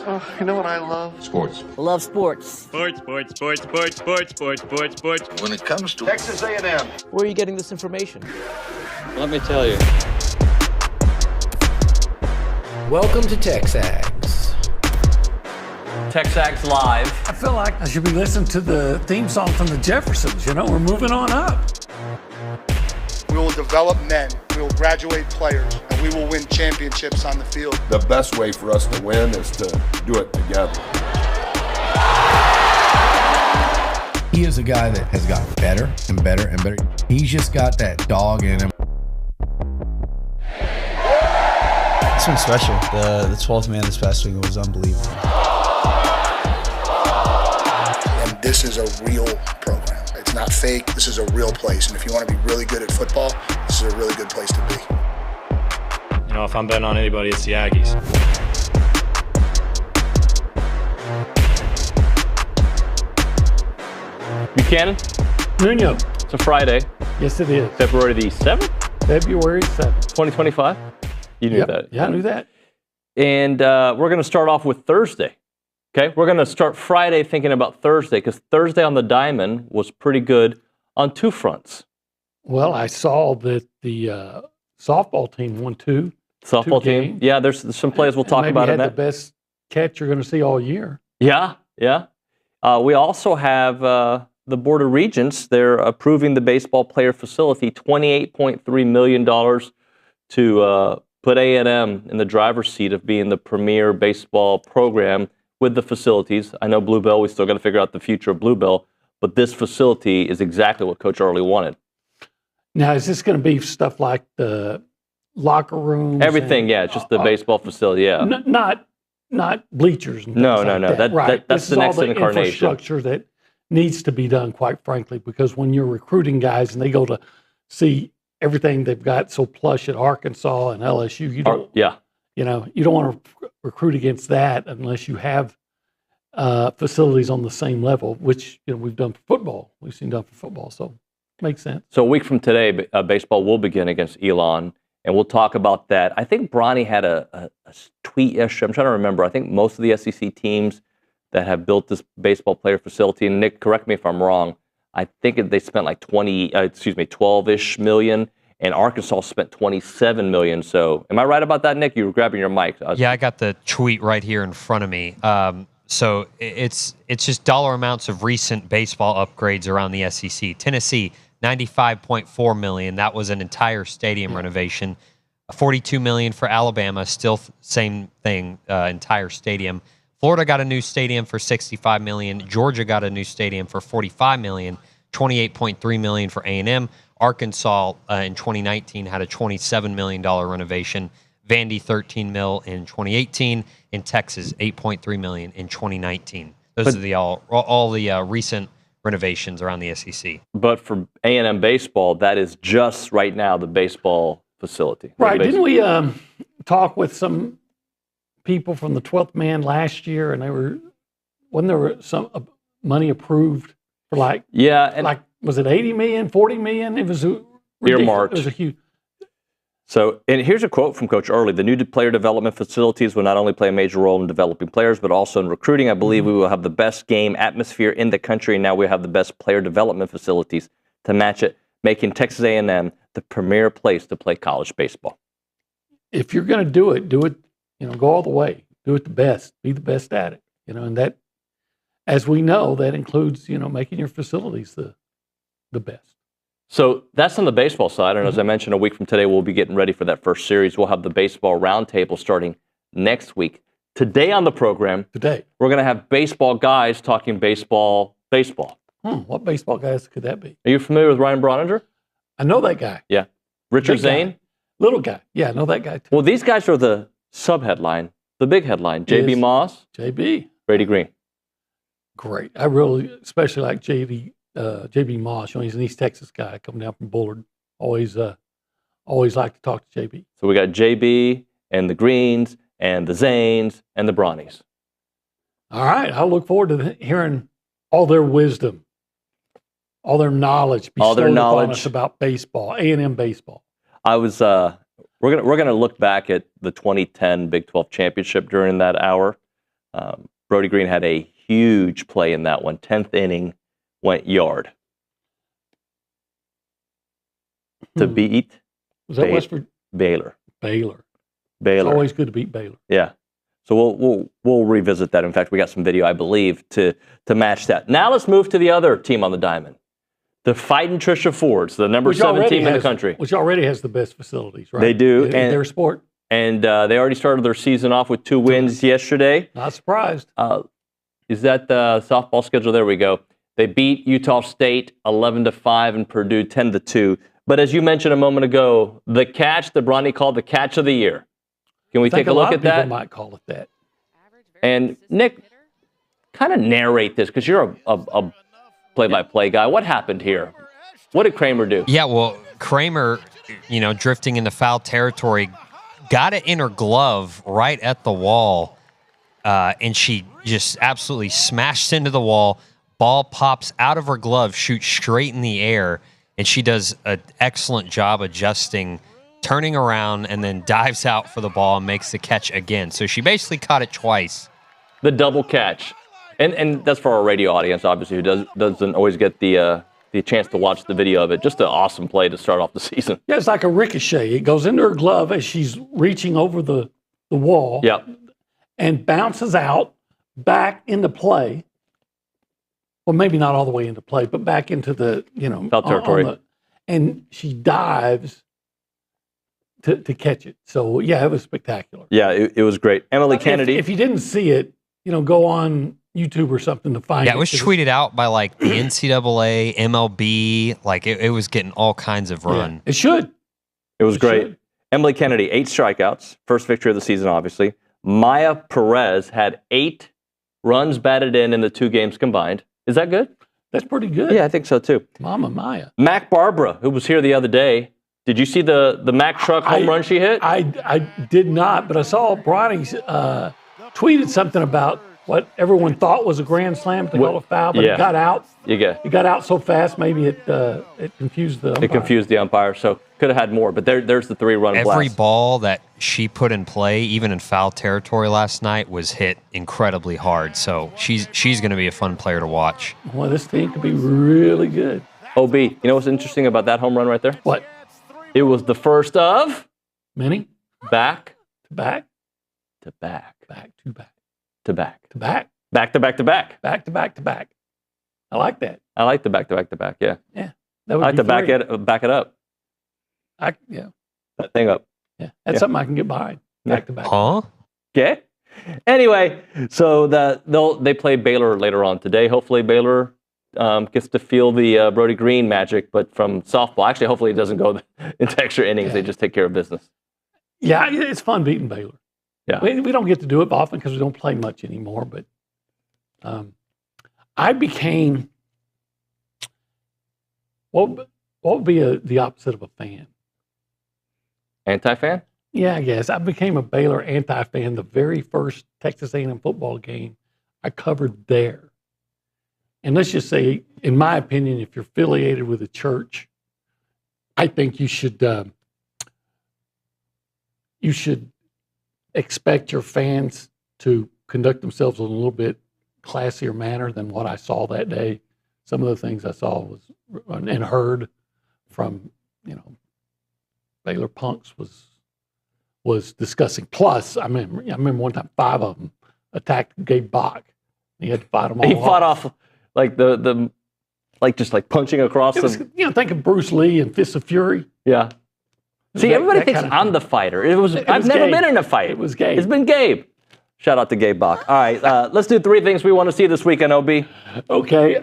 Oh, you know what I love? Sports. Love sports. Sports. When it comes to Texas A&M. Where are you getting this information? Let me tell you. Welcome to TexAgs. TexAgs Live. I feel like I should be listening to the theme song from the Jeffersons. You know, we're moving on up. We will develop men, we will graduate players, and we will win championships on the field. The best way for us to win is to do it together. He is a guy that has gotten better and better and better. He's just got that dog in him. This one's special. The 12th man this past week was unbelievable. And this is a real program. It's not fake. This is a real place. And if you want to be really good at football, this is a really good place to be. You know, if I'm betting on anybody, it's the Aggies. Buchanan, Nuño. it's a Friday, Yes, it is. February the 7th, February 7th. 2025. You knew that. Yeah, I knew that. And we're going to start off with Thursday. Okay, we're going to start Friday thinking about Thursday because Thursday on the Diamond was pretty good on two fronts. Well, I saw that the softball team won two. Softball team, games. yeah. There's some players we'll talk maybe about in had that. the best catch you're going to see all year. Yeah. We also have the Board of Regents. They're approving the baseball player facility, $28.3 million to put A&M in the driver's seat of being the premier baseball program with the facilities. I know Bluebell, we still got to figure out the future of Bluebell, but this facility is exactly what Coach Early wanted. Now, is this going to be stuff like the locker rooms? Everything, yeah, just the baseball facility, yeah. Not bleachers and No, things no, like no. that. Right. That's This the is next all the incarnation. Infrastructure that needs to be done, quite frankly, because when you're recruiting guys and they go to see everything they've got so plush at Arkansas and LSU, you don't want to recruit against that unless you have facilities on the same level, which we've done for football. We've seen done for football, so makes sense. So a week from today, baseball will begin against Elon, and we'll talk about that. I think Bronny had a tweet yesterday. I'm trying to remember. I think most of the SEC teams that have built this baseball player facility, and Nick, correct me if I'm wrong, I think they spent like 12-ish million, and Arkansas spent $27 million. So am I right about that, Nick? You were grabbing your mic. Yeah, I got the tweet right here in front of me. So it's just dollar amounts of recent baseball upgrades around the SEC. Tennessee, $95.4 million. That was an entire stadium renovation. $42 million for Alabama, still same thing, entire stadium. Florida got a new stadium for $65 million. Georgia got a new stadium for $45 million. $28.3 million for A&M. Arkansas in 2019 had a $27 million renovation. Vandy, $13 million in 2018. In Texas, $8.3 million in 2019. Those are the all the recent renovations around the SEC. But for A&M baseball, that is just right now the baseball facility. Right. Didn't we talk with some people from the 12th man last year, and wasn't there some money approved for like was it 80 million, 40 million? It was earmarked. It was a huge. So, and here's a quote from Coach Early. The new player development facilities will not only play a major role in developing players, but also in recruiting. I believe we will have the best game atmosphere in the country, and now we have the best player development facilities to match it, making Texas A&M the premier place to play college baseball. If you're going to do it, go all the way. Do it the best. Be the best at it. And that, as we know, that includes, making your facilities the best. So that's on the baseball side, and as I mentioned, a week from today, we'll be getting ready for that first series. We'll have the baseball roundtable starting next week. Today on the program, we're going to have baseball guys talking baseball. What baseball guys could that be? Are you familiar with Ryan Brauninger? I know that guy. Yeah. Richard Zane? Little guy. Yeah, I know that guy too. Well, these guys are the sub-headline, the big headline. J.B. Moss. J.B. Brodie Greene. Great. I really especially like J.B. Moss. He's an East Texas guy coming down from Bullard. Always like to talk to JB. So we got JB and the Greens and the Zanes and the Bronnies. All right. I look forward to hearing all their wisdom, all their knowledge bestowed upon us about baseball, A&M baseball. We're gonna look back at the 2010 Big 12 championship during that hour. Brodie Greene had a huge play in that one. 10th inning, went yard. To beat Was that West Virginia? Baylor. Baylor. Baylor. It's always good to beat Baylor. Yeah. So we'll revisit that. In fact, we got some video, I believe, to match that. Now let's move to the other team on the diamond. The Fighting Tricia Fords, the number 7 team in the country. Which already has the best facilities, right? They do. In their sport. And they already started their season off with 2 wins yesterday. Not surprised. Is that the softball schedule? There we go. They beat Utah State 11-5 and Purdue 10-2. But as you mentioned a moment ago, the catch that Bronny called the catch of the year. Can we take a look at that? People might call it that. And Nick, kind of narrate this because you're a play-by-play guy. What happened here? What did Kramer do? Yeah, well, Kramer, drifting into foul territory, got it in her glove right at the wall, and she just absolutely smashed into the wall. Ball pops out of her glove, shoots straight in the air, and she does an excellent job adjusting, turning around, and then dives out for the ball and makes the catch again. So she basically caught it twice. The double catch. And that's for our radio audience, obviously, who doesn't always get the chance to watch the video of it. Just an awesome play to start off the season. Yeah, it's like a ricochet. It goes into her glove as she's reaching over the wall. Yep. And bounces out back into play. Well, maybe not all the way into play, but back into the, foul territory. And she dives to catch it. So, yeah, it was spectacular. Yeah, it was great. Emily Kennedy. If you didn't see it, go on YouTube or something to find it. Yeah, it was tweeted out by the NCAA, MLB. It was getting all kinds of run. Yeah, it should. It was great. Emily Kennedy, 8 strikeouts. First victory of the season, obviously. Maya Perez had 8 runs batted in the 2 games combined. Is that good? That's pretty good. Yeah, I think so too. Mama Maya. Mac Barbara, who was here the other day. Did you see the Mac truck home run she hit? I did not, but I saw Bronny's tweeted something about what everyone thought was a grand slam to call a foul, but it got out. It got out so fast, maybe it confused the umpire. It confused the umpire, so could have had more. But there's the 3-run blast. Every ball that she put in play, even in foul territory last night, was hit incredibly hard. So she's going to be a fun player to watch. Well, this team could be really good. OB, you know what's interesting about that home run right there? What? It was the first of many. Back to back to back. Back to back. To back. To back. Back to back to back. Back to back to back. I like that. I like the back to back to back, yeah. Yeah. I like to back it up. Yeah. That thing up. Yeah. That's something I can get behind. Back to back. Huh? Okay. Anyway, so they play Baylor later on today. Hopefully Baylor gets to feel the Brodie Greene magic, but from softball. Actually, hopefully it doesn't go into extra innings. They just take care of business. Yeah, it's fun beating Baylor. Yeah. We don't get to do it often because we don't play much anymore, but I became, what would be the opposite of a fan? Anti-fan? Yeah, I guess. I became a Baylor anti-fan the very first Texas A&M football game I covered there. And let's just say, in my opinion, if you're affiliated with a church, I think you should expect your fans to conduct themselves in a little bit classier manner than what I saw that day. Some of the things I saw and heard from, Baylor punks was disgusting. Plus, I remember one time 5 of them attacked Gabe Bach. He had to fight them all. He fought off like just punching across them. Think of Bruce Lee and Fists of Fury. Yeah. See, everybody thinks I'm the fighter. I've never been in a fight. It was Gabe. It's been Gabe. Shout out to Gabe Bach. All right, let's do 3 things we want to see this weekend, OB. Okay.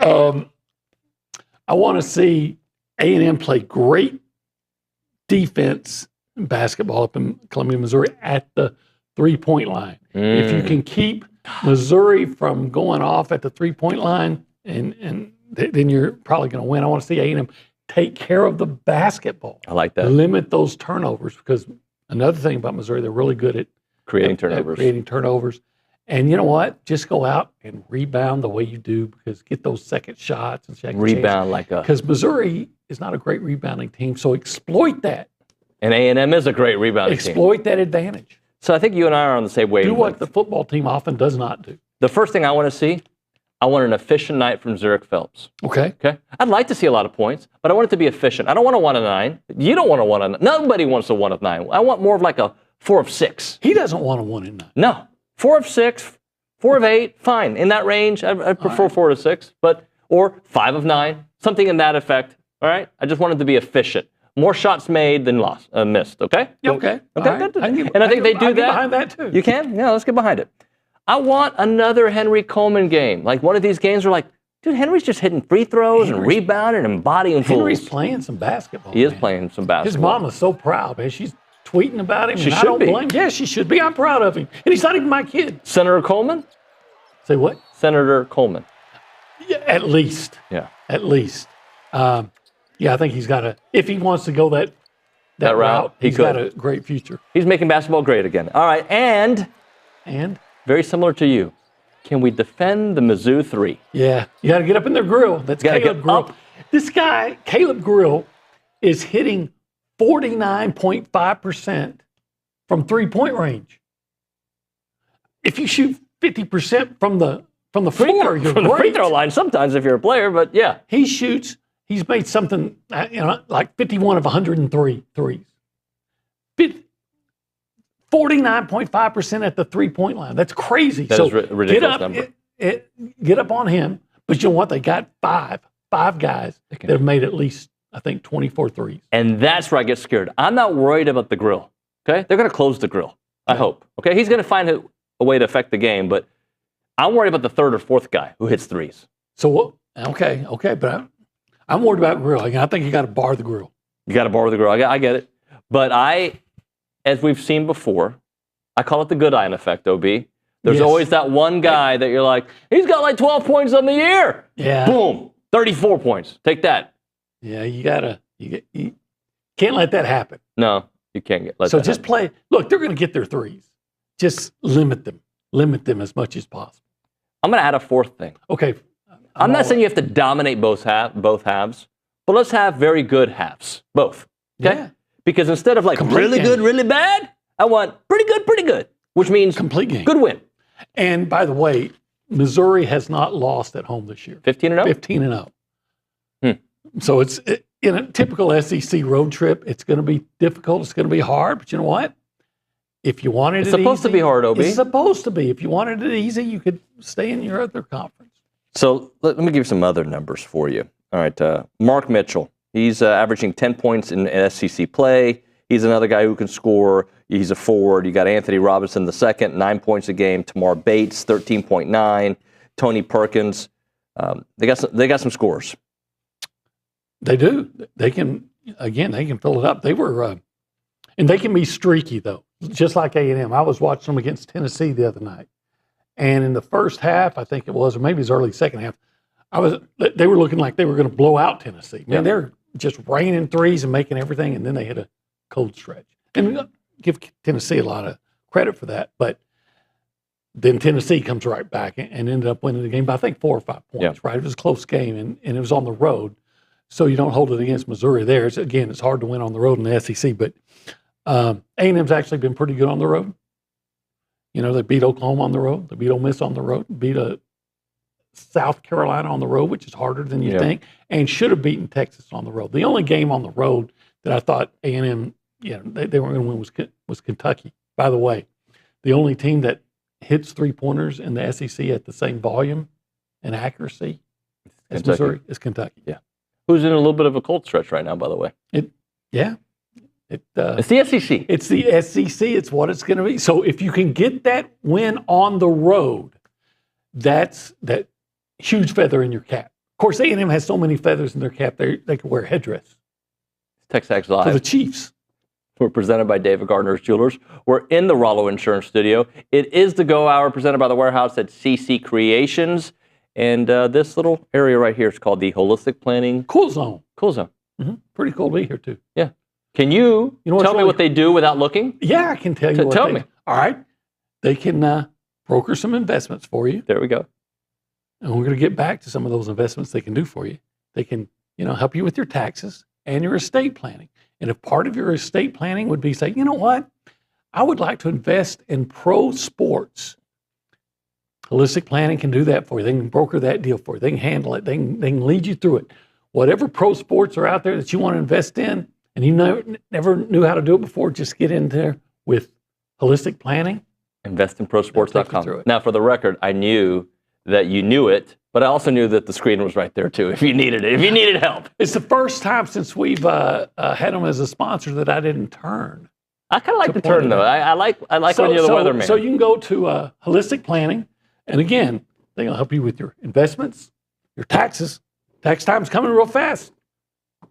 I want to see A&M play great defense in basketball up in Columbia, Missouri at the 3-point line. If you can keep Missouri from going off at the 3-point line, and then you're probably going to win. I want to see A&M take care of the basketball. I like that. Limit those turnovers, because another thing about Missouri, they're really good at creating turnovers. And you know what? Just go out and rebound the way you do, because get those second shots and second rebound chances. Because Missouri is not a great rebounding team, so exploit that. And A&M is a great rebounding team. Exploit that advantage. So I think you and I are on the same wavelength. Do what the football team often does not do. The first thing I want to see, I want an efficient night from Zurich Phelps. Okay. I'd like to see a lot of points, but I want it to be efficient. I don't want a 1 of 9. You don't want a 1 of 9. Nobody wants a 1 of 9. I want more of like a 4 of 6. He doesn't want a 1 of 9. No. 4 of 6, 4 of 8, fine. In that range, I prefer 4 to 6, or 5 of 9, something in that effect. All right? I just want it to be efficient. More shots made than missed, okay? Okay. Okay. Right. I think they do that. Get behind that too. You can? Yeah, let's get behind it. I want another Henry Coleman game. Like one of these games where like, dude, Henry's just hitting free throws and rebounding and bodying fools. Henry's playing some basketball. He is playing some basketball. His mom is so proud, man. She's tweeting about him. She and should I don't be. blame. Yeah, she should be. I'm proud of him. And he's not even my kid. Senator Coleman? Say what? Senator Coleman. Yeah, at least. Yeah. At least. Yeah, I think he's got a, if he wants to go that route, he's got a great future. He's making basketball great again. All right, and very similar to you, can we defend the Mizzou 3? Yeah, you got to get up in their grill. That's Caleb Grill. This guy, Caleb Grill, is hitting 49.5% from three-point range. If you shoot 50% from the free throw, you're from great. The free throw line sometimes if you're a player, but yeah. He's made something, like 51 of 103 threes. 49.5% at the three-point line. That's crazy. That is a ridiculous number. Get up on him. But you know what? They got five guys that have made at least, I think, 24 threes. And that's where I get scared. I'm not worried about the grill, okay? They're going to close the grill, I hope. Okay, he's going to find a way to affect the game, but I'm worried about the third or fourth guy who hits threes. So what? Okay, but I'm worried about grill. I think you got to bar the grill. You got to bar the grill. I get it. But as we've seen before, I call it the good eye effect, OB. There's always that one guy that you're like, he's got like 12 points on the year. Yeah. Boom. 34 points. Take that. Yeah, you can't let that happen. No, you can't let that happen. So just play. Look, they're going to get their threes. Just limit them. Limit them as much as possible. I'm going to add a fourth thing. Okay. I'm not saying you have to dominate both halves, but let's have very good halves, both. Okay? Yeah. Because instead of like really good, really bad, I want pretty good, which means complete game. Good win. And by the way, Missouri has not lost at home this year. 15-0? 15-0. So it's in a typical SEC road trip. It's going to be difficult. It's going to be hard. But you know what? If you wanted it's supposed to be hard, OB. It's supposed to be. If you wanted it easy, you could stay in your other conference. So let me give you some other numbers for you. All right, Mark Mitchell. He's averaging 10 points in SEC play. He's another guy who can score. He's a forward. You got Anthony Robinson II, 9 points a game. Tamar Bates, 13.9. Tony Perkins. They got some scores. They do. They can fill it up. They were, and they can be streaky though, just like A&M. I was watching them against Tennessee the other night, and in the first half, I think it was, or maybe it was early second half, they were looking like they were going to blow out Tennessee. Man, they're just raining threes and making everything, and then they hit a cold stretch. And give Tennessee a lot of credit for that, but then Tennessee comes right back and ended up winning the game by, I think, 4 or 5 points, right? It was a close game, and it was on the road, so you don't hold it against Missouri there. It's hard to win on the road in the SEC, but A&M's actually been pretty good on the road. You know, they beat Oklahoma on the road. They beat Ole Miss on the road. Beat South Carolina on the road, which is harder than you think, and should have beaten Texas on the road. The only game on the road that I thought A&M, they weren't going to win was Kentucky. By the way, the only team that hits three-pointers in the SEC at the same volume and accuracy as Missouri is Kentucky. Yeah. Who's in a little bit of a cold stretch right now, by the way. It's the SEC. It's the SEC. It's what it's going to be. So if you can get that win on the road, that's that huge feather in your cap. Of course, A&M has so many feathers in their cap, they could wear a headdress. TexAgs Live. For the Chiefs. We're presented by David Gardner's Jewelers. We're in the Rollo Insurance Studio. It is the Go Hour presented by the warehouse at CC Creations. And this little area right here is called the Holistic Planning Cool Zone. Cool Zone. Mm-hmm. Pretty cool to be here, too. Yeah. Can you tell me what they do without looking? Yeah, I can tell you Tell me. All right. They can broker some investments for you. There we go. And we're going to get back to some of those investments they can do for you. They can, help you with your taxes and your estate planning. And if part of your estate planning would be say, you know what? I would like to invest in pro sports. Holistic Planning can do that for you. They can broker that deal for you. They can handle it. They can lead you through it. Whatever pro sports are out there that you want to invest in and you never knew how to do it before, just get in there with Holistic Planning. Investinprosports.com. Now, for the record, I knew that you knew it, but I also knew that the screen was right there too if you needed it, if you needed help. It's the first time since we've had them as a sponsor that I didn't turn. I kind of like the turn, though. I like when you're the weatherman. So you can go to Holistic Planning, and again, they're going to help you with your investments, your taxes. Tax time's coming real fast.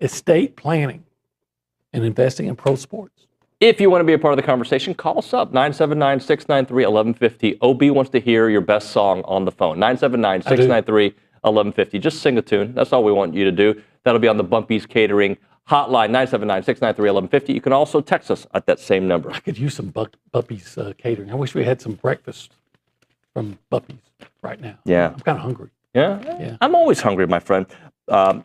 Estate planning and investing in pro sports. If you want to be a part of the conversation, call us up, 979-693-1150. OB wants to hear your best song on the phone, 979-693-1150. Just sing a tune. That's all we want you to do. That'll be on the Bumpy's Catering hotline, 979-693-1150. You can also text us at that same number. I could use some Bumpy's Catering. I wish we had some breakfast from Bumpy's right now. Yeah. I'm kind of hungry. Yeah? I'm always hungry, my friend.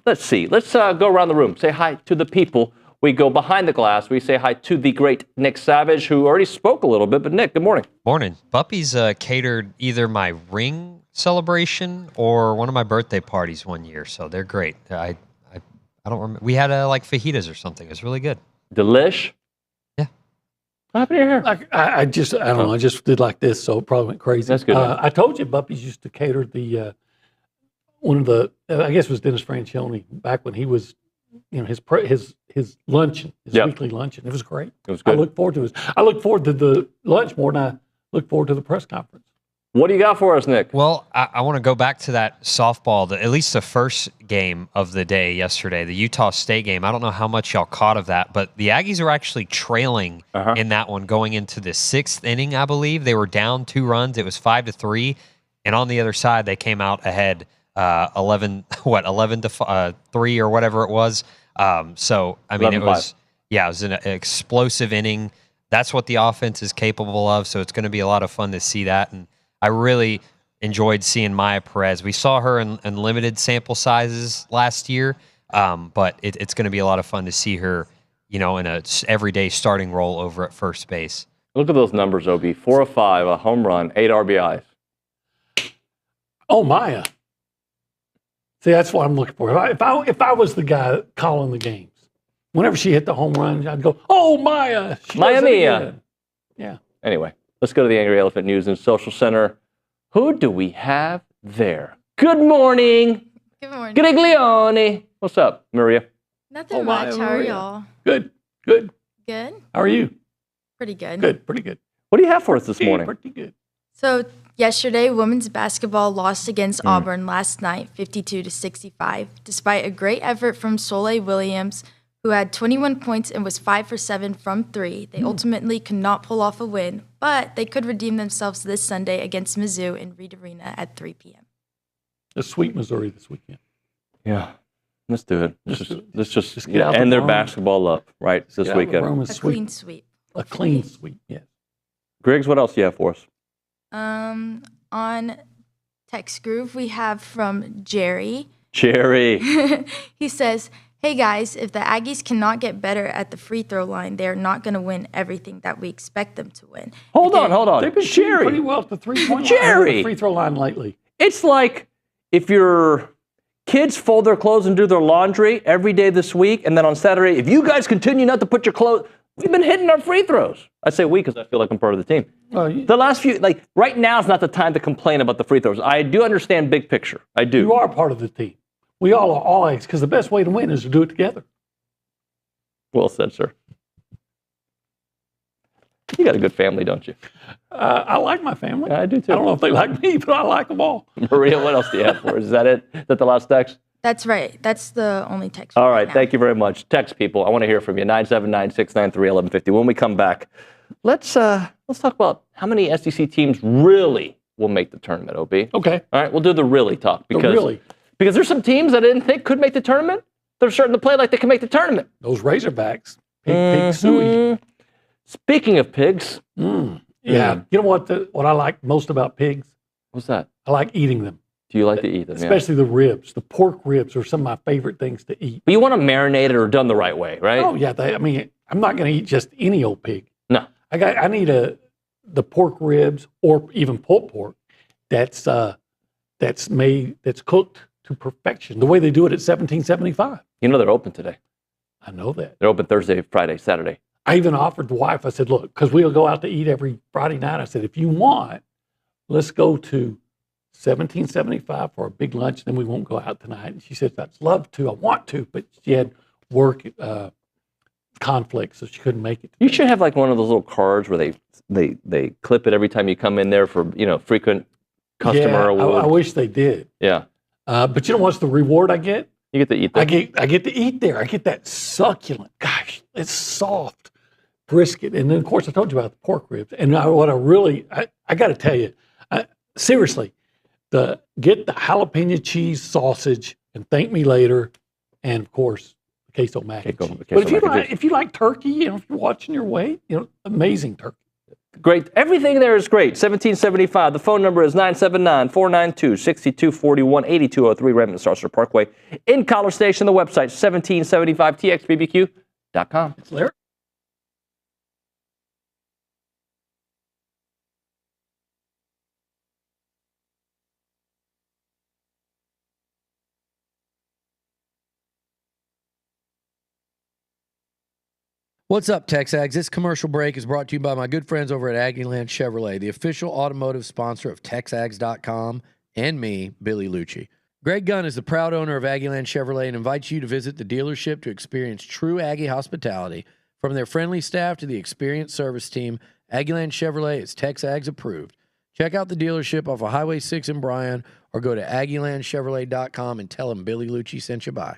Let's see. Let's go around the room. Say hi to the people. We go behind the glass. We say hi to the great Nick Savage, who already spoke a little bit. But Nick, good morning. Morning. Bumpy's catered either my ring celebration or one of my birthday parties one year, so they're great. I don't remember. We had like fajitas or something. It was really good. Delish. Yeah. What happened to your hair? I don't know. I just did like this, so it probably went crazy. That's good. I told you Bumpy's used to cater the one of the I guess it was Dennis Franchione back when he was, his luncheon, weekly luncheon. It was great. It was good. I look forward to the lunch more than I look forward to the press conference. What do you got for us, Nick? Well, I want to go back to that softball, at least the first game of the day yesterday, the Utah State game. I don't know how much y'all caught of that, but the Aggies are actually trailing in that one going into the 6th inning, I believe. They were down 2 runs. It was 5-3, and on the other side, they came out ahead 11-3 or whatever it was. So, I mean, it was an explosive inning. That's what the offense is capable of, so it's going to be a lot of fun to see that. And I really enjoyed seeing Maya Perez. We saw her in limited sample sizes last year, but it's going to be a lot of fun to see her, in a everyday starting role over at first base. Look at those numbers, OB. 4 of 5, a home run, 8 RBIs. Oh, Maya. See, that's what I'm looking for. If I was the guy calling the games, whenever she hit the home run, I'd go, "Oh, Maya, Maya Mia." Yeah. Anyway, let's go to the Angry Elephant News and Social Center. Who do we have there? Good morning. Good morning. Griglione. What's up, Maria? Nothing much. How are y'all? Good. Good? How are you? Pretty good. Good. Pretty good. What do you have for us this morning? Pretty good. So yesterday, women's basketball lost against Auburn last night, 52-65. Despite a great effort from Soleil Williams, who had 21 points and was 5 for 7 from 3, they ultimately could not pull off a win, but they could redeem themselves this Sunday against Mizzou in Reed Arena at 3 p.m. A sweet Missouri this weekend. Yeah, let's do it. Let's just end their basketball up this weekend. A clean sweep. A clean sweep, yes. Griggs, what else do you have for us? On Text Groove, we have from Jerry. He says, "Hey guys, if the Aggies cannot get better at the free throw line, they're not going to win everything that we expect them to win." Hold on. They've been shooting pretty well at the 3-point line, the free throw line lately. It's like if your kids fold their clothes and do their laundry every day this week, and then on Saturday, if you guys continue not to put your clothes, we've been hitting our free throws. I say we because I feel like I'm part of the team. The last few, right now is not the time to complain about the free throws. I do understand big picture. I do. You are part of the team. We all are all eggs because the best way to win is to do it together. Well said, sir. You got a good family, don't you? I like my family. I do too. I don't know if they like me, but I like them all. Maria, what else do you have for us? Is that it? Is that the last text? That's right. That's the only text. All right. Thank you very much. Text people. I want to hear from you. 979-693-1150. When we come back, let's talk about how many SEC teams really will make the tournament, OB. Okay. All right. We'll do the really talk. Because there's some teams that I didn't think could make the tournament. They're starting to play like they can make the tournament. Those Razorbacks. Pig suey. Speaking of pigs. Yeah. You know what I like most about pigs? What's that? I like eating them. Do you like to eat them? Especially the ribs. The pork ribs are some of my favorite things to eat. But you want them marinated or done the right way, right? Oh, yeah. I'm not going to eat just any old pig. No. I need the pork ribs or even pulled pork that's cooked to perfection, the way they do it at 1775. You know they're open today. I know that. They're open Thursday, Friday, Saturday. I even offered the wife, I said, look, because we'll go out to eat every Friday night. I said, if you want, let's go to 1775 for a big lunch, then we won't go out tonight. And she said, I'd love to, I want to, but she had work conflict, so she couldn't make it. You should have like one of those little cards where they clip it every time you come in there for, frequent customer award. I wish they did. Yeah. But you know what's the reward I get? You get to eat there. I get to eat there. I get that succulent, gosh, it's soft brisket. And then, of course, I told you about the pork ribs. And I got to tell you, seriously, get the jalapeno cheese sausage and thank me later. And, of course, the queso mac and cheese. But if you like turkey, if you're watching your weight, amazing turkey. Great. Everything there is great. 1775. The phone number is 979-492-6241, 8203 Redmond Starcer Parkway in College Station. The website, 1775txbbq.com. It's Larry. What's up, TexAgs? This commercial break is brought to you by my good friends over at Aggieland Chevrolet, the official automotive sponsor of TexAgs.com and me, Billy Liucci. Greg Gunn is the proud owner of Aggieland Chevrolet and invites you to visit the dealership to experience true Aggie hospitality. From their friendly staff to the experienced service team, Aggieland Chevrolet is TexAgs approved. Check out the dealership off of Highway 6 in Bryan or go to AggielandChevrolet.com and tell them Billy Liucci sent you by.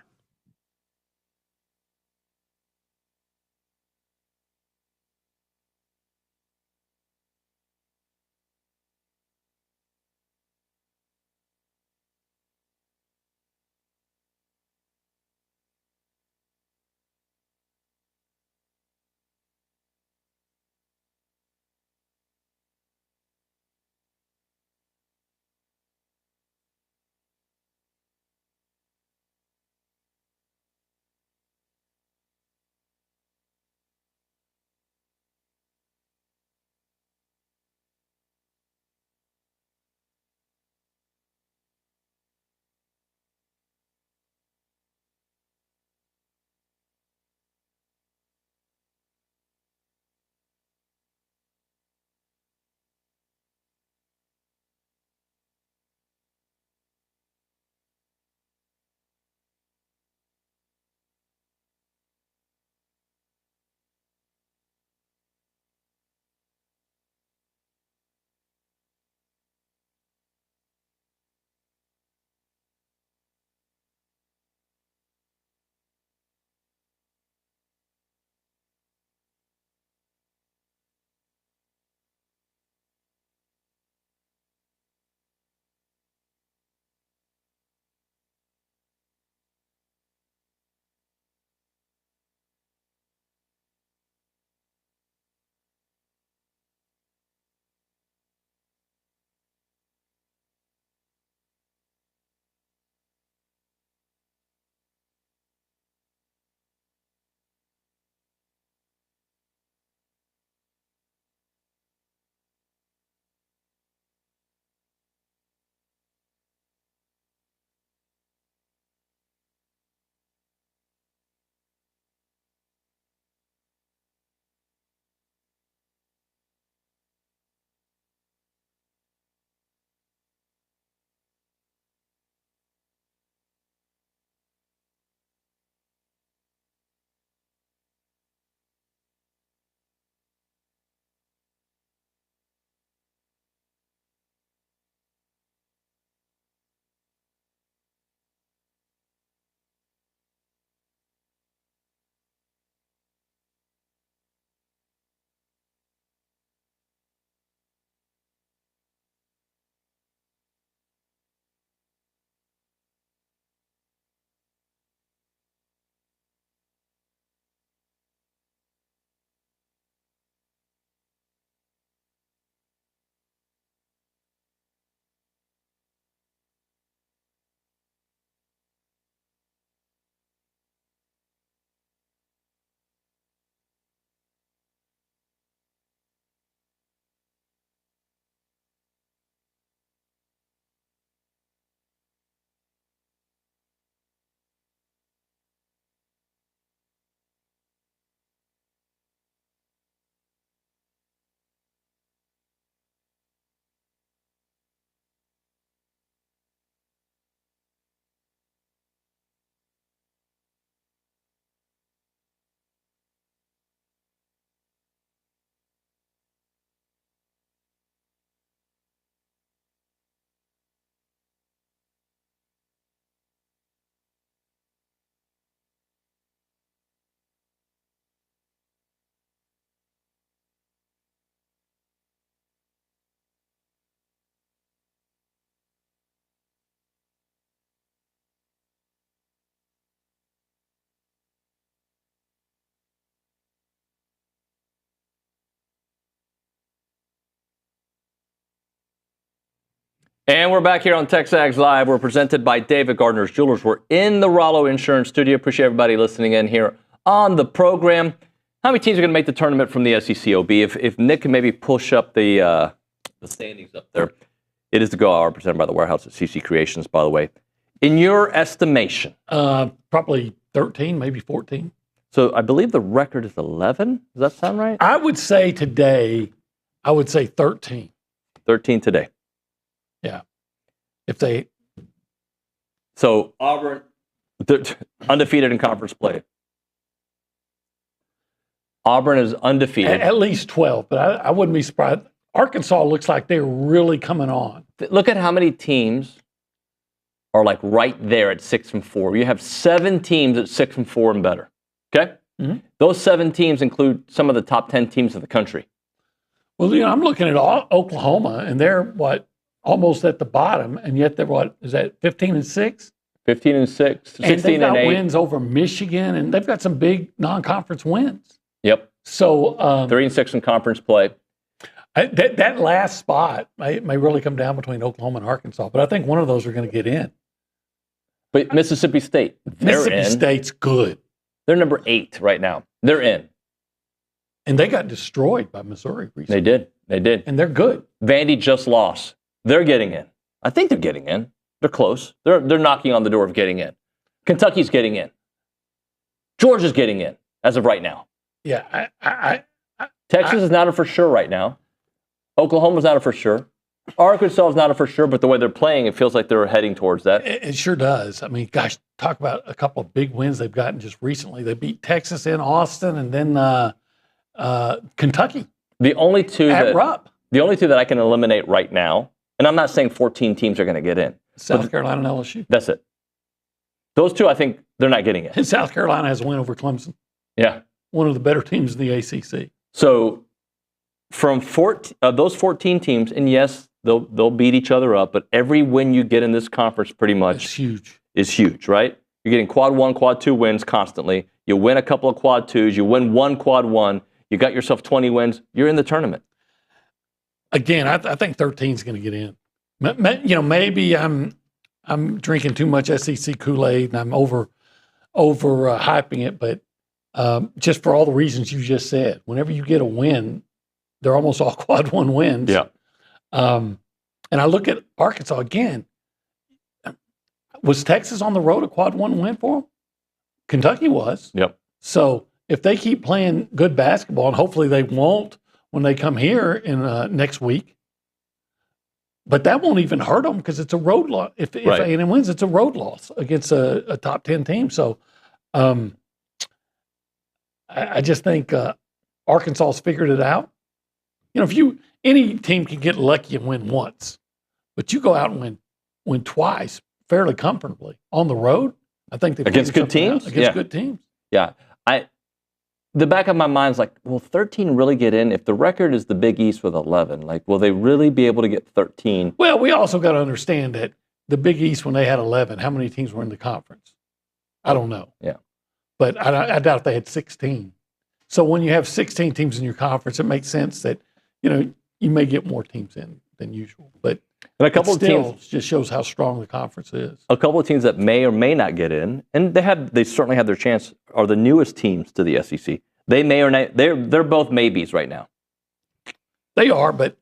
And we're back here on TexAgs Live. We're presented by David Gardner's Jewelers. We're in the Rollo Insurance Studio. Appreciate everybody listening in here on the program. How many teams are going to make the tournament from the SEC, OB? If Nick can maybe push up the standings up there. It is the Go Hour presented by the Warehouse at CC Creations, by the way. In your estimation? Probably 13, maybe 14. So I believe the record is 11. Does that sound right? I would say today, 13. 13 today. Yeah. If they. So Auburn, undefeated in conference play. Auburn is undefeated. At least 12, but I wouldn't be surprised. Arkansas looks like they're really coming on. Look at how many teams are like right there at 6-4. You have 7 teams at 6-4 and better. Okay? Mm-hmm. Those 7 teams include some of the top 10 teams of the country. Well, I'm looking at Oklahoma, and they're almost at the bottom, and yet they're is that 15-6? 15-6, 16 and they've got 8. wins over Michigan, and they've got some big non-conference wins. Yep. So 3-6 in conference play. That last spot may really come down between Oklahoma and Arkansas, but I think one of those are going to get in. But Mississippi State, Mississippi State's good. They're number 8 right now. They're in. And they got destroyed by Missouri recently. They did. And they're good. Vandy just lost. They're getting in. I think they're getting in. They're close. They're knocking on the door of getting in. Kentucky's getting in. Georgia's getting in as of right now. Yeah. Texas is not a for sure right now. Oklahoma's not a for sure. Arkansas is not a for sure, but the way they're playing, it feels like they're heading towards that. It sure does. I mean, gosh, talk about a couple of big wins they've gotten just recently. They beat Texas in Austin and then Kentucky. The only two at Rupp. The only two that I can eliminate right now, and I'm not saying 14 teams are going to get in. South Carolina and LSU. That's it. Those two, I think they're not getting in. And South Carolina has a win over Clemson. Yeah. One of the better teams in the ACC. So from those 14 teams, and yes, they'll beat each other up, but every win you get in this conference pretty much is huge, right? You're getting quad 1, quad 2 wins constantly. You win a couple of quad 2s. You win one quad 1. You got yourself 20 wins. You're in the tournament. Again, I think 13 is going to get in. Maybe I'm drinking too much SEC Kool-Aid and I'm over hyping it, but just for all the reasons you just said, whenever you get a win, they're almost all quad 1 wins. Yeah. And I look at Arkansas again. Was Texas on the road a quad 1 win for them? Kentucky was. Yep. So if they keep playing good basketball, and hopefully they won't when they come here in next week, but that won't even hurt them because it's a road loss. If A&M wins, it's a road loss against a top 10 team. So I just think Arkansas's figured it out. Any team can get lucky and win once, but you go out and win twice fairly comfortably on the road. I think they against good teams. Good teams. Yeah, the back of my mind is like, will 13 really get in? If the record is the Big East with 11, like, will they really be able to get 13? Well, we also got to understand that the Big East, when they had 11, how many teams were in the conference? I don't know. Yeah, but I doubt they had 16. So when you have 16 teams in your conference, it makes sense that you may get more teams in than usual. But and a couple of teams just shows how strong the conference is. A couple of teams that may or may not get in, and they certainly had their chance, are the newest teams to the SEC. They may or not. They're both maybes right now. They are, but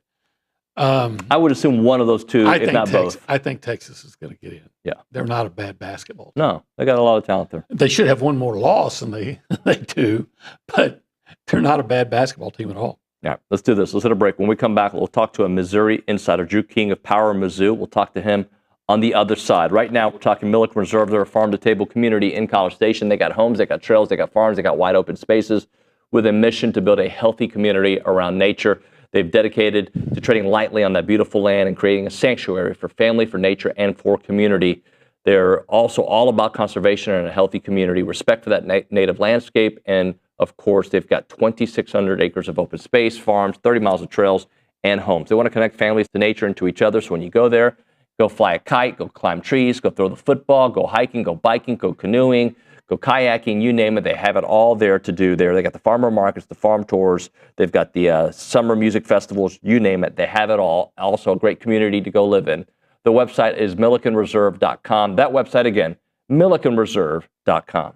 I would assume one of those two, if not both. I think Texas is going to get in. Yeah, they're not a bad basketball team. No, they got a lot of talent there. They should have one more loss than they do, but they're not a bad basketball team at all. All right, let's do this. Let's hit a break. When we come back, we'll talk to a Missouri insider, Drew King of Power Mizzou. We'll talk to him on the other side. Right now, we're talking Milliken Reserve. They're a farm-to-table community in College Station. They got homes, they got trails, they got farms, they got wide open spaces with a mission to build a healthy community around nature. They've dedicated to treading lightly on that beautiful land and creating a sanctuary for family, for nature, and for community. They're also all about conservation and a healthy community, respect for that native landscape, and of course, they've got 2,600 acres of open space, farms, 30 miles of trails, and homes. They want to connect families to nature and to each other. So when you go there, go fly a kite, go climb trees, go throw the football, go hiking, go biking, go canoeing, go kayaking, you name it. They have it all there to do there. They got the farmer markets, the farm tours. They've got the summer music festivals, you name it. They have it all. Also a great community to go live in. The website is millikenreserve.com. That website again, millikenreserve.com.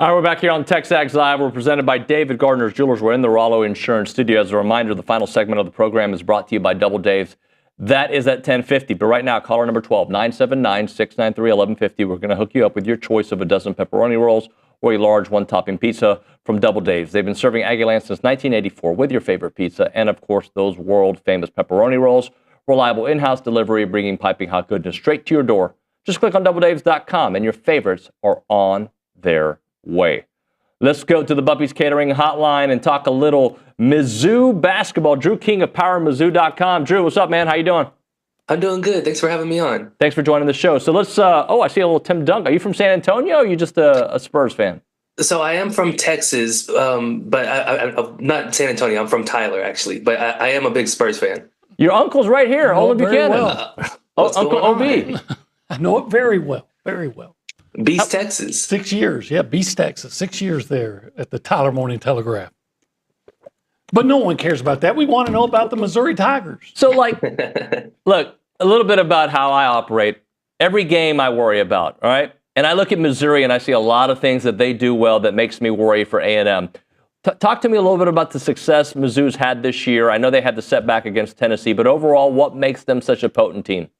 All right, we're back here on TexAgs Live. We're presented by David Gardner's Jewelers. We're in the Rollo Insurance Studio. As a reminder, the final segment of the program is brought to you by Double Dave's. That is at 10:50. But right now, caller number 12, 979-693-1150. We're going to hook you up with your choice of a dozen pepperoni rolls or a large one-topping pizza from Double Dave's. They've been serving Aggieland since 1984 with your favorite pizza and, of course, those world-famous pepperoni rolls. Reliable in-house delivery, bringing piping hot goodness straight to your door. Just click on doubledaves.com and your favorites are on their way. Let's go to the Buppies Catering Hotline and talk a little Mizzou basketball. Drew King of PowerMizzou.com. Drew, what's up, man? How you doing? I'm doing good. Thanks for having me on. Thanks for joining the show. So let's, I see a little Tim Dunk. Are you from San Antonio or are you just a Spurs fan? So I am from Texas, but I'm not San Antonio. I'm from Tyler, actually. But I am a big Spurs fan. Your uncle's right here, Olin Buchanan. Well. Uncle OB. I know it very well, very well. Beast, Texas. 6 years, yeah, Beast, Texas. 6 years there at the Tyler Morning Telegraph. But no one cares about that. We want to know about the Missouri Tigers. So, like, look, a little bit about how I operate. Every game I worry about, all right? And I look at Missouri and I see a lot of things that they do well that makes me worry for A&M. Talk to me a little bit about the success Mizzou's had this year. I know they had the setback against Tennessee, but overall, what makes them such a potent team?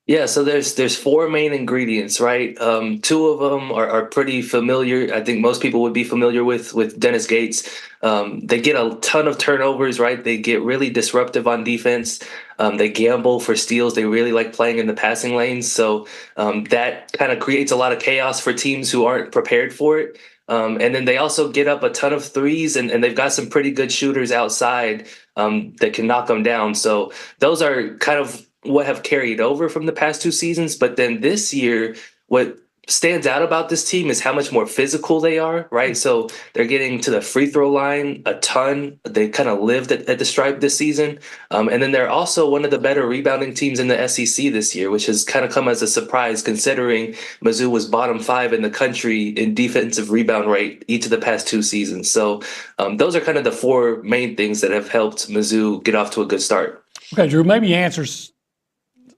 Yeah, so there's four main ingredients, right? Two of them are pretty familiar. I think most people would be familiar with Dennis Gates. They get a ton of turnovers, right? They get really disruptive on defense. They gamble for steals. They really like playing in the passing lanes. So that kind of creates a lot of chaos for teams who aren't prepared for it. And then they also get up a ton of threes, and they've got some pretty good shooters outside that can knock them down. So those are kind of what have carried over from the past two seasons. But then this year, what stands out about this team is how much more physical they are, right? So they're getting to the free throw line a ton. They kind of lived at the stripe this season. And then they're also one of the better rebounding teams in the SEC this year, which has kind of come as a surprise considering Mizzou was bottom 5 in the country in defensive rebound rate each of the past two seasons. So those are kind of the four main things that have helped Mizzou get off to a good start. Okay, Drew, maybe answers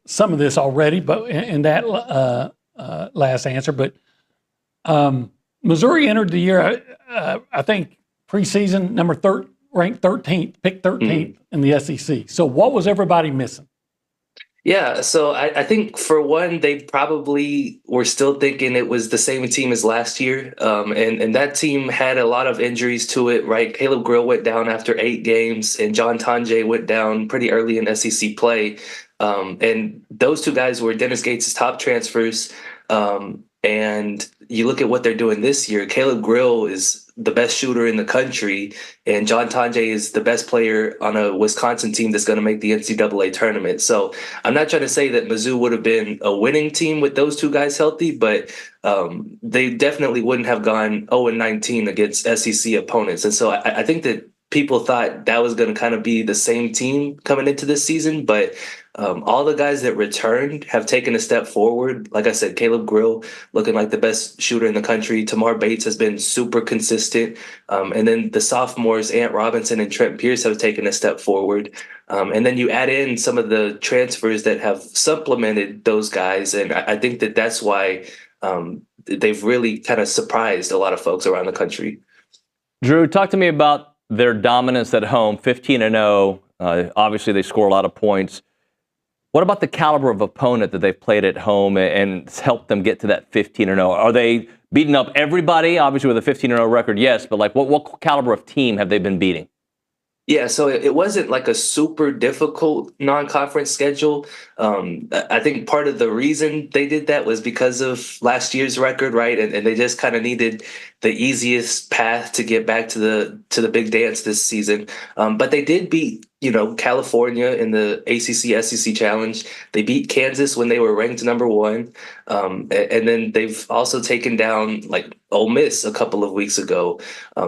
some of this already, but in that last answer. But Missouri entered the year, I think, preseason ranked 13th, picked 13th in the SEC. So what was everybody missing? Yeah, so I think for one, they probably were still thinking it was the same team as last year. And that team had a lot of injuries to it, right? Caleb Grill went down after 8 games, and John Tonje went down pretty early in SEC play. And those two guys were Dennis Gates' top transfers. And you look at what they're doing this year, Caleb Grill is the best shooter in the country, and John Tonje is the best player on a Wisconsin team that's going to make the NCAA tournament. So I'm not trying to say that Mizzou would have been a winning team with those two guys healthy, but they definitely wouldn't have gone 0-19 against SEC opponents. And so I think that people thought that was going to kind of be the same team coming into this season, but all the guys that returned have taken a step forward. Like I said, Caleb Grill looking like the best shooter in the country. Tamar Bates has been super consistent. And then the sophomores, Ant Robinson and Trent Pierce, have taken a step forward. And then you add in some of the transfers that have supplemented those guys. And I think that that's why they've really kind of surprised a lot of folks around the country. Drew, talk to me about their dominance at home, 15-0. Obviously, they score a lot of points. What about the caliber of opponent that they've played at home and it's helped them get to that 15-0? Are they beating up everybody? Obviously, with a 15-0 record, yes. But like, what caliber of team have they been beating? Yeah, so it wasn't like a super difficult non-conference schedule. I think part of the reason they did that was because of last year's record, right? And they just kind of needed the easiest path to get back to the big dance this season. But they did beat, California in the ACC-SEC Challenge. They beat Kansas when they were ranked number 1. And then they've also taken down like Ole Miss a couple of weeks ago.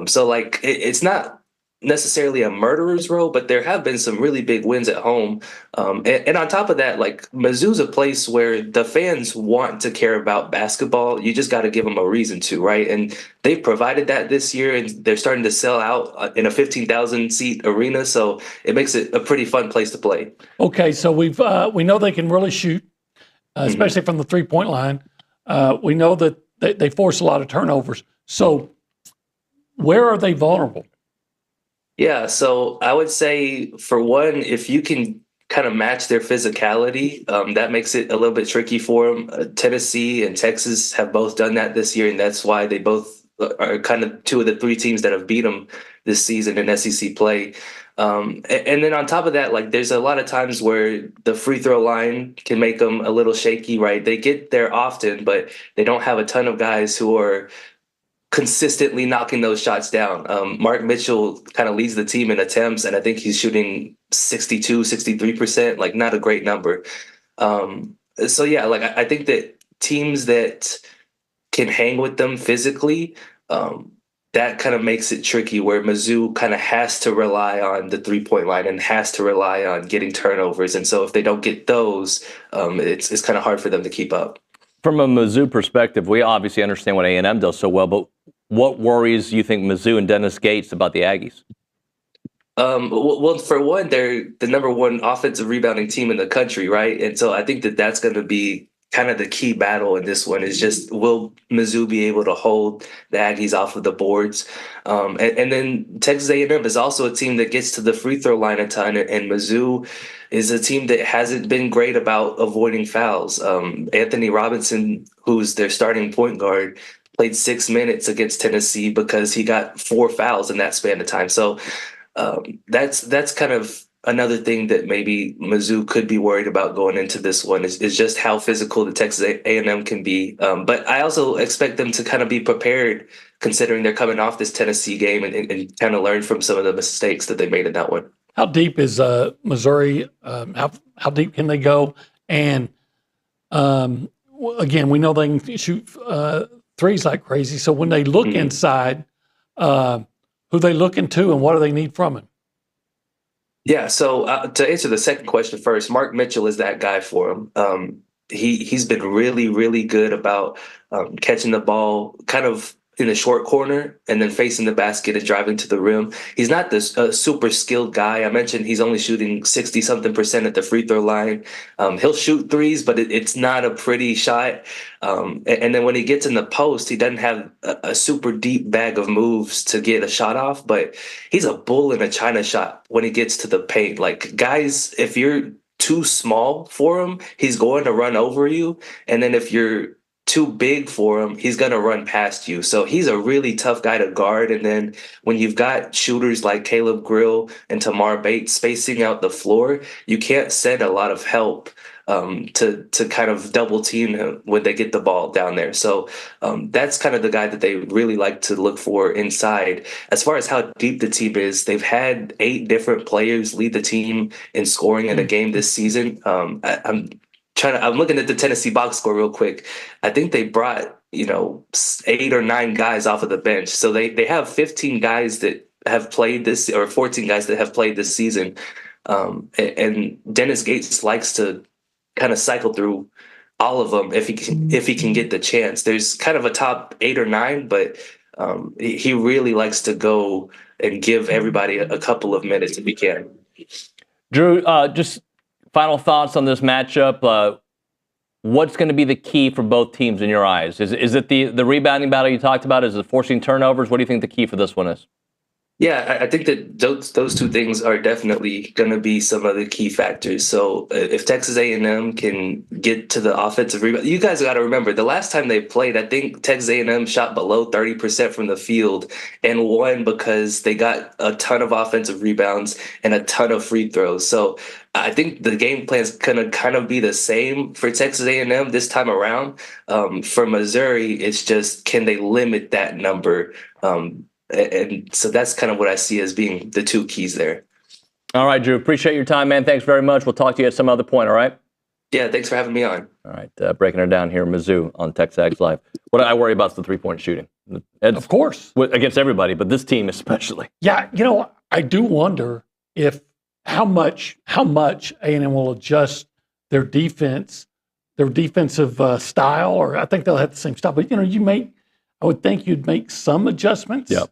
So like it's not necessarily a murderer's row, but there have been some really big wins at home. And on top of that, like Mizzou's a place where the fans want to care about basketball. You just got to give them a reason to, right? And they've provided that this year, and they're starting to sell out in a 15,000 seat arena. So it makes it a pretty fun place to play. Okay, so we know they can really shoot, especially from the 3-point line. We know that they force a lot of turnovers. So where are they vulnerable? Yeah, so I would say, for one, if you can kind of match their physicality, that makes it a little bit tricky for them. Tennessee and Texas have both done that this year, and that's why they both are kind of two of the three teams that have beat them this season in SEC play. And then on top of that, like, there's a lot of times where the free throw line can make them a little shaky, right? They get there often, but they don't have a ton of guys who are consistently knocking those shots down. Mark Mitchell kind of leads the team in attempts, and I think he's shooting 62, 63%, like, not a great number. So yeah, like, I think that teams that can hang with them physically, that kind of makes it tricky, where Mizzou kind of has to rely on the three-point line and has to rely on getting turnovers. And so if they don't get those, it's kind of hard for them to keep up. From a Mizzou perspective, we obviously understand what A&M does so well, but what worries you think Mizzou and Dennis Gates about the Aggies? Well, for one, they're the number one offensive rebounding team in the country, right? And so I think that that's going to be kind of the key battle in this one, is just, will Mizzou be able to hold the Aggies off of the boards? And then Texas A&M is also a team that gets to the free throw line a ton, and Mizzou is a team that hasn't been great about avoiding fouls. Anthony Robinson, who's their starting point guard, played 6 minutes against Tennessee because he got 4 fouls in that span of time. So that's kind of another thing that maybe Mizzou could be worried about going into this one, is just how physical the Texas A&M can be. But I also expect them to kind of be prepared, considering they're coming off this Tennessee game, and kind of learn from some of the mistakes that they made in that one. How deep is Missouri? How deep can they go? And again, we know they can shoot threes like crazy. So when they look inside, who they looking to, and what do they need from him? Yeah, so to answer the second question first, Mark Mitchell is that guy for him. He's been really, really good about catching the ball kind of in the short corner and then facing the basket and driving to the rim. He's not this super skilled guy. I mentioned he's only shooting 60-something% at the free throw line. He'll shoot threes, but it's not a pretty shot. And then when he gets in the post, he doesn't have a super deep bag of moves to get a shot off, but he's a bull in a china shot when he gets to the paint. Like, guys, if you're too small for him, he's going to run over you. And then if you're too big for him, he's going to run past you. So he's a really tough guy to guard. And then when you've got shooters like Caleb Grill and Tamar Bates spacing out the floor, you can't send a lot of help to kind of double team him when they get the ball down there. So that's kind of the guy that they really like to look for inside. As far as how deep the team is, they've had 8 different players lead the team in scoring in a game this season. I'm looking at the Tennessee box score real quick. I think they brought, 8 or 9 guys off of the bench. So they have 15 guys that have played this, or 14 guys that have played this season. And Dennis Gates likes to kind of cycle through all of them if he can get the chance. There's kind of a top 8 or 9, but he really likes to go and give everybody a couple of minutes if he can. Drew, just final thoughts on this matchup. What's going to be the key for both teams in your eyes? Is it the rebounding battle you talked about? Is it forcing turnovers? What do you think the key for this one is? Yeah, I think that those two things are definitely going to be some of the key factors. So if Texas A&M can get to the offensive rebound, you guys got to remember, the last time they played, I think Texas A&M shot below 30% from the field and won because they got a ton of offensive rebounds and a ton of free throws. So I think the game plan is going to kind of be the same for Texas A&M this time around. For Missouri, it's just, can they limit that number? And so that's kind of what I see as being the two keys there. All right, Drew. Appreciate your time, man. Thanks very much. We'll talk to you at some other point, all right? Yeah, thanks for having me on. All right, breaking her down here, Mizzou on TexAgs Live. What I worry about is the three-point shooting. Of course. Against everybody, but this team especially. Yeah, I do wonder if how much A&M will adjust their defense, their defensive style, or I think they'll have the same style. But, I would think you'd make some adjustments. Yep.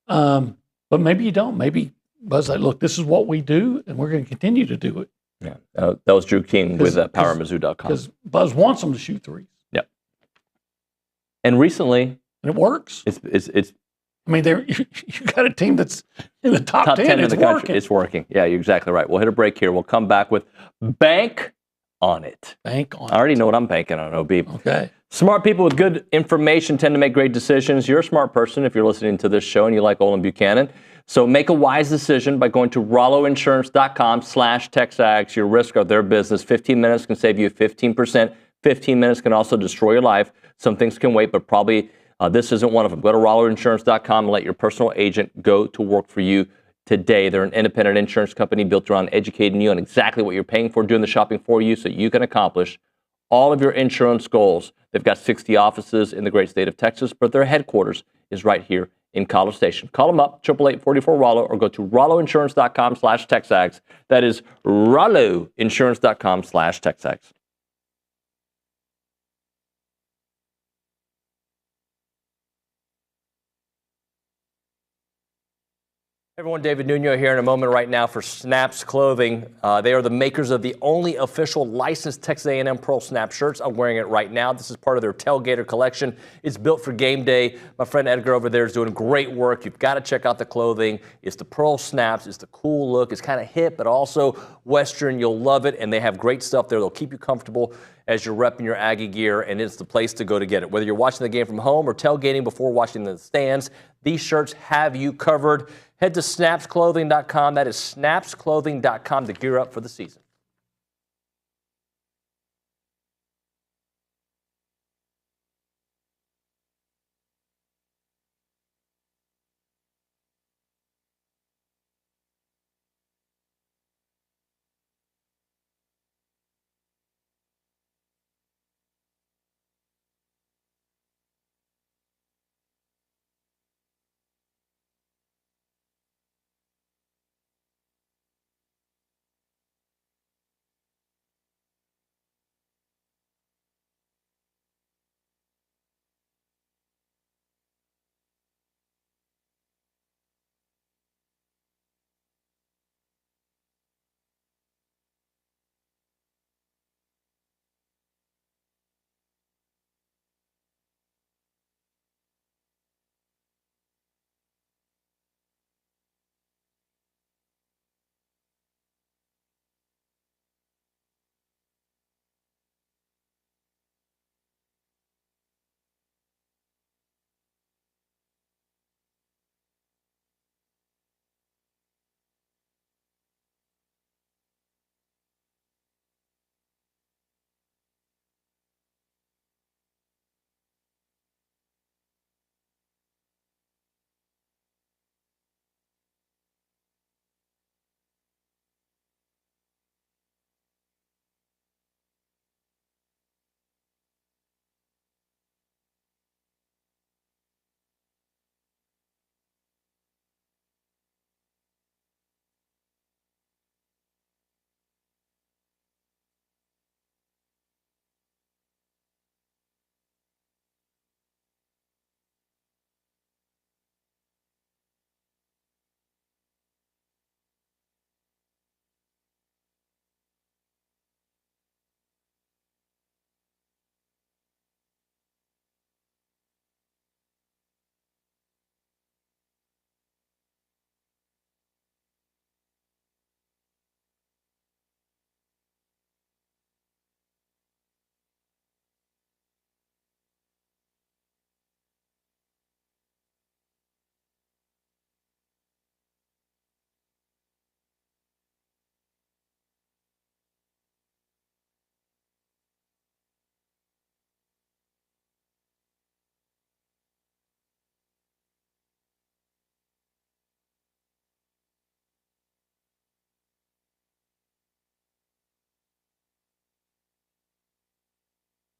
But maybe you don't. Maybe Buzz like, look, this is what we do, and we're going to continue to do it. Yeah. That was Drew King with PowerMizzou.com. Because Buzz wants them to shoot threes. Yep. And recently, and it works. It's I mean, you got a team that's in the top 10 in the country. It's working. Yeah, you're exactly right. We'll hit a break here. We'll come back with Bank on It. Bank on It. I already know what I'm banking on, OB. Okay. Smart people with good information tend to make great decisions. You're a smart person if you're listening to this show and you like Olin Buchanan. So make a wise decision by going to RolloInsurance.com/TexAgs. Your risk of their business. 15 minutes can save you 15%. 15 minutes can also destroy your life. Some things can wait, but probably this isn't one of them. Go to RolloInsurance.com and let your personal agent go to work for you today. They're an independent insurance company built around educating you on exactly what you're paying for, doing the shopping for you so you can accomplish all of your insurance goals. They've got 60 offices in the great state of Texas, but their headquarters is right here in College Station. Call them up, 888-44-ROLLO, or go to RolloInsurance.com/TexAgs. That is RolloInsurance.com/TexAgs. Everyone, David Nuño here in a moment right now for Snaps Clothing. They are the makers of the only official licensed Texas A&M Pearl Snap shirts. I'm wearing it right now. This is part of their Tailgater collection. It's built for game day. My friend Edgar over there is doing great work. You've got to check out the clothing. It's the Pearl Snaps. It's the cool look. It's kind of hip, but also Western. You'll love it, and they have great stuff there. They'll keep you comfortable as you're repping your Aggie gear, and it's the place to go to get it. Whether you're watching the game from home or tailgating before watching the stands, these shirts have you covered. Head to snapsclothing.com. That is snapsclothing.com to gear up for the season.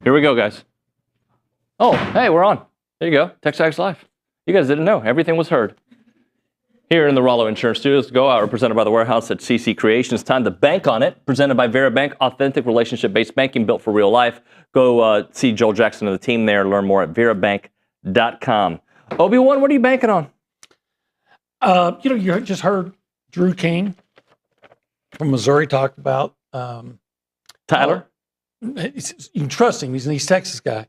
Here we go, guys. Oh, hey, we're on. There you go. TexAgs Live. You guys didn't know. Everything was heard. Here in the Rollo Insurance Studios, Go Out, represented by the warehouse at CC Creation. It's time to bank on it. Presented by Vera Bank, authentic relationship-based banking built for real life. Go see Joel Jackson and the team there. Learn more at verabank.com. Obi-Wan, what are you banking on? You just heard Drew King from Missouri talk about Tyler. You can trust him. He's an East Texas guy.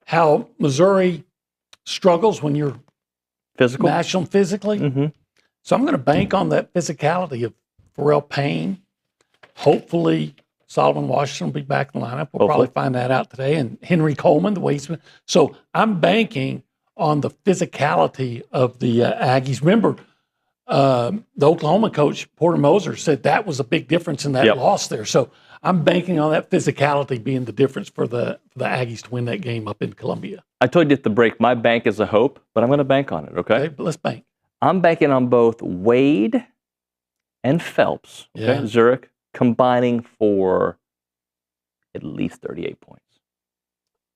how Missouri struggles when you're physical, national physically. Mm-hmm. So I'm going to bank on that physicality of Pharrell Payne. Hopefully, Solomon Washington will be back in the lineup. We'll probably find that out today. And Henry Coleman, the way he's been. So I'm banking on the physicality of the Aggies. Remember, the Oklahoma coach, Porter Moser, said that was a big difference in that loss there. So I'm banking on that physicality being the difference for the Aggies to win that game up in Columbia. I told you at the break, my bank is a hope, but I'm going to bank on it, okay? But let's bank. I'm banking on both Wade and Phelps, okay? Zurich, combining for at least 38 points.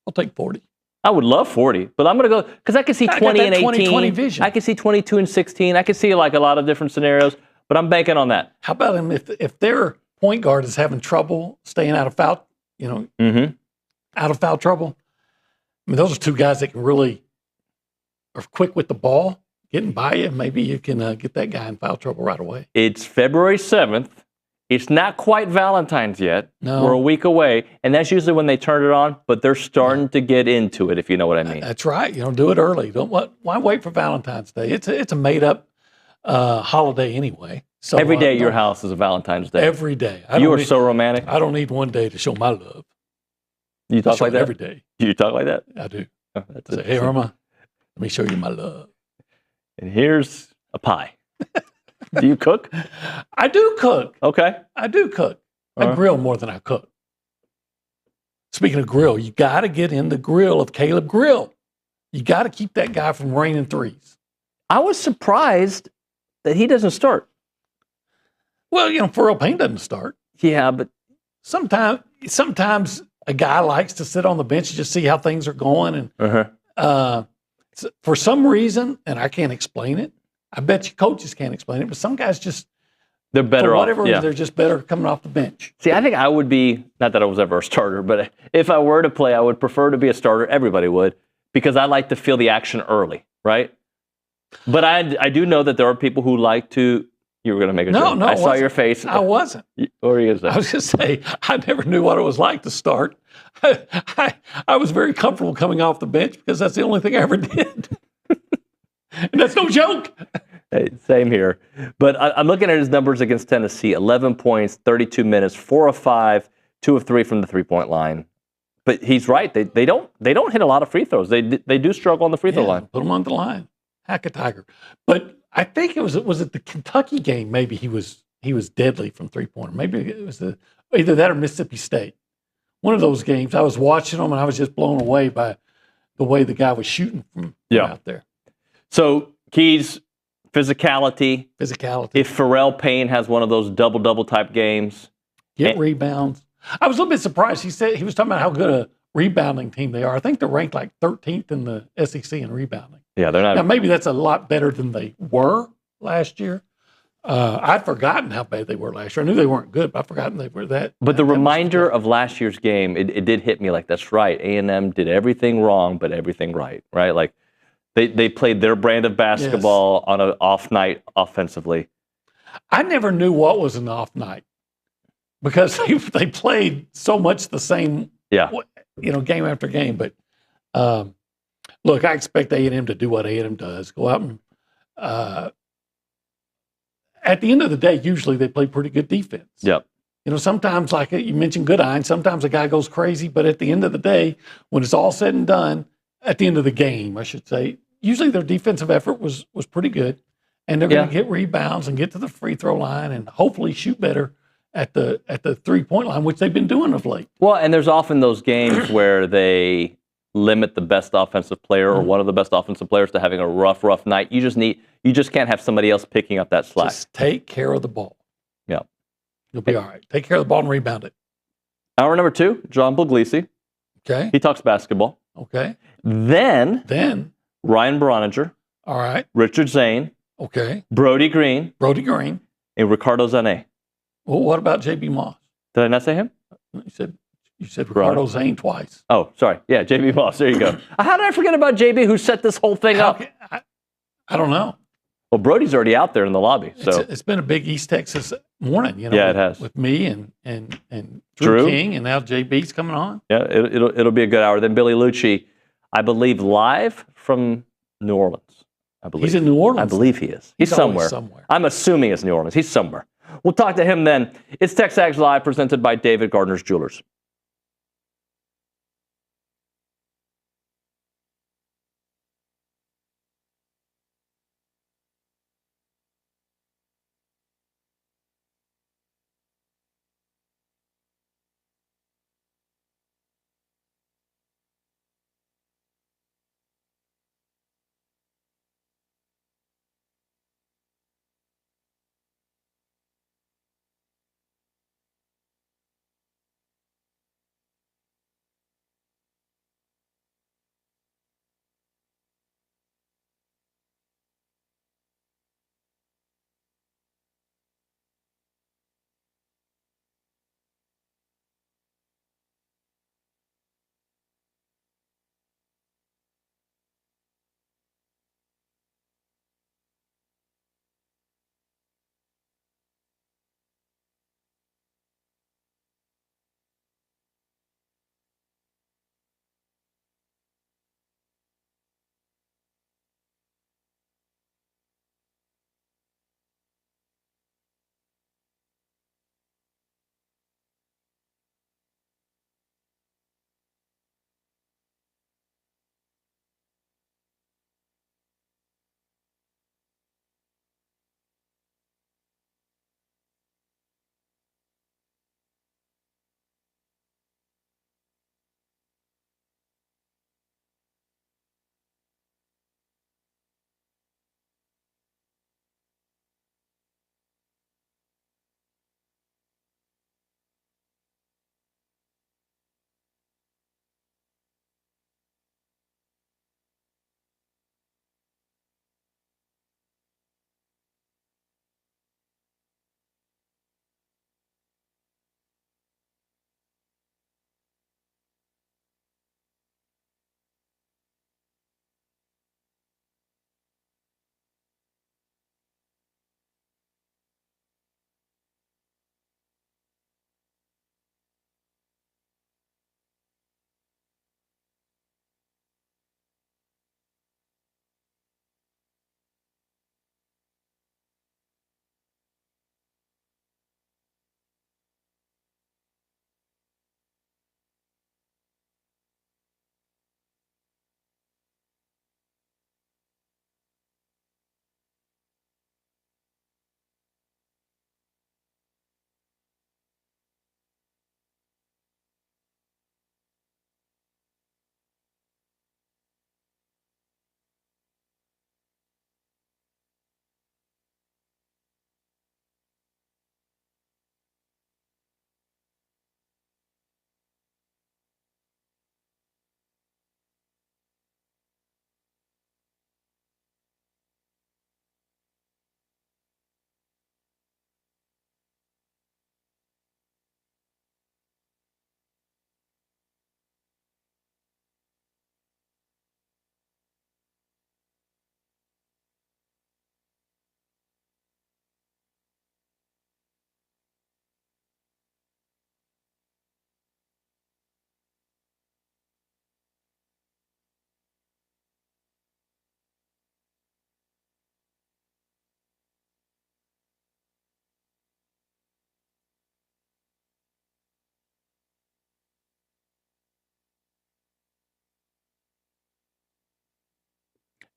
I'll take 40. I would love 40, but I'm going to go, because I can see 20 and 18. 20 vision. I can see 22 and 16. I can see like a lot of different scenarios, but I'm banking on that. How about him if their point guard is having trouble staying out of foul, out of foul trouble? I mean, those are two guys that can really are quick with the ball, getting by you. Maybe you can get that guy in foul trouble right away. It's February 7th. It's not quite Valentine's yet. No. We're a week away, and that's usually when they turn it on, but they're starting to get into it, if you know what I mean. That's right. Do it early. Why wait for Valentine's Day? It's a made-up holiday anyway. So every day at your house is a Valentine's Day. Every day. You are so romantic. I don't need one day to show my love. You talk like that? Every day. Do you talk like that? I do. Oh, Say, hey, Irma, let me show you my love. And here's a pie. Do you cook? I do cook. Okay. I do cook. I grill more than I cook. Speaking of grill, you got to get in the grill of Caleb Grill. You got to keep that guy from raining threes. I was surprised that he doesn't start. Well, Pharrell Payne doesn't start. Yeah, but sometimes a guy likes to sit on the bench and just see how things are going. And for some reason, and I can't explain it, I bet you coaches can't explain it, but some guys just, they're better for off. whatever reason, they're just better coming off the bench. See, I think I would be, not that I was ever a starter, but if I were to play, I would prefer to be a starter. Everybody would, because I like to feel the action early, right? But I do know that there are people who like to, you were going to make a joke. No, I saw your face. I wasn't. What were you going to say? I was going to say, I never knew what it was like to start. I was very comfortable coming off the bench because that's the only thing I ever did. And that's no joke. Hey, same here. But I'm looking at his numbers against Tennessee. 11 points, 32 minutes, 4 of 5, 2 of 3 from the three-point line. But he's right. They don't hit a lot of free throws. They do struggle on the free throw line. Put him on the line. Hack a tiger. But I think it was it the Kentucky game, maybe he was deadly from three-pointer. Maybe it was either that or Mississippi State. One of those games. I was watching them, and I was just blown away by the way the guy was shooting from out there. So, keys, physicality. If Pharrell Payne has one of those double-double type games. Get rebounds. I was a little bit surprised. He was talking about how good a rebounding team they are. I think they're ranked like 13th in the SEC in rebounding. Yeah, they're not. Now, maybe that's a lot better than they were last year. I'd forgotten how bad they were last year. I knew they weren't good, but I'd forgotten they were that. But the reminder of last year's game, it did hit me like, that's right. A&M did everything wrong, but everything right, right? Like, they played their brand of basketball on an off night offensively. I never knew what was an off night because they played so much the same, game after game. But look, I expect A&M to do what A&M does. Go out and at the end of the day, usually they play pretty good defense. Yep. Sometimes, like you mentioned, Goodine, sometimes a guy goes crazy, but at the end of the day, when it's all said and done, at the end of the game, I should say, usually their defensive effort was pretty good, and they're going to get rebounds and get to the free throw line and hopefully shoot better at the 3-point line, which they've been doing of late. Well, and there's often those games where they limit the best offensive player or one of the best offensive players to having a rough night. You just can't have somebody else picking up that slack. Just take care of the ball. Yeah. You'll be all right. Take care of the ball and rebound it. Hour number 2, John Pugliese. Okay. He talks basketball. Okay. Then Ryan Brauninger. All right. Richard Zane. Okay. Brodie Greene. And Ricardo Zane. Well, what about J.B. Moss? Did I not say him? You said Ricardo Zane twice. Oh, sorry. Yeah, J.B. Moss. There you go. How did I forget about J.B. who set this whole thing up? I don't know. Well, Brodie's already out there in the lobby. So it's been a big East Texas morning, Yeah, it has. With me and Drew King, and now JB's coming on. Yeah, it'll be a good hour. Then Billy Liucci. I believe, live from New Orleans. I believe. He's in New Orleans. I believe he is. He's somewhere. I'm assuming it's New Orleans. He's somewhere. We'll talk to him then. It's TexAgs Live, presented by David Gardner's Jewelers.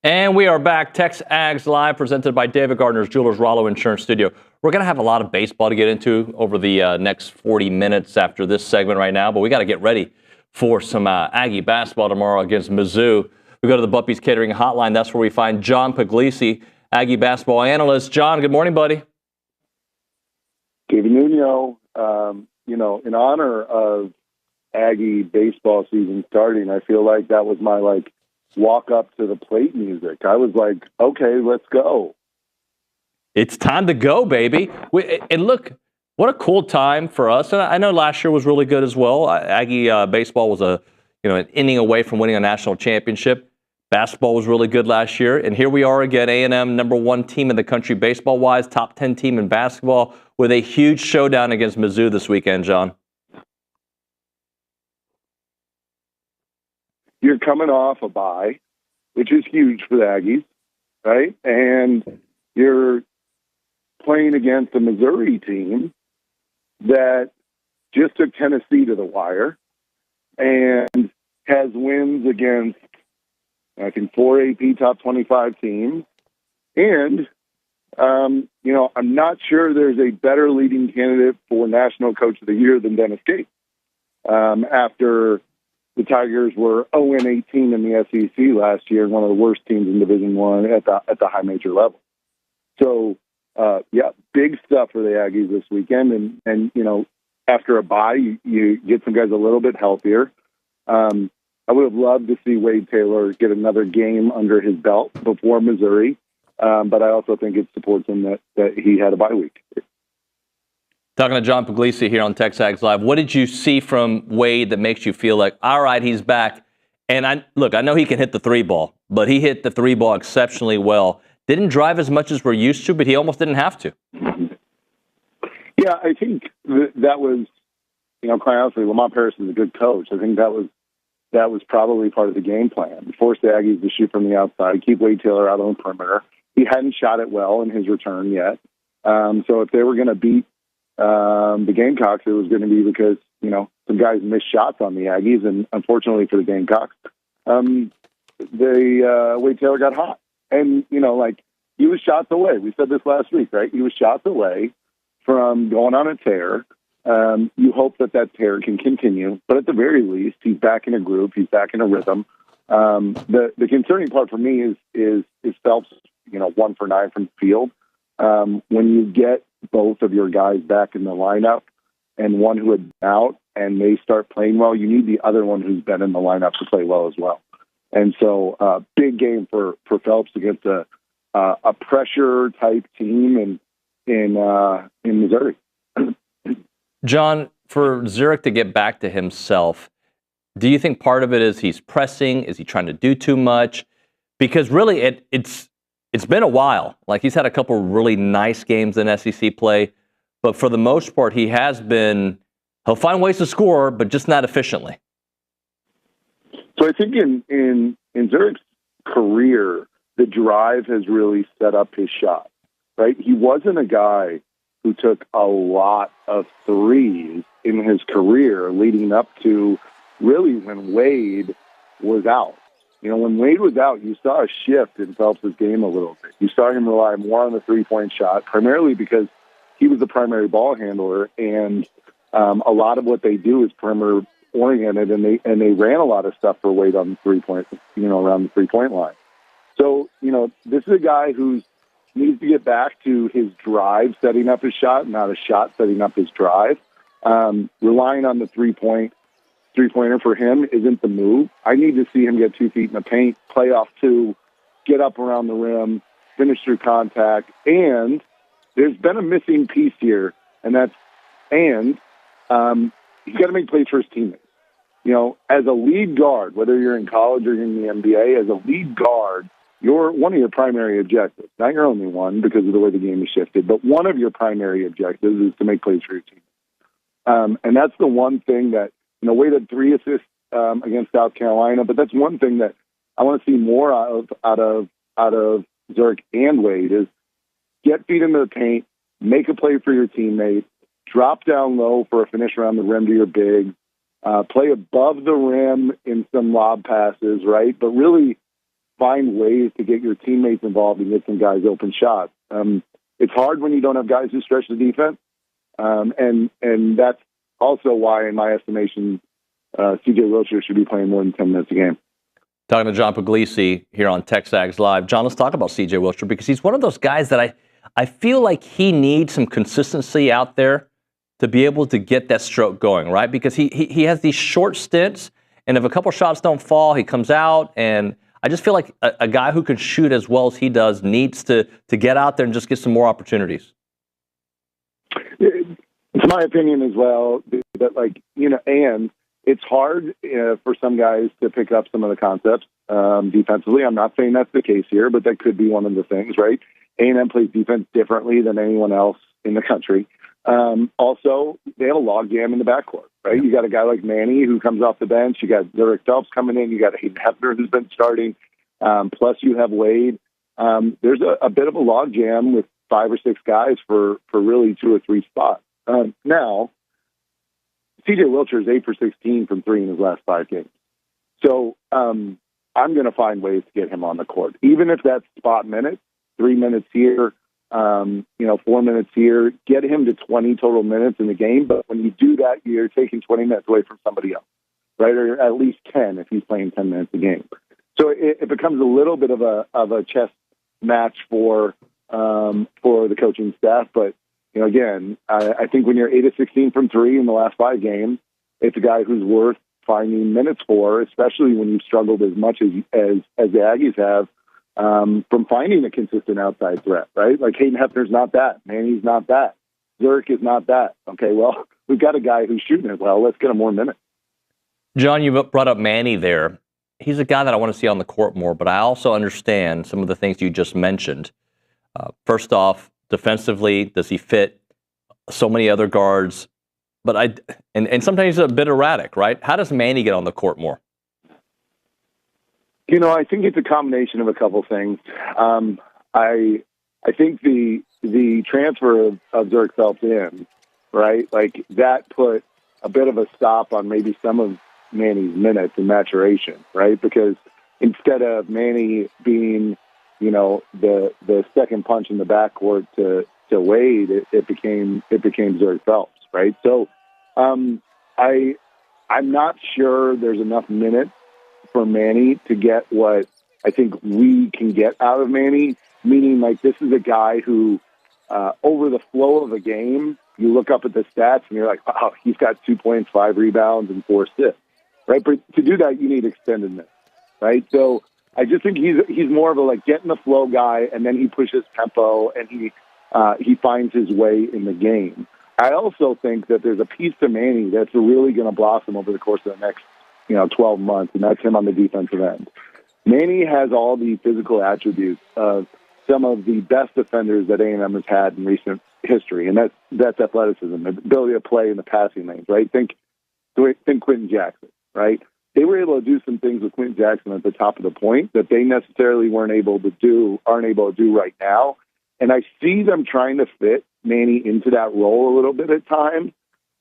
And we are back. TexAgs Live, presented by David Gardner's Jewelers, Rollo Insurance Studio. We're going to have a lot of baseball to get into over the next 40 minutes after this segment right now, but we got to get ready for some Aggie basketball tomorrow against Mizzou. We go to the Buppy's Catering Hotline. That's where we find John Pugliese, Aggie basketball analyst. John, good morning, buddy. David Nuño, in honor of Aggie baseball season starting, I feel like that was my walk up to the plate music. I was like, okay, let's go. It's time to go, baby. And look, what a cool time for us. And I know last year was really good as well. Aggie baseball was an inning away from winning a national championship. Basketball was really good last year. And here we are again, A&M, #1 team in the country baseball-wise, top 10 team in basketball, with a huge showdown against Mizzou this weekend, John. you're coming off a bye, which is huge for the Aggies, right? And you're playing against a Missouri team that just took Tennessee to the wire and has wins against, I think, 4 AP top 25 teams. And, I'm not sure there's a better leading candidate for National Coach of the Year than Dennis Gates. After the Tigers were 0-18 in the SEC last year, one of the worst teams in Division I at the high major level. So, big stuff for the Aggies this weekend. And after a bye, you get some guys a little bit healthier. I would have loved to see Wade Taylor get another game under his belt before Missouri, but I also think it supports him that he had a bye week. Talking to John Pugliese here on TexAgs Live. What did you see from Wade that makes you feel like, all right, he's back? And I know he can hit the 3-ball, but he hit the 3-ball exceptionally well. Didn't drive as much as we're used to, but he almost didn't have to. Yeah, I think that was, quite honestly, Lamont Paris is a good coach. I think that was probably part of the game plan. Force the Aggies to shoot from the outside, keep Wade Taylor out on the perimeter. He hadn't shot it well in his return yet. So if they were going to beat the Gamecocks, it was going to be because, some guys missed shots on the Aggies, and unfortunately for the Gamecocks, Wade Taylor got hot. And, he was shots away. We said this last week, right? He was shots away from going on a tear. You hope that tear can continue, but at the very least, he's back in a groove. He's back in a rhythm. The concerning part for me is Phelps, 1 for 9 from the field. When you get both of your guys back in the lineup and one who had been out and they start playing well, you need the other one who's been in the lineup to play well as well. And so, big game for Phelps against a pressure type team in Missouri. John, for Zurich to get back to himself, do you think part of it is he's pressing? Is he trying to do too much? Because really, it's been a while. Like, he's had a couple really nice games in SEC play, but for the most part, he'll find ways to score, but just not efficiently. So I think in Zurich's career, the drive has really set up his shot, right? He wasn't a guy who took a lot of threes in his career leading up to really when Wade was out. When Wade was out, you saw a shift in Phelps' game a little bit. You saw him rely more on the three-point shot, primarily because he was the primary ball handler, and a lot of what they do is perimeter-oriented, and they ran a lot of stuff for Wade on the three-point, around the three-point line. So, this is a guy who needs to get back to his drive setting up his shot, not a shot setting up his drive. Relying on the three-pointer for him isn't the move. I need to see him get 2 feet in the paint, play off 2, get up around the rim, finish through contact. And there's been a missing piece here, and he's got to make plays for his teammates. As a lead guard, whether you're in college or in the NBA, as a lead guard, one of your primary objectives, not your only one because of the way the game has shifted, but one of your primary objectives is to make plays for your team. And that's the one thing that, Wade had 3 assists against South Carolina, but that's one thing that I want to see more out of Zurich and Wade is get feet into the paint, make a play for your teammates, drop down low for a finish around the rim to your big, play above the rim in some lob passes, right? But really find ways to get your teammates involved and get some guys open shots. It's hard when you don't have guys who stretch the defense, and that's also why, in my estimation, C.J. Wilcher should be playing more than 10 minutes a game. Talking to John Pugliese here on TexAgs Live. John, let's talk about C.J. Wilcher because he's one of those guys that I feel like he needs some consistency out there to be able to get that stroke going, right? Because he has these short stints, and if a couple shots don't fall, he comes out, and I just feel like a guy who can shoot as well as he does needs to get out there and just get some more opportunities. It's my opinion as well that, and it's hard for some guys to pick up some of the concepts defensively. I'm not saying that's the case here, but that could be one of the things, right? A&M plays defense differently than anyone else in the country. Also, they have a logjam in the backcourt, right? You got a guy like Manny who comes off the bench. You got Zurich Phelps coming in. You got Hayden Hefner who's been starting. Plus you have Wade. There's a bit of a logjam with 5 or 6 guys for really 2 or 3 spots. Now, CJ Wilcher is 8 for 16 from 3 in his last 5 games. So I'm going to find ways to get him on the court, even if that's spot minutes, 3 minutes here, 4 minutes here. Get him to 20 total minutes in the game. But when you do that, you're taking 20 minutes away from somebody else, right? Or at least 10 if he's playing 10 minutes a game. So it becomes a little bit of a chess match for the coaching staff. But again, I think when you're 8 of 16 from 3 in the last 5 games, it's a guy who's worth finding minutes for, especially when you've struggled as much as the Aggies have from finding a consistent outside threat, right? Like Hayden Hefner's not that. Manny's not that. Zurich is not that. Okay, well, we've got a guy who's shooting it well. Let's get him more minutes. John, you brought up Manny there. He's a guy that I want to see on the court more, but I also understand some of the things you just mentioned. First off, defensively, does he fit so many other guards? But and sometimes he's a bit erratic, right? How does Manny get on the court more? I think it's a combination of a couple things. I think the transfer of Zurich Phelps in, right? Like that put a bit of a stop on maybe some of Manny's minutes and maturation, right? Because instead of Manny being, the second punch in the backcourt to Wade, it became Zurich Phelps, right? So I'm not sure there's enough minutes for Manny to get what I think we can get out of Manny, meaning like this is a guy who over the flow of a game, you look up at the stats and you're like, wow, he's got 2 points, 5 rebounds, and 4 assists, right? But to do that, you need extended minutes, right? So I just think he's more of a like get in the flow guy, and then he pushes tempo and he finds his way in the game. I also think that there's a piece to Manny that's really going to blossom over the course of the next 12 months, and that's him on the defensive end. Manny has all the physical attributes of some of the best defenders that A&M has had in recent history, and that's athleticism, the ability to play in the passing lanes, right? Think Quentin Jackson, right? They were able to do some things with Quentin Jackson at the top of the point that they necessarily aren't able to do right now. And I see them trying to fit Manny into that role a little bit at times.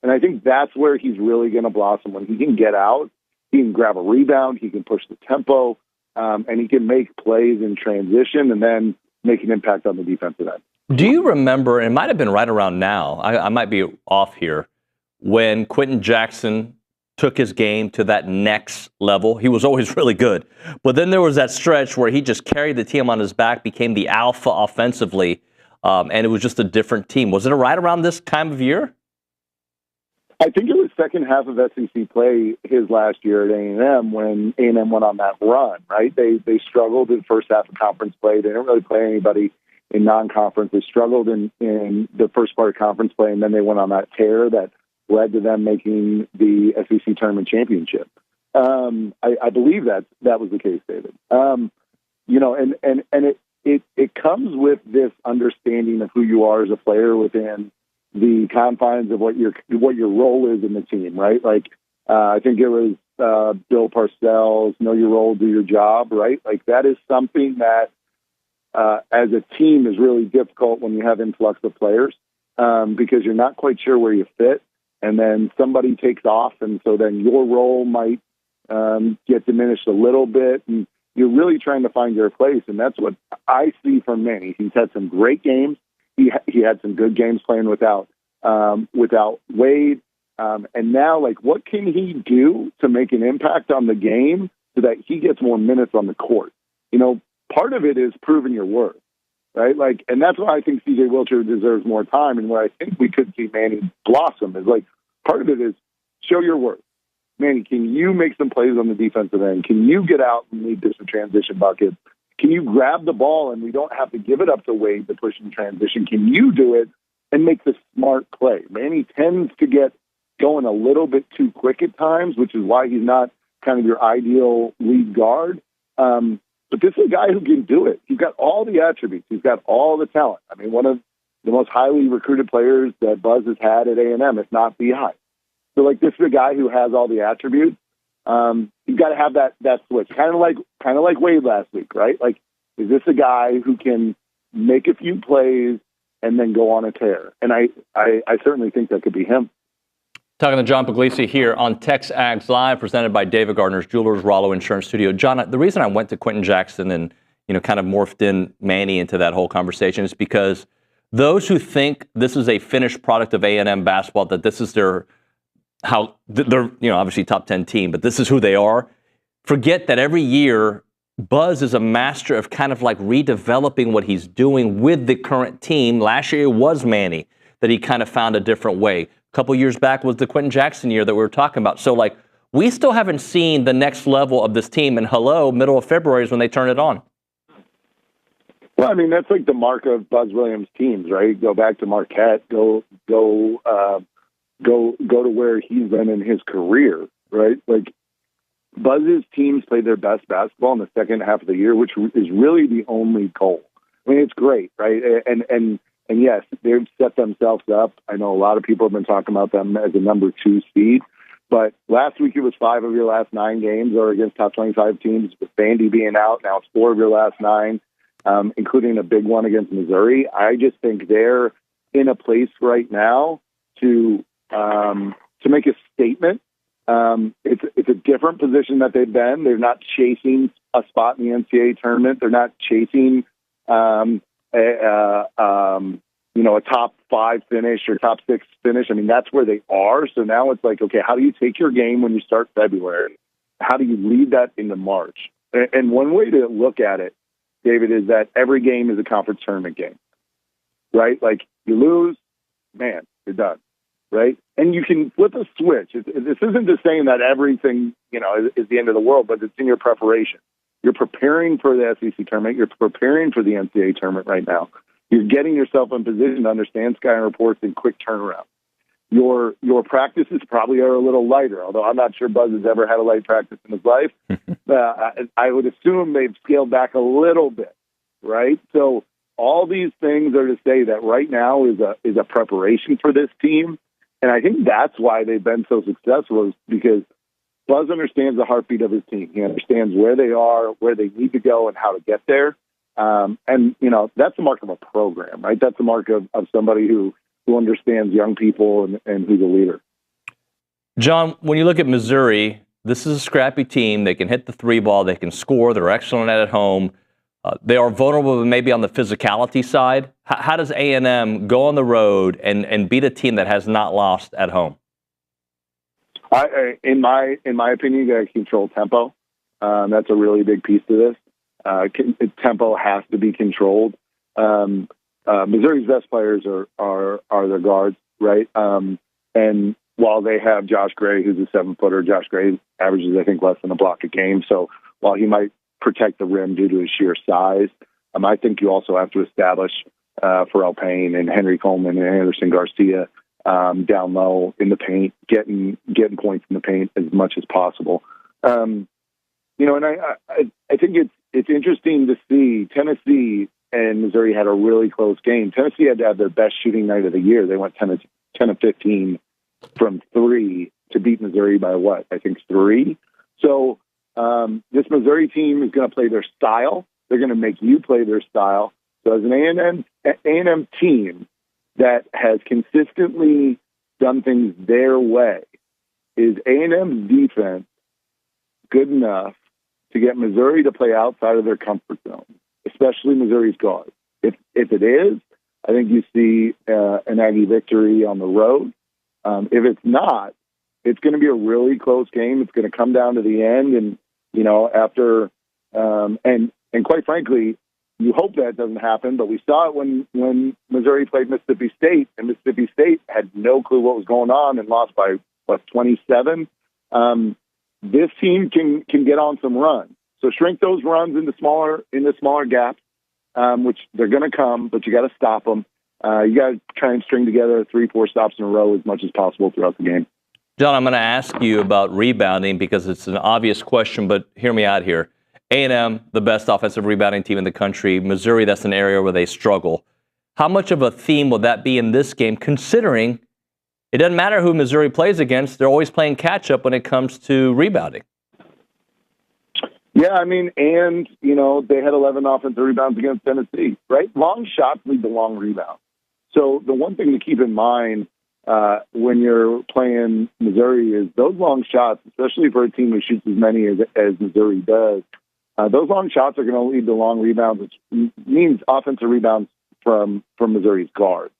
And I think that's where he's really going to blossom. When he can get out, he can grab a rebound, he can push the tempo, and he can make plays in transition and then make an impact on the defensive end. Do you remember, and it might have been right around now, I might be off here, when Quentin Jackson took his game to that next level? He was always really good. But then there was that stretch where he just carried the team on his back, became the alpha offensively, and it was just a different team. Was it right around this time of year? I think it was second half of SEC play his last year at A&M when A&M went on that run, right? They struggled in first half of conference play. They didn't really play anybody in non-conference. They struggled in the first part of conference play, and then they went on that tear that led to them making the SEC tournament championship. I believe that was the case, David. It comes with this understanding of who you are as a player within the confines of what your role is in the team, right? Like I think it was Bill Parcells, know your role, do your job, right? Like that is something that as a team is really difficult when you have influx of players because you're not quite sure where you fit. And then somebody takes off, and so then your role might get diminished a little bit, and you're really trying to find your place. And that's what I see from Manny. He's had some great games. He had some good games playing without Wade, and now like what can he do to make an impact on the game so that he gets more minutes on the court? Part of it is proving your worth. Right, like, and that's why I think CJ Wilcher deserves more time, and where I think we could see Manny blossom is like part of it is show your worth. Manny, can you make some plays on the defensive end? Can you get out and lead some transition buckets? Can you grab the ball and we don't have to give it up to Wade to push in transition? Can you do it and make the smart play? Manny tends to get going a little bit too quick at times, which is why he's not kind of your ideal lead guard. But this is a guy who can do it. He's got all the attributes. He's got all the talent. One of the most highly recruited players that Buzz has had at A&M, if not the high. So like this is a guy who has all the attributes. You've got to have that switch, kind of like Wade last week, right? Like, is this a guy who can make a few plays and then go on a tear? And I certainly think that could be him. Talking to John Pugliese here on TexAgs Live, presented by David Gardner's Jewelers, Rollo Insurance Studio. John, the reason I went to Quentin Jackson and kind of morphed in Manny into that whole conversation is because those who think this is a finished product of A&M basketball, that this is they're obviously top 10 team, but this is who they are, forget that every year Buzz is a master of kind of like redeveloping what he's doing with the current team. Last year it was Manny that he kind of found a different way. A couple years back was the Quentin Jackson year that we were talking about. So like we still haven't seen the next level of this team, and middle of February is when they turn it on. Well, I mean, that's like the mark of Buzz Williams' teams, right? Go back to Marquette, go to where he's been in his career, right? Like Buzz's teams play their best basketball in the second half of the year, which is really the only goal. I mean, it's great, right? And yes, they've set themselves up. I know a lot of people have been talking about them as a number 2 seed, but last week it was 5 of your last 9 games are against top 25 teams. With Vandy being out, now it's 4 of your last 9, including a big one against Missouri. I just think they're in a place right now to make a statement. It's a different position that they've been. They're not chasing a spot in the NCAA tournament. They're not chasing a top 5 finish or top 6 finish. I mean, that's where they are. So now it's like, okay, how do you take your game when you start February? How do you lead that into March? And one way to look at it, David, is that every game is a conference tournament game, right? Like you lose, man, you're done, right? And you can flip a switch. This isn't just saying that everything, is the end of the world, but it's in your preparation. You're preparing for the SEC tournament. You're preparing for the NCAA tournament right now. You're getting yourself in position to understand Sky and reports and quick turnaround. Your practices probably are a little lighter, although I'm not sure Buzz has ever had a light practice in his life. I would assume they've scaled back a little bit, right? So all these things are to say that right now is a preparation for this team. And I think that's why they've been so successful, is because Buzz understands the heartbeat of his team. He understands where they are, where they need to go, and how to get there. And that's the mark of a program, right? That's the mark of somebody who understands young people and who's a leader. John, when you look at Missouri, this is a scrappy team. They can hit the 3 ball. They can score. They're excellent at home. They are vulnerable maybe on the physicality side. How does A&M go on the road and beat a team that has not lost at home? In my opinion, you got to control tempo. That's a really big piece to this. Tempo has to be controlled. Missouri's best players are their guards, right? And while they have Josh Gray, who's a 7-footer, Josh Gray averages, I think, less than a block a game. So while he might protect the rim due to his sheer size, I think you also have to establish Pharrell Payne and Henry Coleman and Anderson Garcia down low in the paint, getting points in the paint as much as possible. And I think it's interesting to see Tennessee and Missouri had a really close game. Tennessee had to have their best shooting night of the year. They went 10 of 15 from 3 to beat Missouri by what? I think 3. So this Missouri team is going to play their style. They're going to make you play their style. So as an A&M team that has consistently done things their way, is A&M's defense good enough to get Missouri to play outside of their comfort zone, especially Missouri's guard? If it is, I think you see an Aggie victory on the road. If it's not, it's going to be a really close game. It's going to come down to the end, and after and quite frankly, you hope that doesn't happen. But we saw it when Missouri played Mississippi State, and Mississippi State had no clue what was going on and lost by 27. This team can get on some runs. So shrink those runs into smaller gaps, which they're going to come, but you got to stop them. You got to try and string together 3-4 stops in a row as much as possible throughout the game. John, I'm going to ask you about rebounding because it's an obvious question, but hear me out here. A&M, the best offensive rebounding team in the country. Missouri, that's an area where they struggle. How much of a theme will that be in this game, considering it doesn't matter who Missouri plays against. They're always playing catch-up when it comes to rebounding. Yeah, I mean, and, they had 11 offensive rebounds against Tennessee, right? Long shots lead to long rebounds. So the one thing to keep in mind when you're playing Missouri is those long shots, especially for a team who shoots as many as Missouri does, those long shots are going to lead to long rebounds, which means offensive rebounds from Missouri's guard.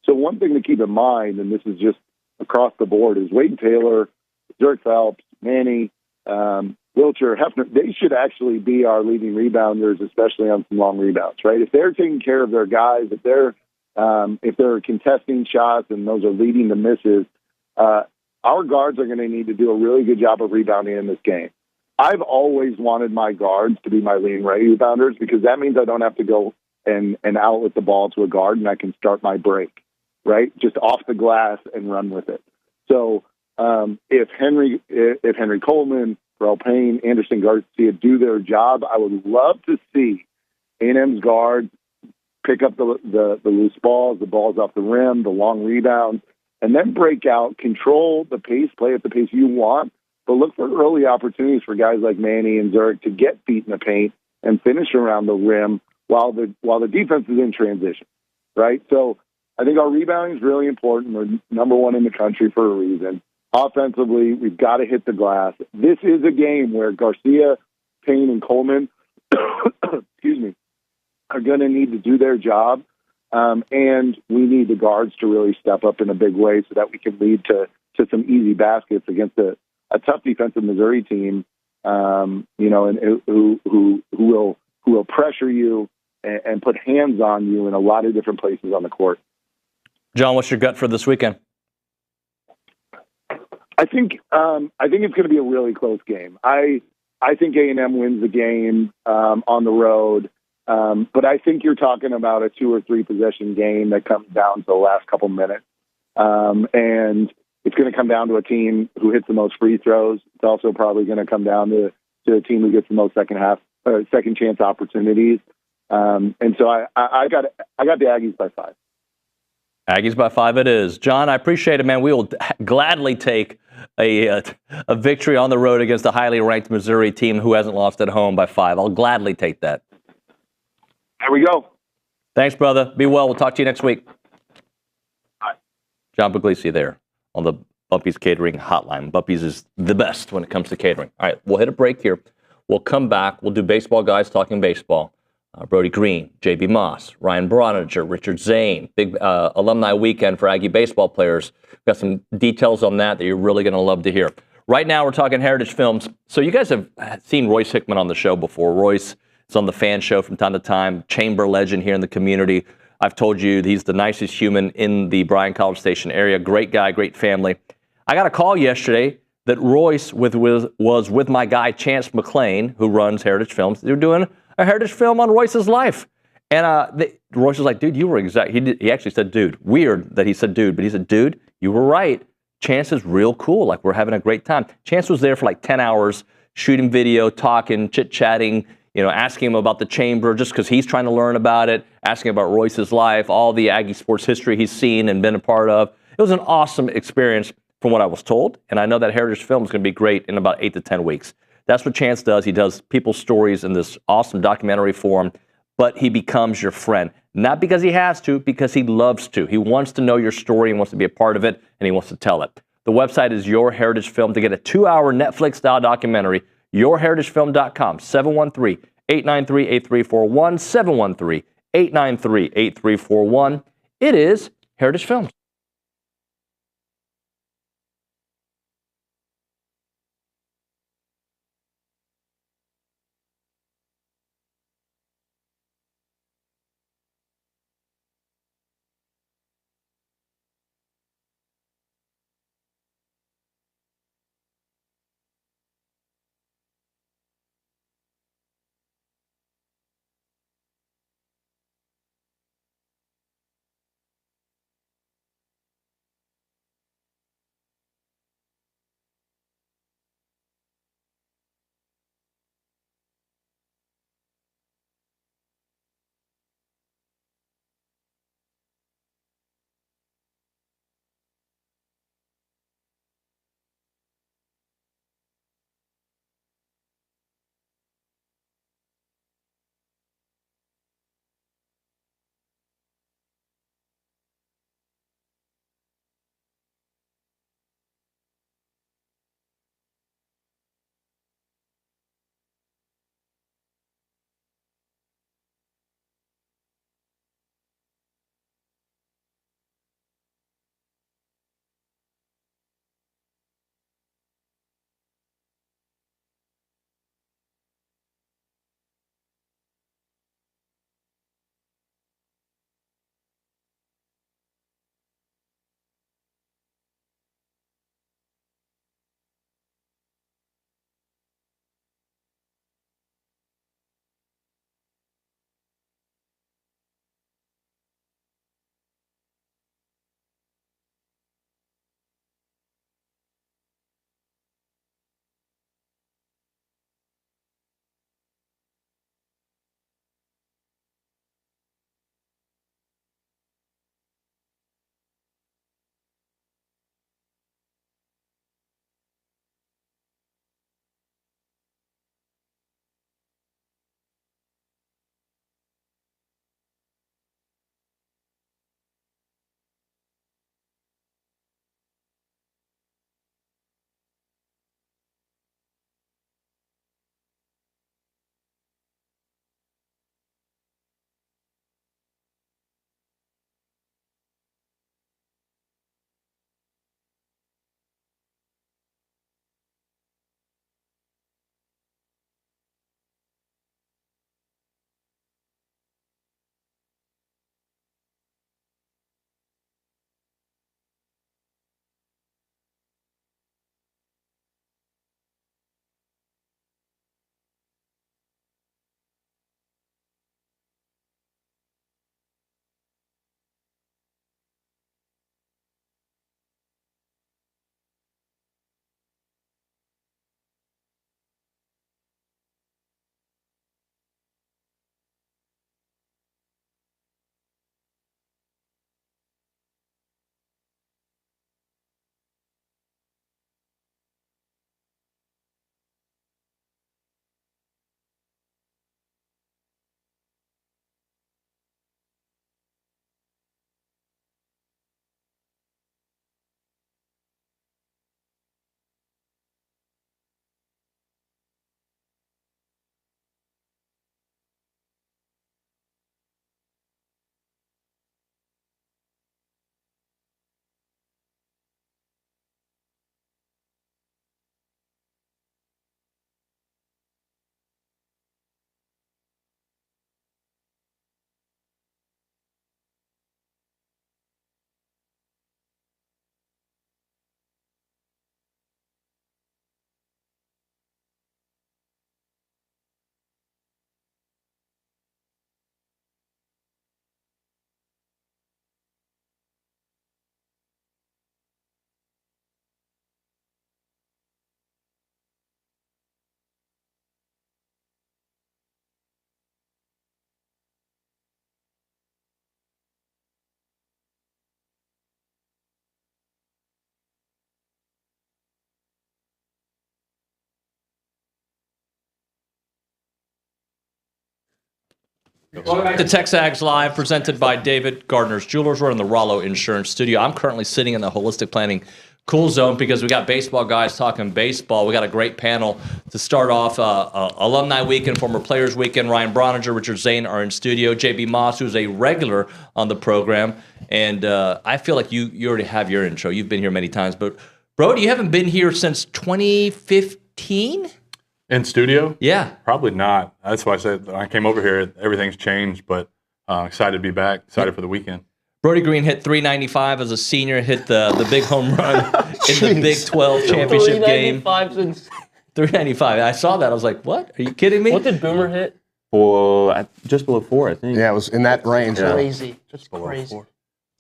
So one thing to keep in mind, and this is just across the board, is Wade Taylor, Zurich Phelps, Manny, Wilcher, Hefner, they should actually be our leading rebounders, especially on some long rebounds, right? If they're taking care of their guys, if they're contesting shots and those are leading to misses, our guards are going to need to do a really good job of rebounding in this game. I've always wanted my guards to be my leading rebounders because that means I don't have to go and outlet the ball to a guard and I can start my break, right? Just off the glass and run with it. So if Henry Coleman, Terrell Payne, Anderson Garcia do their job, I would love to see A&M's guards pick up the loose balls, the balls off the rim, the long rebounds, and then break out, control the pace, play at the pace you want, but look for early opportunities for guys like Manny and Zurich to get feet in the paint and finish around the rim while the defense is in transition, right? So I think our rebounding is really important. We're number one in the country for a reason. Offensively, we've got to hit the glass. This is a game where Garcia, Payne, and Coleman, excuse me, are going to need to do their job, and we need the guards to really step up in a big way so that we can lead to some easy baskets against a tough defensive Missouri team, and who will pressure you and put hands on you in a lot of different places on the court. John, what's your gut for this weekend? I think it's going to be a really close game. I think A&M wins the game on the road, but I think you're talking about a 2 or 3 possession game that comes down to the last couple minutes, and it's going to come down to a team who hits the most free throws. It's also probably going to come down to a team who gets the most second chance opportunities, and so I got the Aggies by 5. Aggies by 5 it is. John, I appreciate it, man. We will gladly take a victory on the road against a highly ranked Missouri team who hasn't lost at home by 5. I'll gladly take that. There we go. Thanks, brother. Be well. We'll talk to you next week. Bye. John Pugliese there on the Bumpy's Catering Hotline. Bumpy's is the best when it comes to catering. All right, we'll hit a break here. We'll come back. We'll do baseball guys talking baseball. Brodie Greene, J.B. Moss, Ryan Brauninger, Richard Zane. Big alumni weekend for Aggie baseball players. We've got some details on that you're really going to love to hear. Right now, we're talking Heritage Films. So you guys have seen Royce Hickman on the show before. Royce is on the Fan Show from time to time, chamber legend here in the community. I've told you he's the nicest human in the Bryan-College Station area. Great guy, great family. I got a call yesterday that Royce was with my guy, Chance McClain, who runs Heritage Films. They were doing a Heritage film on Royce's life. And Royce was like, dude, you were exact. He actually said, dude. Weird that he said, dude. But he said, dude, you were right. Chance is real cool. Like, we're having a great time. Chance was there for like 10 hours, shooting video, talking, chit-chatting, asking him about the chamber just because he's trying to learn about it, asking about Royce's life, all the Aggie sports history he's seen and been a part of. It was an awesome experience from what I was told. And I know that Heritage Film is going to be great in about 8 to 10 weeks. That's what Chance does. He does people's stories in this awesome documentary form, but he becomes your friend. Not because he has to, because he loves to. He wants to know your story and wants to be a part of it, and he wants to tell it. The website is Your Heritage Film. To get a 2-hour Netflix-style documentary, yourheritagefilm.com, 713-893-8341, 713-893-8341. It is Heritage Films. Welcome back to TexAgs Live, presented by David Gardner's Jewelers. We're in the Rollo Insurance Studio. I'm currently sitting in the Holistic Planning Cool Zone because we got baseball guys talking baseball. We got a great panel to start off. Alumni Weekend, Former Players Weekend. Ryan Brauninger, Richard Zane are in studio. JB Moss, who's a regular on the program. And I feel like you already have your intro. You've been here many times. But, Brodie, you haven't been here since 2015? In studio? Yeah. Probably not. That's why I said when I came over here, everything's changed, but excited to be back, excited for the weekend. Brodie Greene hit 395 as a senior, hit the big home run in the Big 12 championship game. 395. I saw that. I was like, what? Are you kidding me? What did Boomer hit? Well, just below 4, I think. Yeah, it was in that range. Crazy. Just below 4.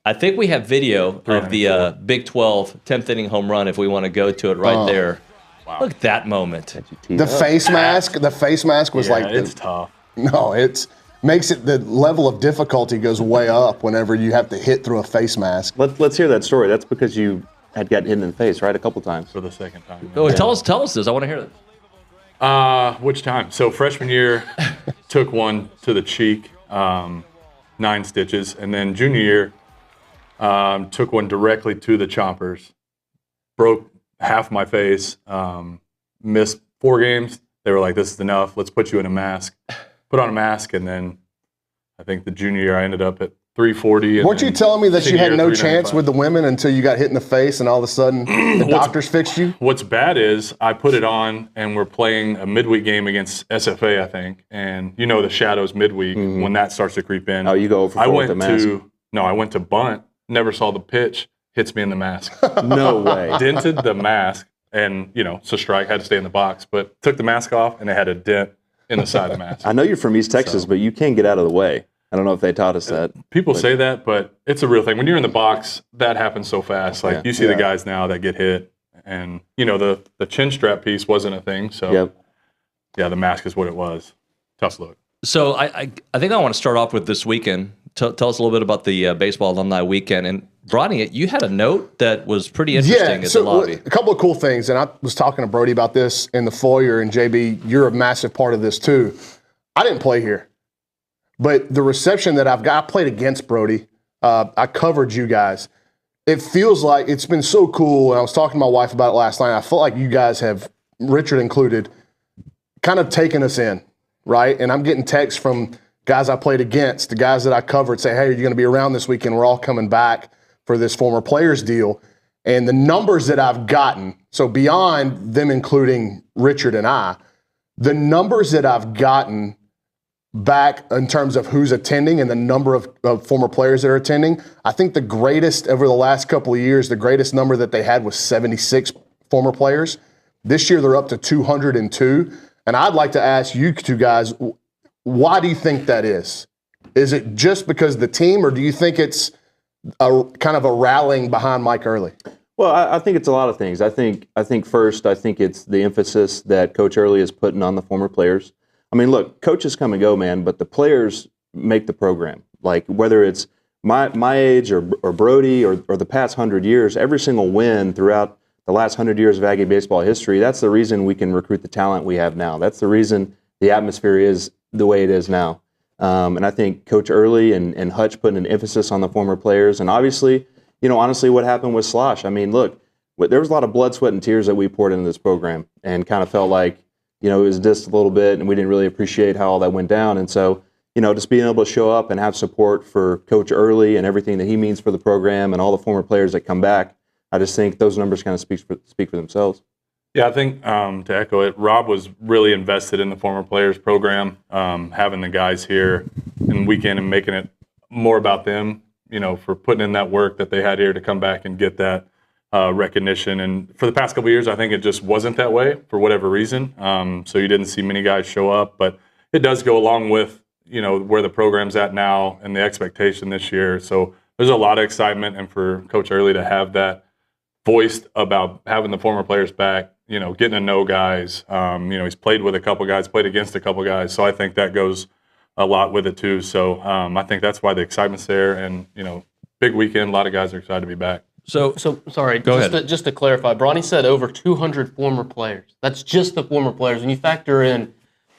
I think we have video of the Big 12 10th inning home run if we want to go to it right there. Wow. Look at that moment. The face mask was like it's tough. No, it makes it, the level of difficulty goes way up whenever you have to hit through a face mask. Let's hear that story. That's because you had gotten hit in the face, right? A couple times. For the second time. Oh, tell us this. I want to hear this. Which time? So freshman year, took one to the cheek, 9 stitches, and then junior year, took one directly to the chompers, broke half my face, missed 4 games. They were like, this is enough. Let's put you in a mask. Put on a mask, and then I think the junior year I ended up at 340. Weren't you telling me that you had no chance with the women until you got hit in the face and all of a sudden the doctors fixed you? What's bad is I put it on, and we're playing a midweek game against SFA, I think. And you know the shadows midweek when that starts to creep in. Oh, you go over with the mask. I went to bunt, never saw the pitch, hits me in the mask. No way. Dented the mask, and, so strike, had to stay in the box. But took the mask off, and it had a dent in the side of the mask. I know you're from East Texas, but you can't get out of the way. I don't know if they taught us that. People say that, but it's a real thing. When you're in the box, that happens so fast. Like, you see the guys now that get hit, and, the chin strap piece wasn't a thing. So, yeah, the mask is what it was. Tough look. So I think I want to start off with this weekend. Tell us a little bit about the Baseball Alumni Weekend. And, Brodie, you had a note that was pretty interesting at the lobby. A couple of cool things, and I was talking to Brodie about this in the foyer, and JB, you're a massive part of this too. I didn't play here, but the reception that I've got, I played against Brodie. I covered you guys. It feels like it's been so cool, and I was talking to my wife about it last night. I feel like you guys have, Richard included, kind of taken us in, right? And I'm getting texts from guys I played against, the guys that I covered, say, hey, are you going to be around this weekend? We're all coming back for this former players deal. And the numbers that I've gotten, so beyond them including Richard and I, the numbers that I've gotten back in terms of who's attending and the number of former players that are attending, I think the greatest over the last couple of years, the greatest number that they had was 76 former players. This year they're up to 202. And I'd like to ask you two guys, why do you think that is? Is it just because of the team, or do you think it's a kind of a rallying behind Mike Early? Well, I think it's a lot of things. I think first, it's the emphasis that Coach Early is putting on the former players. I mean, look, coaches come and go, man, but the players make the program. Like, whether it's my age or Brodie or the past 100 years, every single win throughout the last 100 years of Aggie baseball history, that's the reason we can recruit the talent we have now. That's the reason the atmosphere is the way it is now. And I think Coach Early and Hutch putting an emphasis on the former players. And obviously, honestly, what happened with Slosh, I mean, look, there was a lot of blood, sweat, and tears that we poured into this program, and kind of felt like, it was just a little bit, and we didn't really appreciate how all that went down. And so, just being able to show up and have support for Coach Early and everything that he means for the program and all the former players that come back, I just think those numbers kind of speak for themselves. Yeah, I think to echo it, Rob was really invested in the former players program, having the guys here in the weekend and making it more about them, for putting in that work that they had here to come back and get that recognition. And for the past couple of years, I think it just wasn't that way for whatever reason. So you didn't see many guys show up, but it does go along with, where the program's at now and the expectation this year. So there's a lot of excitement, and for Coach Early to have that voiced about having the former players back, getting to know guys. He's played with a couple guys, played against a couple guys. So I think that goes a lot with it too. So I think that's why the excitement's there, and, big weekend, a lot of guys are excited to be back. So sorry, just to clarify, Bronny said over 200 former players. That's just the former players. When you factor in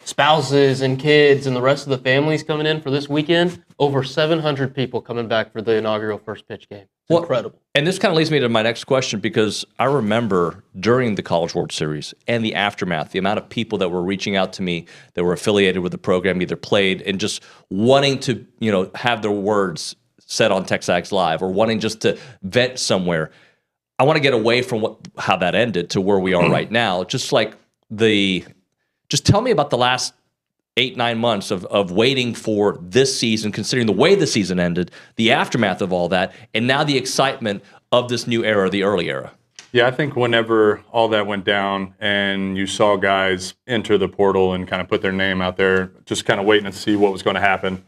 spouses and kids and the rest of the families coming in for this weekend. Over 700 people coming back for the inaugural first pitch game. It's incredible. And this kind of leads me to my next question, because I remember during the College World Series and the aftermath, the amount of people that were reaching out to me that were affiliated with the program, either played and just wanting to, have their words said on TexAgs Live, or wanting just to vent somewhere. I want to get away from how that ended to where we are right now. Just tell me about the last 8-9 months of waiting for this season, considering the way the season ended, the aftermath of all that, and now the excitement of this new era, the early era. Yeah, I think whenever all that went down and you saw guys enter the portal and kind of put their name out there, just kind of waiting to see what was going to happen.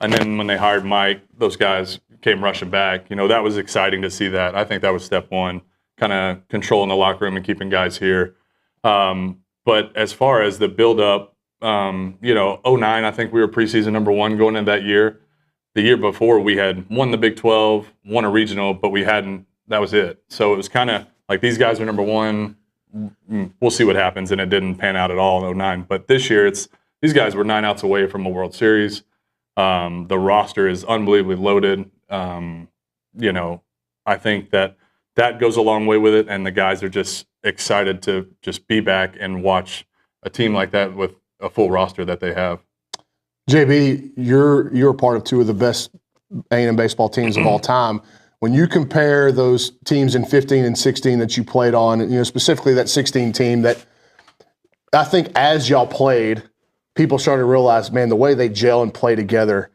And then when they hired Mike, those guys came rushing back. That was exciting to see that. I think that was step one, kind of controlling the locker room and keeping guys here. But as far as the build-up, 09, I think we were preseason number 1 going into that year. The year before, we had won the Big 12, won a regional, but we hadn't. That was it. So it was kind of like these guys were number 1. We'll see what happens, and it didn't pan out at all in 09. But this year, these guys were 9 outs away from a World Series. The roster is unbelievably loaded. I think that goes a long way with it, and the guys are just excited to just be back and watch a team like that with a full roster that they have. JB, you're a part of 2 of the best A&M baseball teams of all time. When you compare those teams in 15 and 16 that you played on, specifically that 16 team, that I think as y'all played, people started to realize, man, the way they gel and play together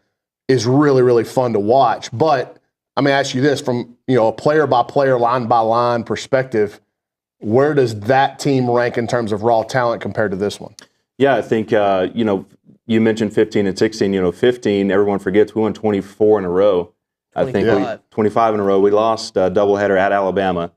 is really, really fun to watch. But I'm going to ask you this, from a player by player, line by line perspective, where does that team rank in terms of raw talent compared to this one? Yeah, I think, you mentioned 15 and 16. 15, everyone forgets we won 24 in a row. 25 in a row. We lost a doubleheader at Alabama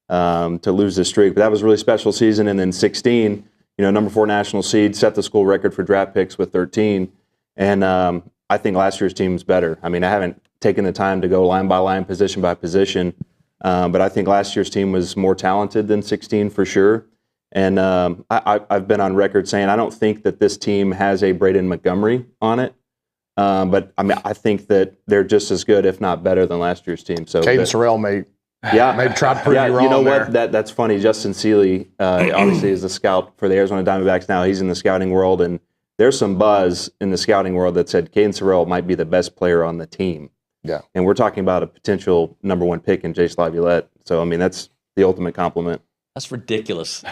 to lose the streak. But that was a really special season. And then 16, number 4 national seed, set the school record for draft picks with 13. And I think last year's team is better. I mean, I haven't taken the time to go line by line, position by position. But I think last year's team was more talented than 16 for sure. And I've been on record saying I don't think that this team has a Braden Montgomery on it. But I mean, I think that they're just as good, if not better, than last year's team. So Caden Sorrell may try to prove you wrong. You know there. what? That's funny. Justin Seeley obviously is the scout for the Arizona Diamondbacks now. He's in the scouting world, and there's some buzz in the scouting world that said Caden Sorrell might be the best player on the team. Yeah. And we're talking about a potential number 1 pick in Jace Laviolette. So I mean, that's the ultimate compliment. That's ridiculous.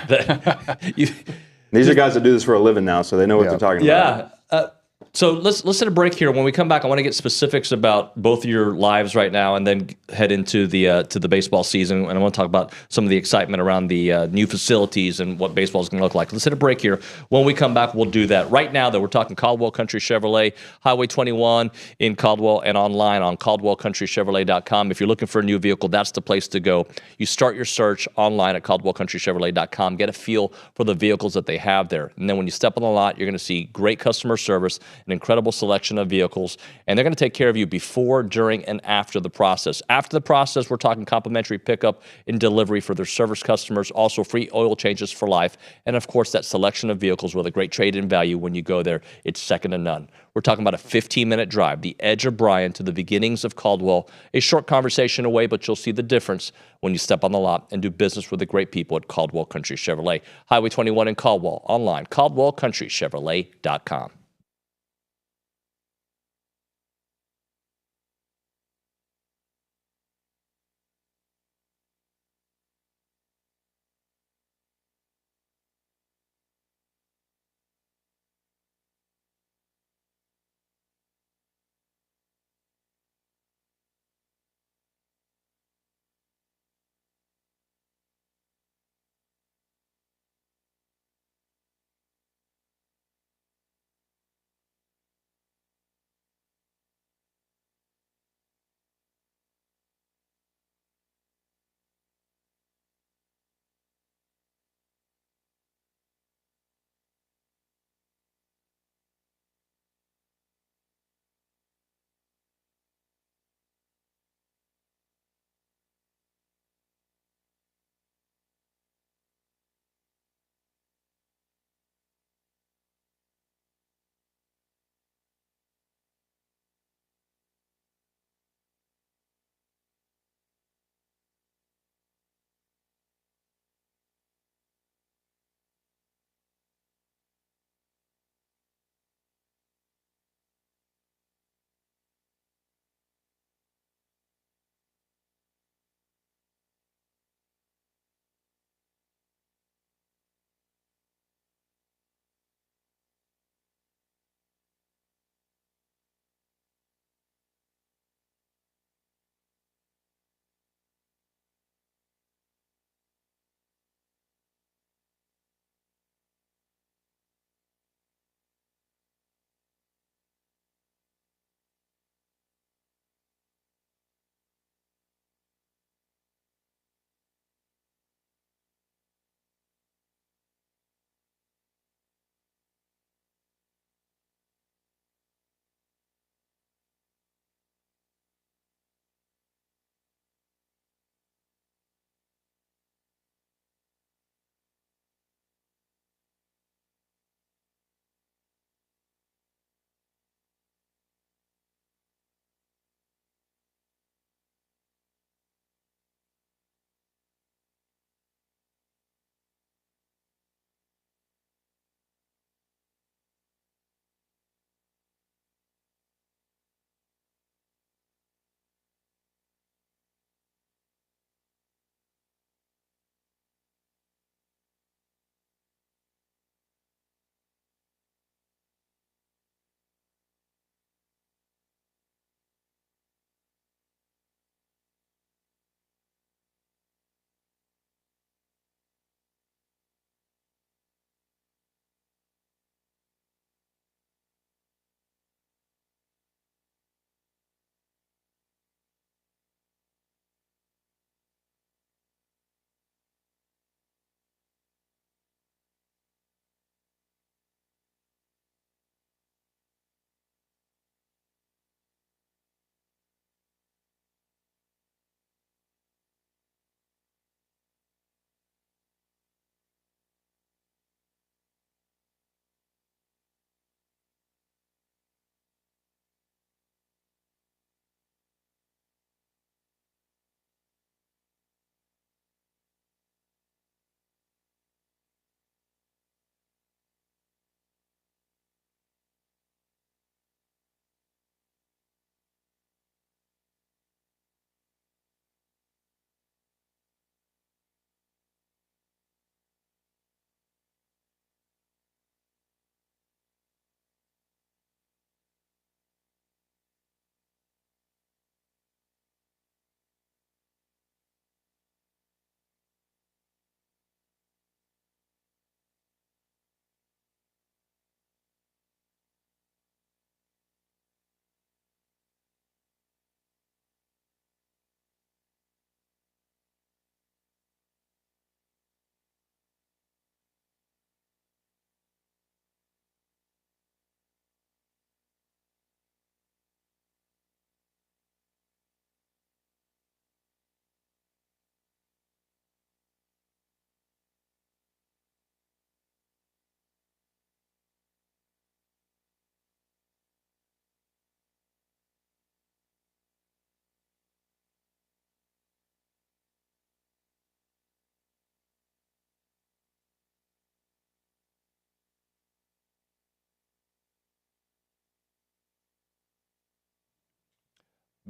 These are guys that do this for a living now, so they know what they're talking about. Yeah. So let's take a break here. When we come back, I want to get specifics about both of your lives right now, and then head into the baseball season. And I want to talk about some of the excitement around the new facilities and what baseball is going to look like. Let's hit a break here. When we come back, we'll do that. Right now, though, we're talking Caldwell Country Chevrolet, Highway 21 in Caldwell, and online on CaldwellCountryChevrolet.com. If you're looking for a new vehicle, that's the place to go. You start your search online at CaldwellCountryChevrolet.com. Get a feel for the vehicles that they have there. And then when you step on the lot, you're going to see great customer service, an incredible selection of vehicles, and they're going to take care of you before, during, and after the process. After the process, we're talking complimentary pickup and delivery for their service customers, also free oil changes for life, and of course that selection of vehicles with a great trade-in value when you go there. It's second to none. We're talking about a 15-minute drive, the edge of Bryan to the beginnings of Caldwell. A short conversation away, but you'll see the difference when you step on the lot and do business with the great people at Caldwell Country Chevrolet. Highway 21 in Caldwell, online, CaldwellCountryChevrolet.com.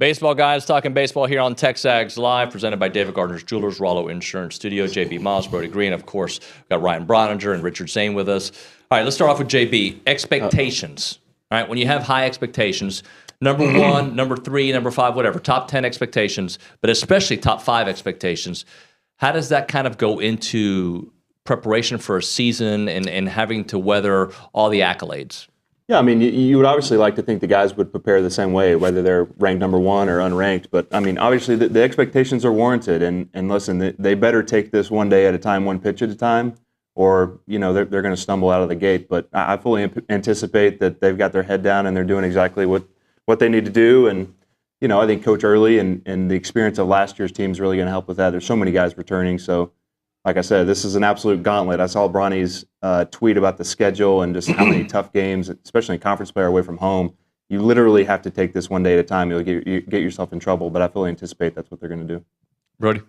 Baseball guys talking baseball here on TexAgs Live, presented by David Gardner's Jewelers, Rollo Insurance Studio, JB Miles, Brodie Greene. Of course, we've got Ryan Brauninger and Richard Zane with us. All right, let's start off with JB. Expectations. All right, when you have high expectations, number 1, number 3, number 5, whatever, top 10 expectations, but especially top 5 expectations, how does that kind of go into preparation for a season and having to weather all the accolades? Yeah, I mean, you would obviously like to think the guys would prepare the same way, whether they're ranked number 1 or unranked. But, I mean, obviously the expectations are warranted. And listen, they better take this one day at a time, one pitch at a time, or, you know, they're going to stumble out of the gate. But I fully anticipate that they've got their head down and they're doing exactly what they need to do. And, you know, I think Coach Early and the experience of last year's team is really going to help with that. There's so many guys returning. So, like I said, this is an absolute gauntlet. I saw Bronny's tweet about the schedule and just how many tough games, especially in conference play away from home. You literally have to take this one day at a time. You'll get yourself in trouble, but I fully anticipate that's what they're going to do. Brodie?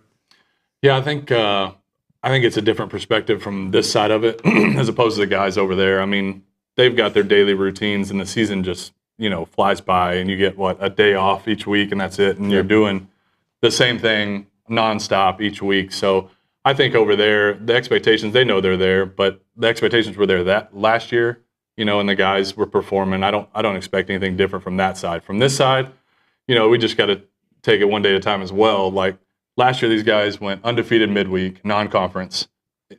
Yeah, I think it's a different perspective from this side of it as opposed to the guys over there. I mean, they've got their daily routines, and the season just, you know, flies by, and you get, a day off each week, and that's it. And you're doing the same thing nonstop each week. So I think over there, the expectations, they know they're there, but the expectations were there that last year, you know, and the guys were performing. I don't expect anything different from that side. From this side, you know, we just got to take it one day at a time as well. Like last year, these guys went undefeated midweek, non-conference.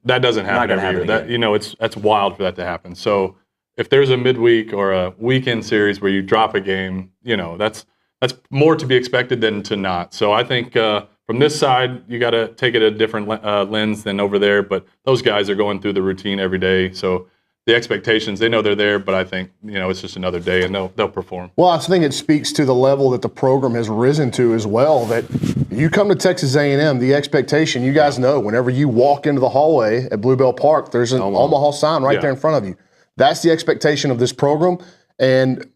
That doesn't happen every year. You know, that's wild for that to happen. So if there's a midweek or a weekend series where you drop a game, you know, that's more to be expected than to not. So I think from this side, you got to take it a different lens than over there. But those guys are going through the routine every day. So the expectations, they know they're there, but I think, you know, it's just another day and they'll perform. Well, I think it speaks to the level that the program has risen to as well, that you come to Texas A&M, the expectation, you guys know, whenever you walk into the hallway at Bluebell Park, there's an Omaha sign right there in front of you. That's the expectation of this program. And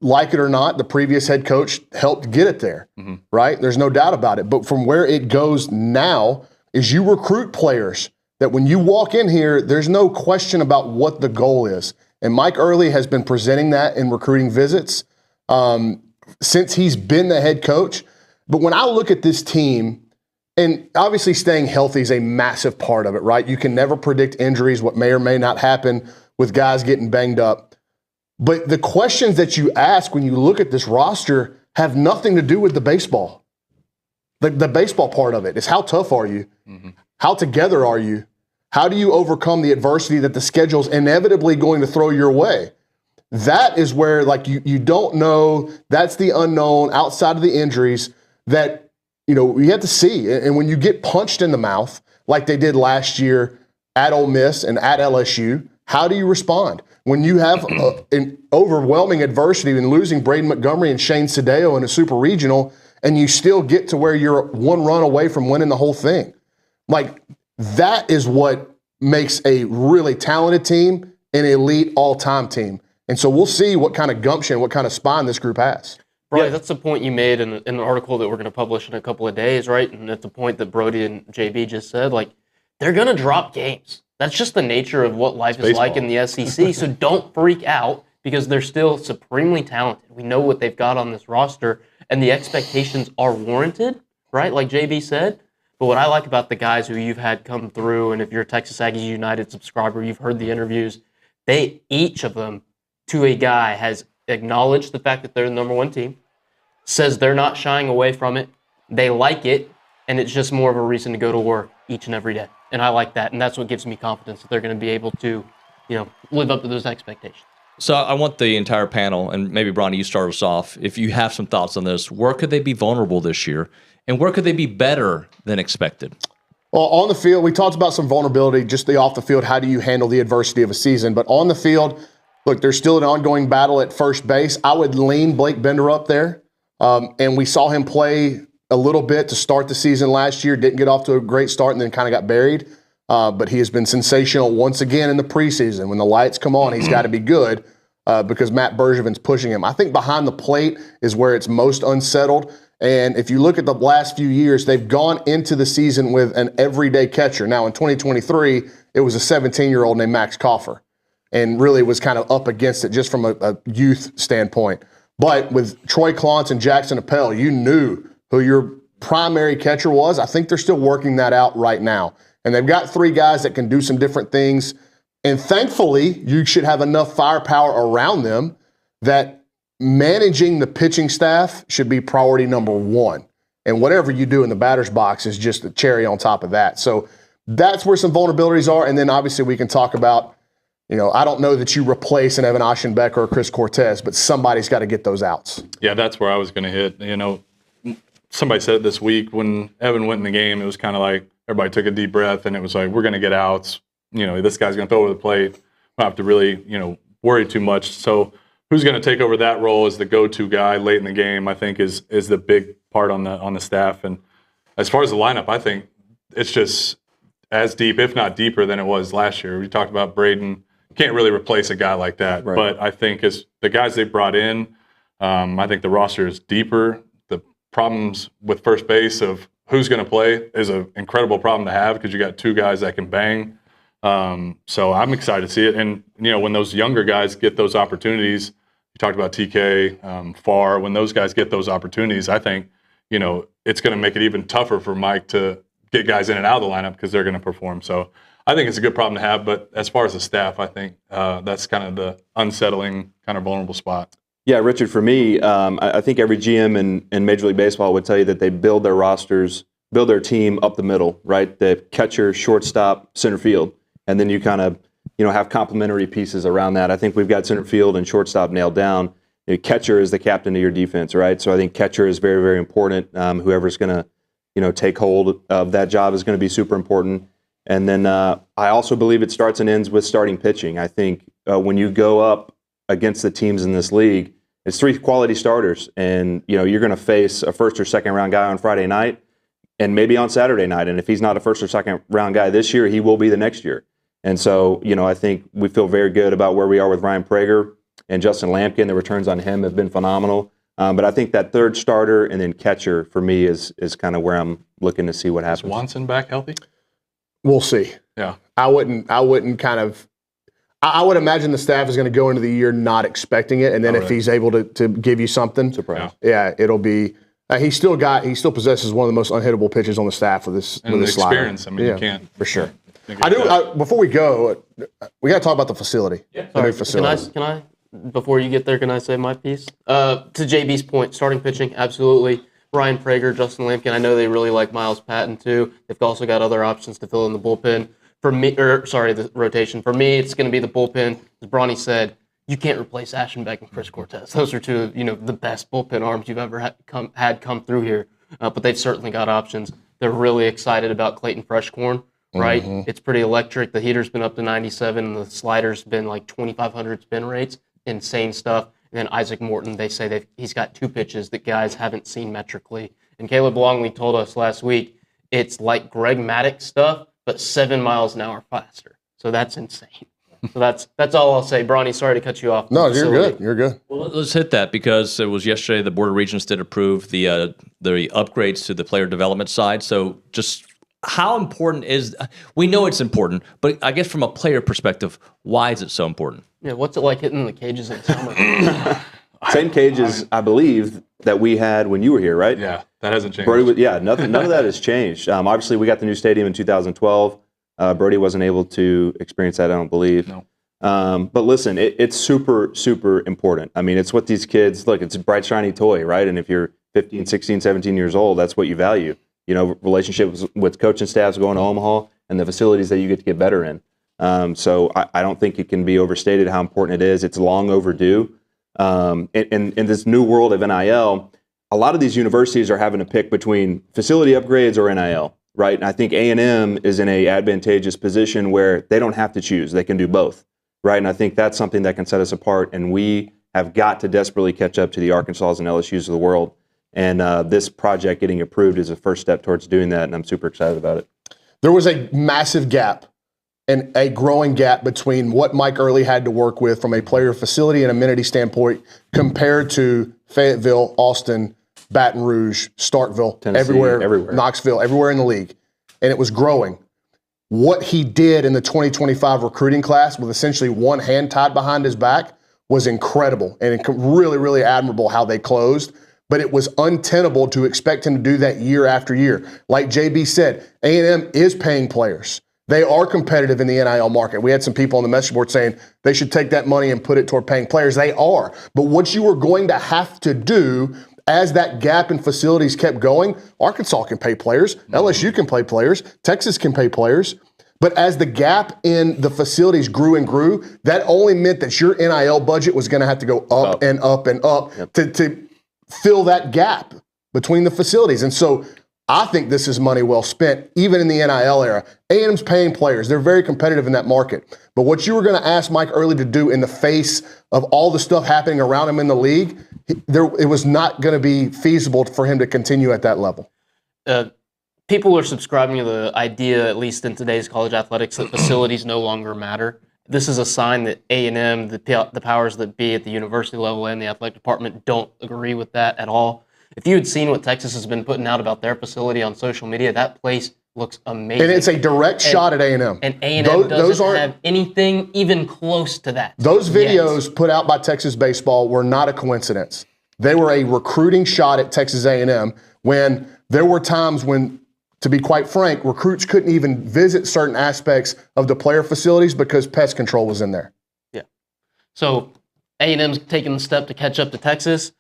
like it or not, the previous head coach helped get it there, right? There's no doubt about it. But from where it goes now is you recruit players that when you walk in here, there's no question about what the goal is. And Mike Early has been presenting that in recruiting visits since he's been the head coach. But when I look at this team, and obviously staying healthy is a massive part of it, right? You can never predict injuries, what may or may not happen with guys getting banged up. But the questions that you ask when you look at this roster have nothing to do with the baseball. The baseball part of it is how tough are you? How together are you? How do you overcome the adversity that the schedule's inevitably going to throw your way? That is where, like, you don't know. That's the unknown outside of the injuries that, you know, you have to see. And when you get punched in the mouth like they did last year at Ole Miss and at LSU, how do you respond? When you have an overwhelming adversity in losing Braden Montgomery and Shane Sadeo in a super regional, and you still get to where you're one run away from winning the whole thing. Like, that is what makes a really talented team an elite all-time team. And so we'll see what kind of gumption, what kind of spine this group has. Right, that's the point you made in an article that we're going to publish in a couple of days, right? And at the point that Brodie and JB just said, like, they're going to drop games. That's just the nature of what life is like in the SEC. So don't freak out because they're still supremely talented. We know what they've got on this roster, and the expectations are warranted, right? Like JB said. But what I like about the guys who you've had come through, and if you're a Texas Aggies United subscriber, you've heard the interviews, each of them, to a guy, has acknowledged the fact that they're the number one team, says they're not shying away from it, they like it, and it's just more of a reason to go to work each and every day. And I like that, and that's what gives me confidence that they're going to be able to, you know, live up to those expectations. So I want the entire panel, and maybe Bronny, you start us off. If you have some thoughts on this, where could they be vulnerable this year, and where could they be better than expected? Well, on the field, we talked about some vulnerability, just the off the field. How do you handle the adversity of a season? But on the field, look, there's still an ongoing battle at first base. I would lean Blake Bender up there, and we saw him play a little bit to start the season last year. Didn't get off to a great start and then kind of got buried. But he has been sensational once again in the preseason. When the lights come on, he's got to be good because Matt Bergevin's pushing him. I think behind the plate is where it's most unsettled. And if you look at the last few years, they've gone into the season with an everyday catcher. Now, in 2023, it was a 17-year-old named Max Coffer and really was kind of up against it just from a youth standpoint. But with Troy Klontz and Jackson Appel, you knew who your primary catcher was. I think they're still working that out right now. And they've got 3 guys that can do some different things. And thankfully, you should have enough firepower around them that managing the pitching staff should be priority number 1. And whatever you do in the batter's box is just the cherry on top of that. So that's where some vulnerabilities are. And then obviously we can talk about, I don't know that you replace an Evan Aschenbeck or a Chris Cortez, but somebody's got to get those outs. Yeah, that's where I was going to hit. Somebody said it this week when Evan went in the game, it was kind of like everybody took a deep breath and it was like, we're going to get outs. This guy's going to throw over the plate. We don't have to really, worry too much. So who's going to take over that role as the go-to guy late in the game, I think is the big part on the staff. And as far as the lineup, I think it's just as deep, if not deeper, than it was last year. We talked about Braden. You can't really replace a guy like that. Right. But I think as the guys they brought in, I think the roster is deeper. The problems with first base of who's going to play is an incredible problem to have because you got 2 guys that can bang. So I'm excited to see it. And, when those younger guys get those opportunities, you talked about TK, Farr, when those guys get those opportunities, I think, it's going to make it even tougher for Mike to get guys in and out of the lineup because they're going to perform. So I think it's a good problem to have. But as far as the staff, I think that's kind of the unsettling, kind of vulnerable spot. Yeah, Richard, for me, I think every GM in Major League Baseball would tell you that they build their rosters, build their team up the middle, right? The catcher, shortstop, center field. And then you kind of, have complementary pieces around that. I think we've got center field and shortstop nailed down. Catcher is the captain of your defense, right? So I think catcher is very, very important. Whoever's going to, take hold of that job is going to be super important. And then I also believe it starts and ends with starting pitching. I think when you go up against the teams in this league, it's 3 quality starters. And, you're going to face a first or second round guy on Friday night and maybe on Saturday night. And if he's not a first or second round guy this year, he will be the next year. And so, I think we feel very good about where we are with Ryan Prager and Justin Lampkin. The returns on him have been phenomenal. But I think that third starter and then catcher for me is kind of where I'm looking to see what happens. Is Swanson back healthy? We'll see. Yeah. I wouldn't kind of – I would imagine the staff is going to go into the year not expecting it. And then if he's able to give you something, surprise. Yeah, it'll be he still possesses one of the most unhittable pitches on the staff with this and with the this slider. experience. I mean, you can't. For sure. Before we go, we got to talk about the facility. Yeah. The new facility. Can I, before you get there, can I say my piece? To JB's point, starting pitching, absolutely. Ryan Prager, Justin Lampkin, I know they really like Miles Patton too. They've also got other options to fill in the bullpen. The rotation. For me, it's going to be the bullpen. As Bronny said, you can't replace Aschenbeck and Chris Cortez. Those are 2 of the best bullpen arms you've ever had come through here. But they've certainly got options. They're really excited about Clayton Freshcorn. Right? Mm-hmm. It's pretty electric. The heater's been up to 97, and the slider's been like 2,500 spin rates. Insane stuff. And then Isaac Morton, they say he's got 2 pitches that guys haven't seen metrically. And Caleb Longley told us last week it's like Greg Maddux stuff, but 7 miles an hour faster. So that's insane. So that's all I'll say. Bronny, sorry to cut you off. No, you're good. You're good. Well, let's hit that because it was yesterday the Board of Regents did approve the upgrades to the player development side. So just how important we know it's important, but I guess from a player perspective, why is it so important? Yeah, what's it like hitting the cages in summer? Same cages, I believe, that we had when you were here, right? Yeah, that hasn't changed. None of that has changed. Obviously, we got the new stadium in 2012. Brodie wasn't able to experience that, I don't believe. No. But listen, it's super, super important. I mean, it's what these kids, look, it's a bright, shiny toy, right? And if you're 15, 16, 17 years old, that's what you value. Relationships with coaching staffs going to Omaha and the facilities that you get to get better in. So I don't think it can be overstated how important it is. It's long overdue. In this new world of NIL, a lot of these universities are having to pick between facility upgrades or NIL, right? And I think A&M is in a advantageous position where they don't have to choose. They can do both, right? And I think that's something that can set us apart. And we have got to desperately catch up to the Arkansas and LSUs of the world. And this project getting approved is a first step towards doing that, and I'm super excited about it. There was a massive gap and a growing gap between what Mike Early had to work with from a player facility and amenity standpoint compared to Fayetteville, Austin, Baton Rouge, Starkville, Tennessee, everywhere, Knoxville, everywhere in the league. And it was growing. What he did in the 2025 recruiting class with essentially one hand tied behind his back was incredible and really, really admirable how they closed. But it was untenable to expect him to do that year after year. Like JB said, A&M is paying players. They are competitive in the NIL market. We had some people on the message board saying they should take that money and put it toward paying players. They are. But what you are going to have to do as that gap in facilities kept going, Arkansas can pay players, LSU can pay players, Texas can pay players. But as the gap in the facilities grew and grew, that only meant that your NIL budget was going to have to go up and up and up to fill that gap between the facilities. And so I think this is money well spent, even in the NIL era. A&M's paying players. They're very competitive in that market. But what you were going to ask Mike Early to do in the face of all the stuff happening around him in the league, it was not going to be feasible for him to continue at that level. People are subscribing to the idea, at least in today's college athletics, that facilities no longer matter. This is a sign that A&M, the powers that be at the university level and the athletic department don't agree with that at all. If you had seen what Texas has been putting out about their facility on social media, that place looks amazing. And it's a direct shot at A&M. And A&M doesn't have anything even close to that. Those videos put out by Texas baseball were not a coincidence. They were a recruiting shot at Texas A&M when there were times when, to be quite frank, recruits couldn't even visit certain aspects of the player facilities because pest control was in there. Yeah. So A&M's taking the step to catch up to Texas.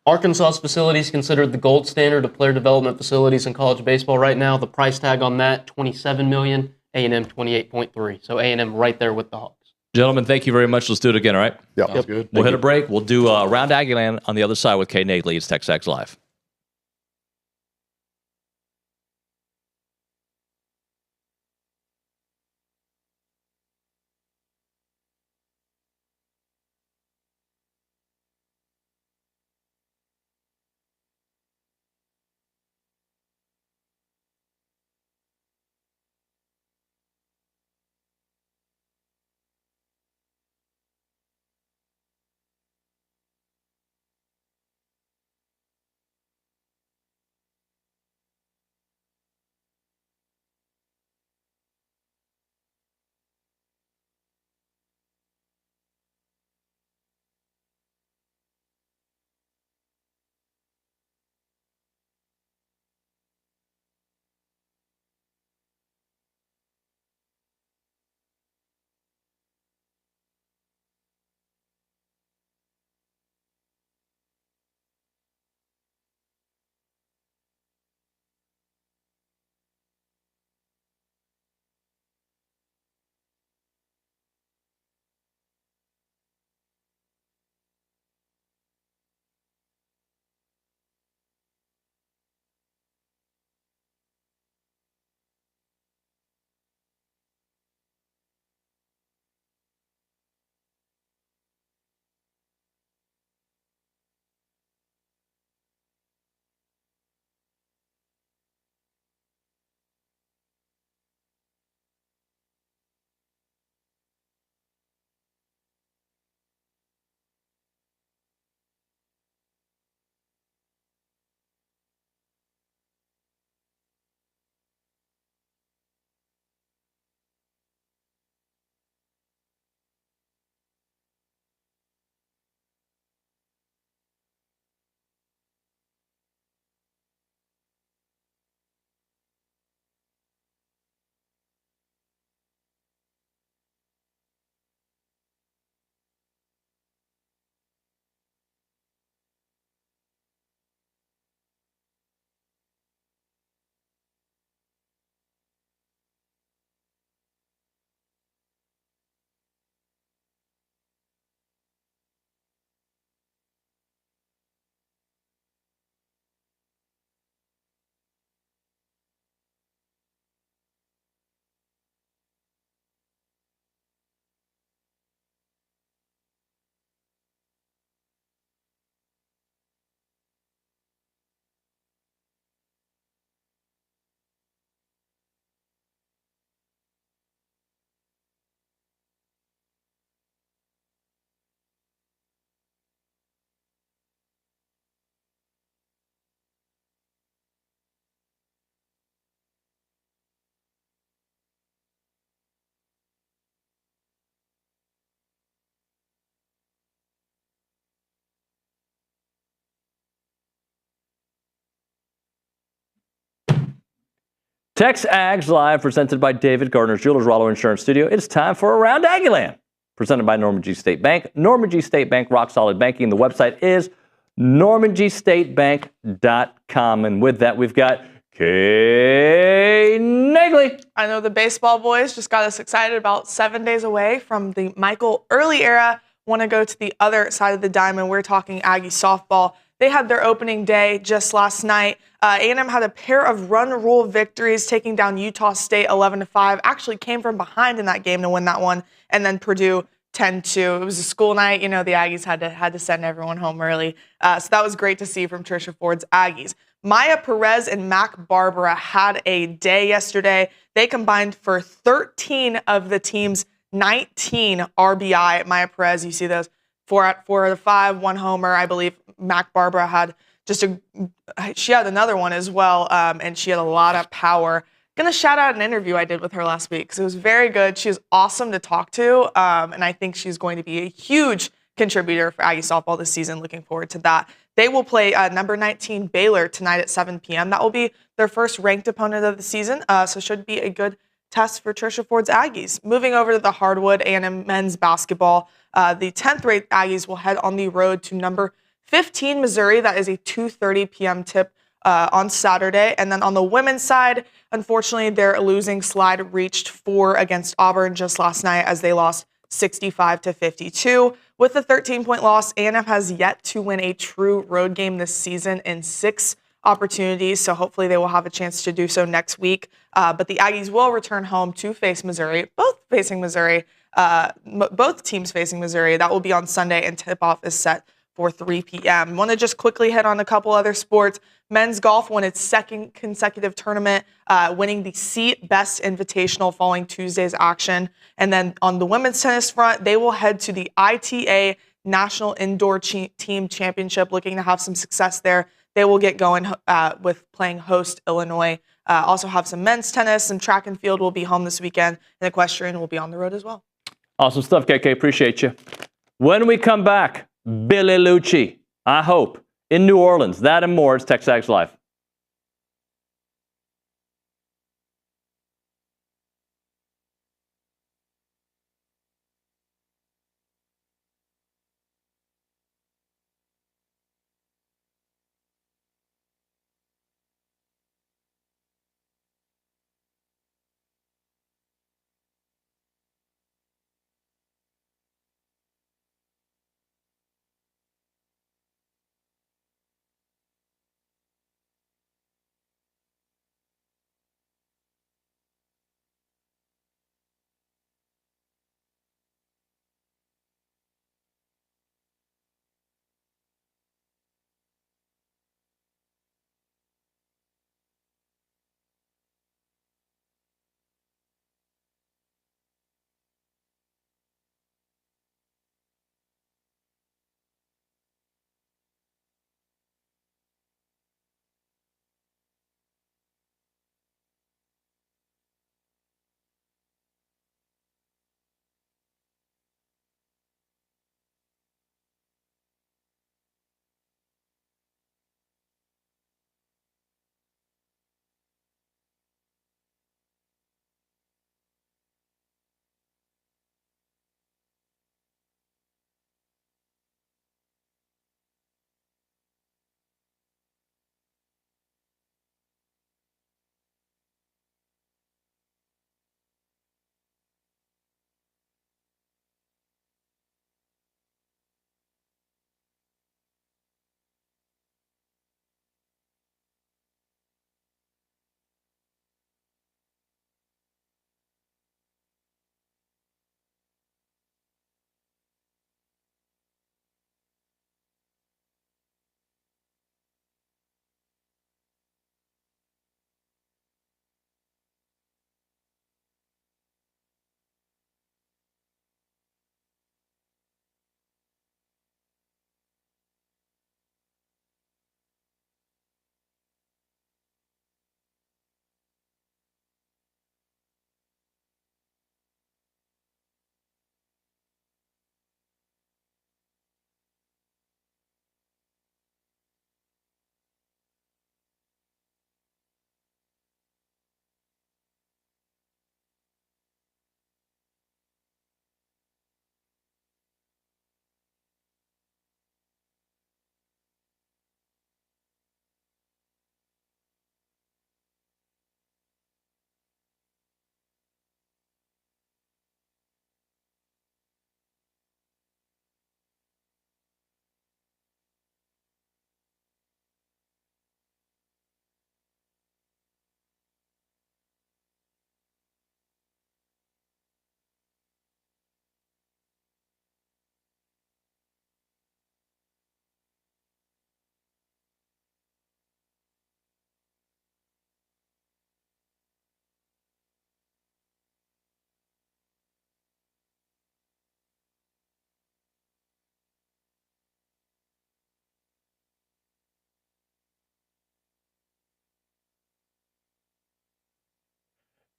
Arkansas's facility is considered the gold standard of player development facilities in college baseball right now. The price tag on that, $27 million, A&M $28.3. So A&M right there with the Hawks. Gentlemen, thank you very much. Let's do it again, all right? Yeah, that's good. We'll hit a break. We'll do Around Aggieland on the other side with Kay Naegeli. It's TexAgs Live. TexAgs Live, presented by David Gardner's Jewelers, Rollo Insurance Studio. It's time for Around Aggieland, presented by Norman G. State Bank. Norman G. State Bank, rock solid banking. The website is normangstatebank.com. And with that, we've got Kay Naegeli. I know the baseball boys just got us excited about 7 days away from the Michael Early era. Want to go to the other side of the diamond. We're talking Aggie softball. They had their opening day just last night. A&M had a pair of run rule victories, taking down Utah State 11-5. Actually came from behind in that game to win that one, and then Purdue 10-2. It was a school night. You know, the Aggies had to send everyone home early. So that was great to see from Trisha Ford's Aggies. Maya Perez and Mac Barbara had a day yesterday. They combined for 13 of the team's 19 RBI. Maya Perez, you see those 4 out of 5, 1 homer. I believe Mac Barbara had she had another one as well, and she had a lot of power. Gonna shout out an interview I did with her last week because it was very good. She was awesome to talk to, and I think she's going to be a huge contributor for Aggie softball this season. Looking forward to that. They will play number 19 Baylor tonight at 7 p.m. That will be their first ranked opponent of the season, so should be a good test for Trisha Ford's Aggies. Moving over to the hardwood, A&M men's basketball. The 10th-ranked Aggies will head on the road to number 15 Missouri. That is a 2:30 p.m. tip on Saturday. And then on the women's side, unfortunately, their losing slide reached 4 against Auburn just last night as they lost 65-52. With a 13-point loss, A&M has yet to win a true road game this season in 6 opportunities, so hopefully they will have a chance to do so next week. But the Aggies will return home to face Missouri, both teams facing Missouri. That will be on Sunday, and tip-off is set for 3 p.m. Want to just quickly hit on a couple other sports. Men's golf won its second consecutive tournament, winning the Seat Best Invitational following Tuesday's action. And then on the women's tennis front, they will head to the ITA National Indoor Team Championship, looking to have some success there. They will get going with playing host Illinois. Also have some men's tennis, some track and field will be home this weekend, and equestrian will be on the road as well. Awesome stuff, KK. Appreciate you. When we come back, Billy Liucci, I hope, in New Orleans. That and more. It's TexAgs Live.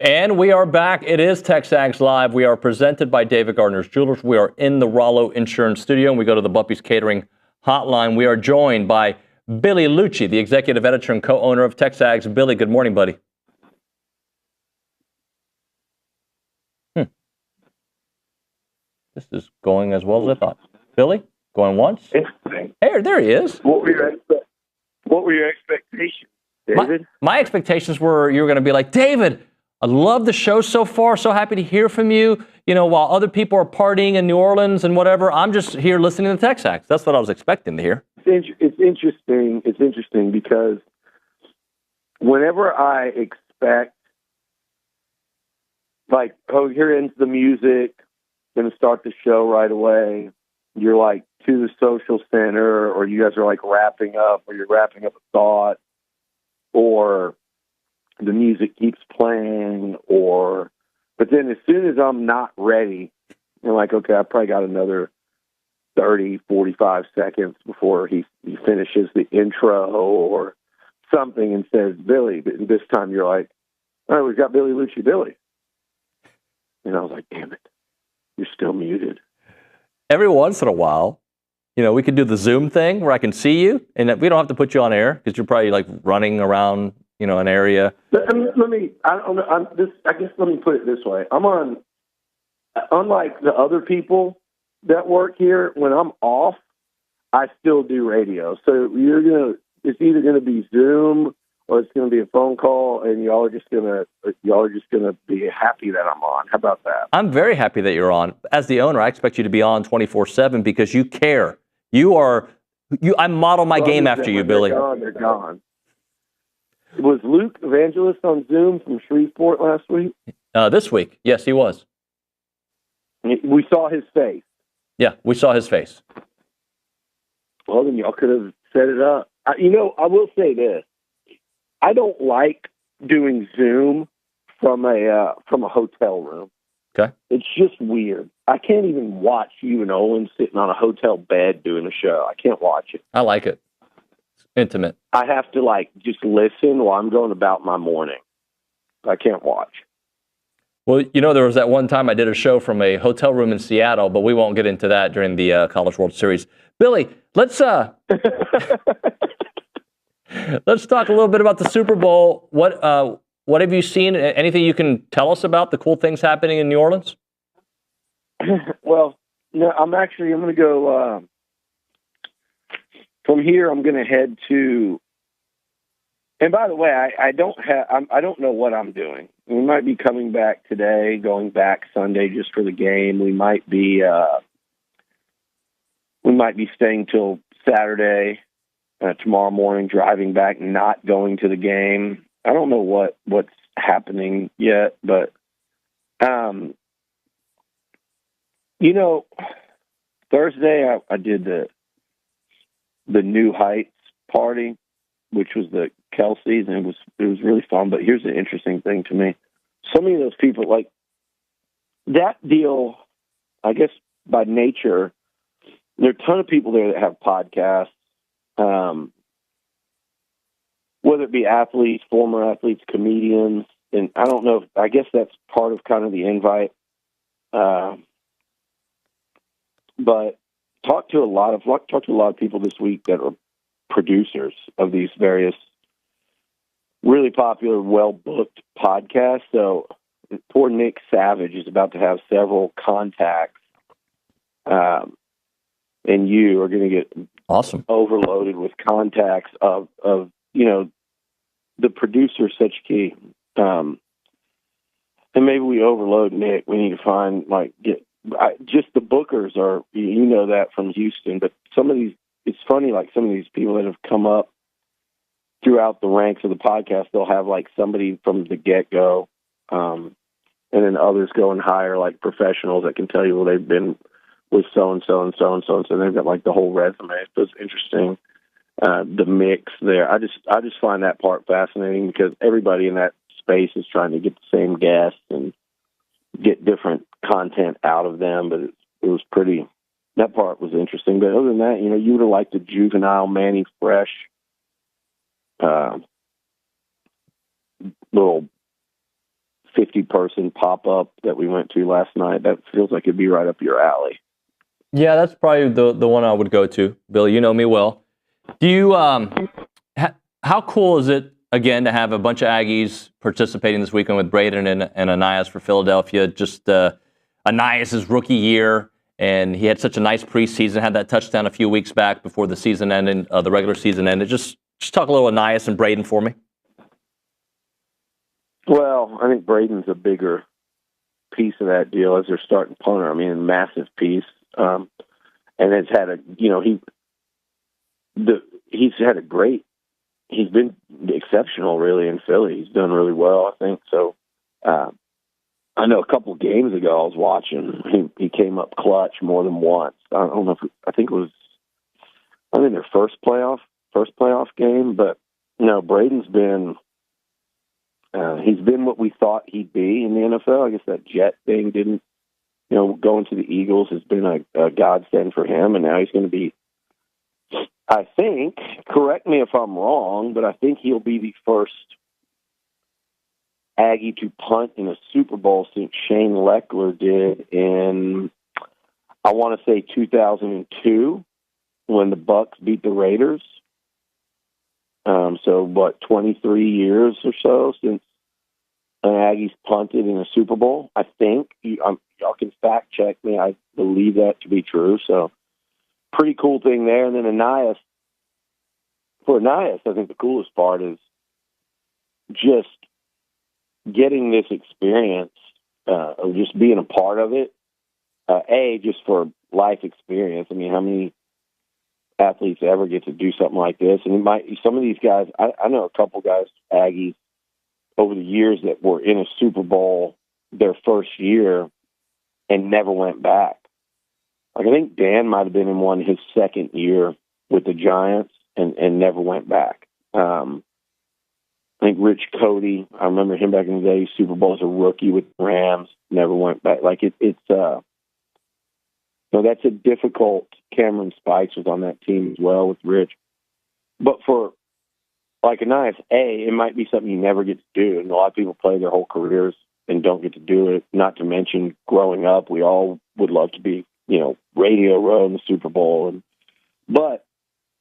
And we are back. It is TexAgs Live. We are presented by David Gardner's Jewelers. We are in the Rollo Insurance Studio, and we go to the Buppy's Catering Hotline. We are joined by Billy Liucci, the executive editor and co-owner of TexAgs. Billy, good morning, buddy. This is going as well as I thought. Billy, going once? Interesting. Hey, there he is. What were your expectations, David? My expectations were you were going to be like, David, I love the show so far. So happy to hear from you. You know, while other people are partying in New Orleans and whatever, I'm just here listening to TexAgs. That's what I was expecting to hear. It's interesting. It's interesting because whenever I expect, like, oh, here ends the music, going to start the show right away. You're like to the social center, or you guys are like wrapping up, or you're wrapping up a thought, or the music keeps playing, but then as soon as I'm not ready, you're like, okay, I probably got another 30, 45 seconds before he finishes the intro or something and says, Billy. But this time you're like, all right, we've got Billy Liucci, Billy. And I was like, damn it, you're still muted. Every once in a while, you know, we could do the Zoom thing where I can see you, and we don't have to put you on air because you're probably like running around, you know, an area. Let me put it this way. I'm on, unlike the other people that work here, when I'm off, I still do radio. So it's either gonna be Zoom or it's gonna be a phone call, and y'all are just gonna be happy that I'm on. How about that? I'm very happy that you're on. As the owner, I expect you to be on 24/7 because you care. I model my game after you, Billy. They're gone. Was Luke Evangelist on Zoom from Shreveport last week? This week, yes, he was. We saw his face. Yeah, we saw his face. Well, then y'all could have set it up. I will say this. I don't like doing Zoom from a hotel room. Okay. It's just weird. I can't even watch you and Olin sitting on a hotel bed doing a show. I can't watch it. I like it. It's intimate. I have to just listen while I'm going about my morning. I can't watch. Well, you know, there was that one time I did a show from a hotel room in Seattle, but we won't get into that during the College World Series. Billy, let's let's talk a little bit about the Super Bowl. What have you seen? Anything you can tell us about the cool things happening in New Orleans? Well, no, I'm going to go from here. I'm going to head to. And by the way, I don't know what I'm doing. We might be coming back today, going back Sunday just for the game. We might be staying till Saturday, tomorrow morning, driving back, not going to the game. I don't know what's happening yet, but Thursday I did the New Heights party, which was the Kelsey's, and it was really fun. But here's the interesting thing to me: so many of those people, like that deal, I guess by nature, there are a ton of people there that have podcasts. Whether it be athletes, former athletes, comedians, and I don't know. I guess that's part of kind of the invite. But talked to a lot of people this week that are producers of these various really popular, well-booked podcasts. So poor Nick Savage is about to have several contacts, and you are going to get awesome overloaded with contacts of the producer such key. And maybe we overload Nick. We need to find just the bookers are, that from Houston, but some of these, it's funny, like some of these people that have come up throughout the ranks of the podcast, they'll have like somebody from the get-go, and then others go and hire like professionals that can tell you, well, they've been with so-and-so and so-and-so, and so they've got like the whole resume. So it's interesting, the mix there. I just find that part fascinating because everybody in that space is trying to get the same guests and get different content out of them, but it was pretty, that part was interesting. But other than that, you would have liked the juvenile Manny Fresh little 50-person pop-up that we went to last night. That feels like it'd be right up your alley. Yeah, that's probably the one I would go to. Billy, you know me well. Do you how cool is it again to have a bunch of Aggies participating this weekend with Braden and Aeneas for Philadelphia? Just Aeneas' rookie year, and he had such a nice preseason. Had that touchdown a few weeks back before the season ended, the regular season ended. Just talk a little Aeneas and Braden for me. Well, I think Braden's a bigger piece of that deal as their starting punter. I mean, a massive piece. And it's had he's been exceptional really in Philly. He's done really well, I think. So, I know a couple of games ago I was watching, he came up clutch more than once. I don't know I think it was their first playoff game, but Braden's been, he's been what we thought he'd be in the NFL. I guess that Jet thing didn't, going to the Eagles has been a godsend for him, and now he's going to be, I think, correct me if I'm wrong, but I think he'll be the first Aggie to punt in a Super Bowl since Shane Leckler did in, I want to say 2002, when the Bucks beat the Raiders. So 23 years or so since an Aggie's punted in a Super Bowl, I think. Y'all can fact check me. I believe that to be true. So pretty cool thing there. And then Aeneas, I think the coolest part is just getting this experience of just being a part of it. Just for life experience. I mean, how many athletes ever get to do something like this? And some of these guys, I know a couple guys, Aggies, over the years that were in a Super Bowl their first year and never went back. Like, I think Dan might have been in one his second year with the Giants and never went back. I think Rich Cody, I remember him back in the day, Super Bowl as a rookie with the Rams, never went back. Like, that's a difficult. Cameron Spikes was on that team as well with Rich. But for, like, Aeneas, it might be something you never get to do. And a lot of people play their whole careers and don't get to do it. Not to mention, growing up, we all would love to be, Radio Row in the Super Bowl. But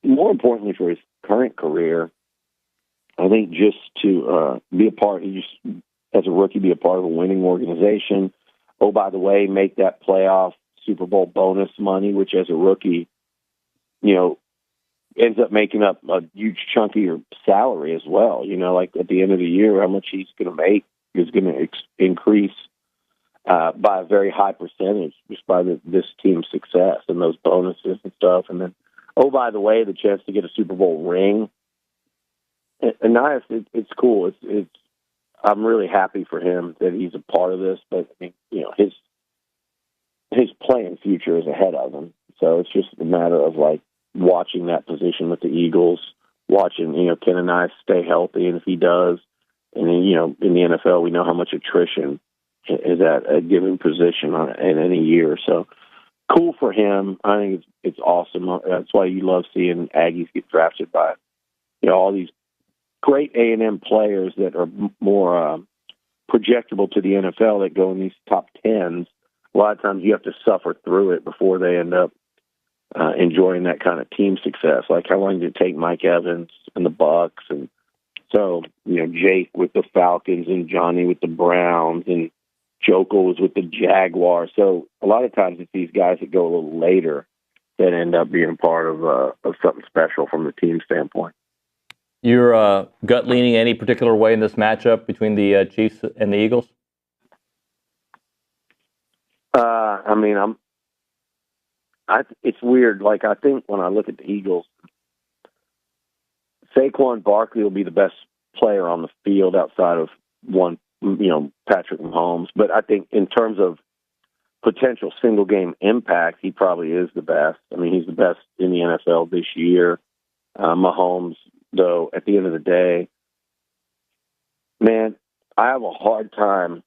more importantly for his current career, I think just to be a part, as a rookie, be a part of a winning organization. Oh, by the way, make that playoff Super Bowl bonus money, which as a rookie, ends up making up a huge chunk of your salary as well. Like at the end of the year, how much he's going to make is going to increase by a very high percentage just by this team's success and those bonuses and stuff. And then, oh, by the way, the chance to get a Super Bowl ring. And nice, it's cool. I'm really happy for him that he's a part of this. But I mean, his playing future is ahead of him. So it's just a matter of like watching that position with the Eagles, watching, can Aeneas stay healthy, and if he does, and then, in the NFL, we know how much attrition is at a given position in any year. So cool for him. I think it's awesome. That's why you love seeing Aggies get drafted by, all these great A&M players that are more projectable to the NFL that go in these top 10s. A lot of times you have to suffer through it before they end up enjoying that kind of team success. Like, how long did it take Mike Evans and the Bucks? And so, Jake with the Falcons and Johnny with the Browns and Jokel was with the Jaguars. So a lot of times it's these guys that go a little later that end up being a part of something special from the team standpoint. Your gut leaning any particular way in this matchup between the Chiefs and the Eagles? It's weird. Like, I think when I look at the Eagles, Saquon Barkley will be the best player on the field outside of one, Patrick Mahomes. But I think in terms of potential single game impact, he probably is the best. I mean, he's the best in the NFL this year. Mahomes, though, at the end of the day, man, I have a hard time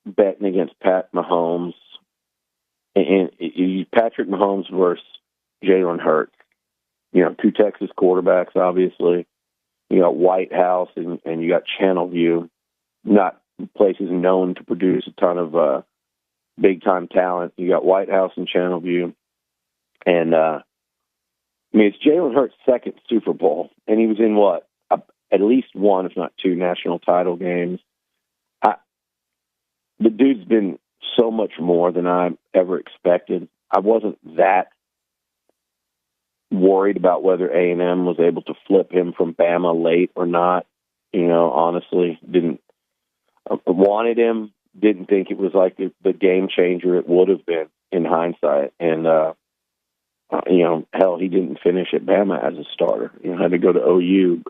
betting against Pat Mahomes. And Patrick Mahomes versus Jalen Hurts, two Texas quarterbacks, obviously. You got White House and you got Channel View. Not place is known to produce a ton of big-time talent. You got White House and Channelview. And, it's Jalen Hurts' second Super Bowl, and he was in at least one, if not two, national title games. The dude's been so much more than I ever expected. I wasn't that worried about whether A&M was able to flip him from Bama late or not. Honestly, wanted him, didn't think it was like the game changer it would have been in hindsight. And, hell, he didn't finish at Bama as a starter. Had to go to OU.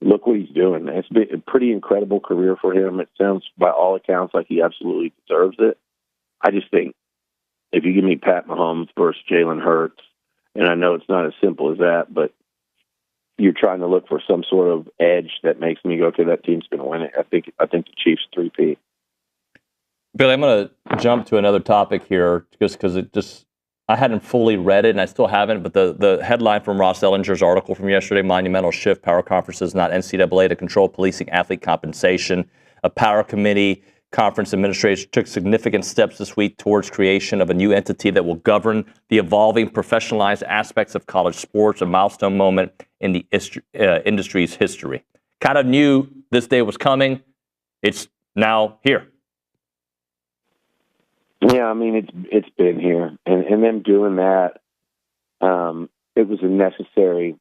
Look what he's doing. It's been a pretty incredible career for him. It sounds, by all accounts, like he absolutely deserves it. I just think if you give me Pat Mahomes versus Jalen Hurts, and I know it's not as simple as that, but you're trying to look for some sort of edge that makes me go, okay, that team's going to win it. I think the Chiefs 3-peat. Billy, I'm going to jump to another topic here just because I hadn't fully read it, and I still haven't, but the headline from Ross Ellinger's article from yesterday, Monumental Shift, Power Conferences, not NCAA to control policing athlete compensation. A power committee conference administration took significant steps this week towards creation of a new entity that will govern the evolving professionalized aspects of college sports, a milestone moment in the industry's history. Kind of knew this day was coming. It's now here. Yeah, it's been here, and them doing that, it was a necessary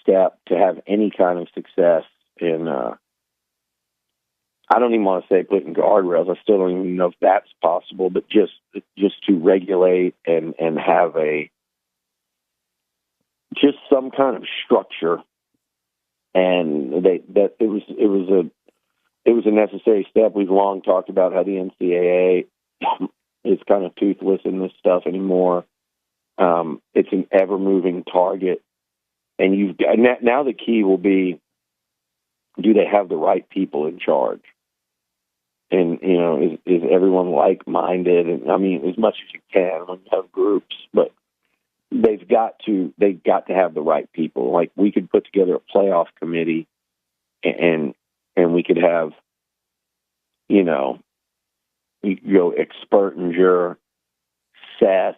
step to have any kind of success in. I don't even want to say putting guardrails. I still don't even know if that's possible, but just to regulate and have just some kind of structure, and it was a necessary step. We've long talked about how the NCAA is kind of toothless in this stuff anymore. It's an ever-moving target, and now the key will be, do they have the right people in charge? And is everyone like-minded? And as much as you can when you have groups, but they've got to have the right people. Like, we could put together a playoff committee, and we could have, you go Expertinger, Seth,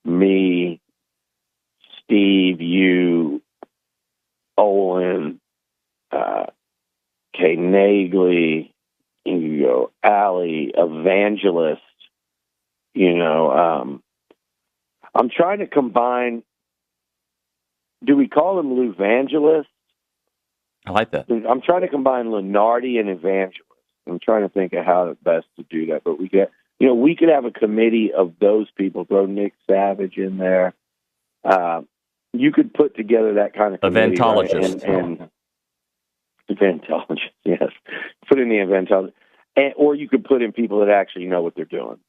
me, Steve, you, Olin, Kay Naegeli, you go Allie, Evangelist. I'm trying to combine. Do we call him Luvangelist? I like that. I'm trying to combine Lenardi and Evangelist. I'm trying to think of how best to do that, but we could have a committee of those people. Throw Nick Savage in there. You could put together that kind of committee, eventologist, and eventologist. Yes, put in the eventologist, or you could put in people that actually know what they're doing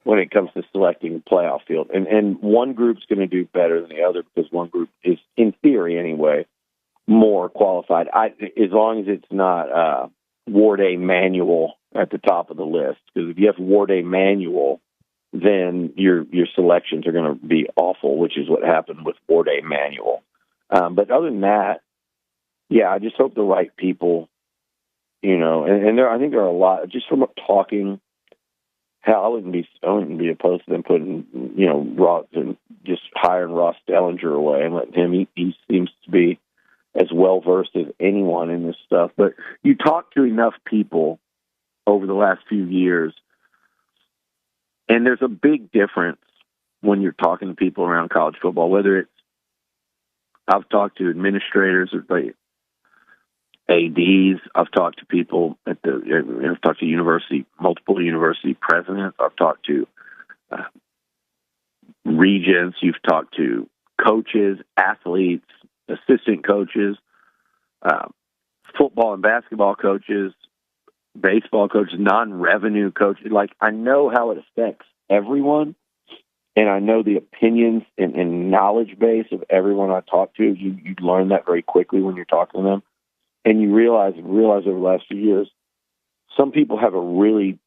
when it comes to selecting a playoff field. And one group's going to do better than the other because one group is, in theory anyway, more qualified. As long as it's not Ward A Manual at the top of the list, because if you have Ward A Manual, then your selections are going to be awful, which is what happened with Ward A Manual. But other than that, yeah, I just hope the right people, and I think there are a lot, just from talking. Hell, I wouldn't be opposed to them putting, Ross and just hiring Ross Dellinger away and letting him. He seems to be as well versed as anyone in this stuff. But you talk to enough people over the last few years, and there's a big difference when you're talking to people around college football. Whether it's, I've talked to administrators or ADs, I've talked to people I've talked to multiple university presidents, I've talked to regents, you've talked to coaches, athletes, assistant coaches, football and basketball coaches, baseball coaches, non-revenue coaches. Like, I know how it affects everyone, and I know the opinions and knowledge base of everyone I talk to. You learn that very quickly when you're talking to them. And you realize over the last few years, some people have a really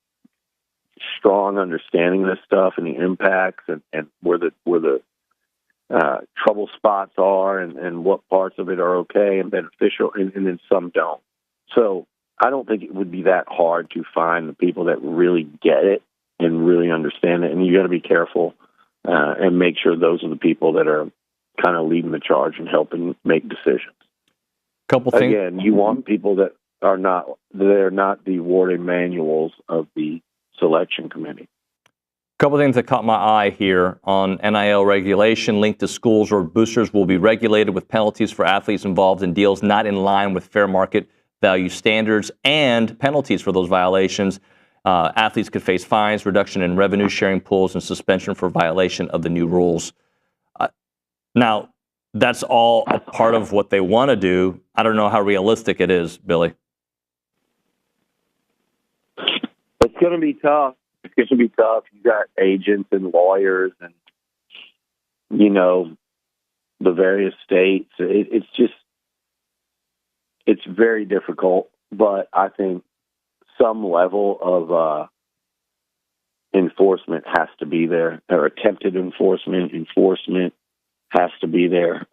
strong understanding of this stuff and the impacts and where the trouble spots are and what parts of it are okay and beneficial, and then some don't. So I don't think it would be that hard to find the people that really get it and really understand it. And you got to be careful and make sure those are the people that are kind of leading the charge and helping make decisions. Couple things. Again, you want people that are not, they're not the awarding manuals of the selection committee. Couple things that caught my eye here on NIL regulation linked to schools or boosters will be regulated with penalties for athletes involved in deals not in line with fair market value standards and penalties for those violations. Athletes could face fines, reduction in revenue sharing pools, and suspension for violation of the new rules. Now, that's all a part of what they want to do. I don't know how realistic it is, Billy. It's going to be tough. It's going to be tough. You got agents and lawyers and, you know, the various states. It's very difficult, but I think some level of enforcement has to be there, or attempted enforcement has to be there.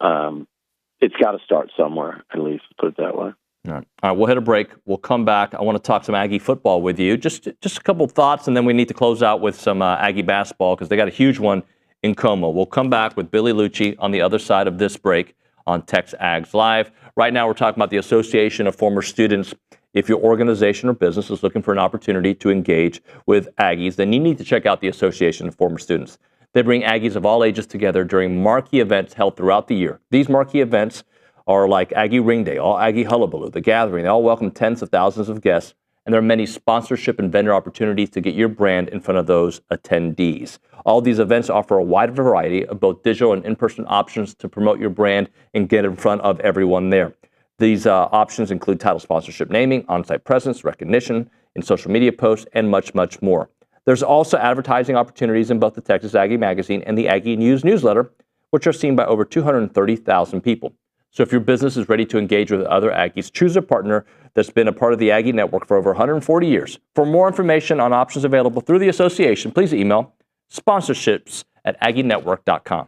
It's got to start somewhere, at least, put it that way. All right, we'll hit a break. We'll come back. I want to talk some Aggie football with you. Just a couple thoughts, and then we need to close out with some Aggie basketball because they got a huge one in Como. We'll come back with Billy Liucci on the other side of this break on TexAgs Live. Right now, we're talking about the Association of Former Students. If your organization or business is looking for an opportunity to engage with Aggies, then you need to check out the Association of Former Students. They bring Aggies of all ages together during marquee events held throughout the year. These marquee events are like Aggie Ring Day, All Aggie Hullabaloo, The Gathering. They all welcome tens of thousands of guests, and there are many sponsorship and vendor opportunities to get your brand in front of those attendees. All these events offer a wide variety of both digital and in-person options to promote your brand and get in front of everyone there. These options include title sponsorship naming, on-site presence, recognition in social media posts, and much, much more. There's also advertising opportunities in both the Texas Aggie Magazine and the Aggie News newsletter, which are seen by over 230,000 people. So if your business is ready to engage with other Aggies, choose a partner that's been a part of the Aggie Network for over 140 years. For more information on options available through the association, please email sponsorships@aggienetwork.com.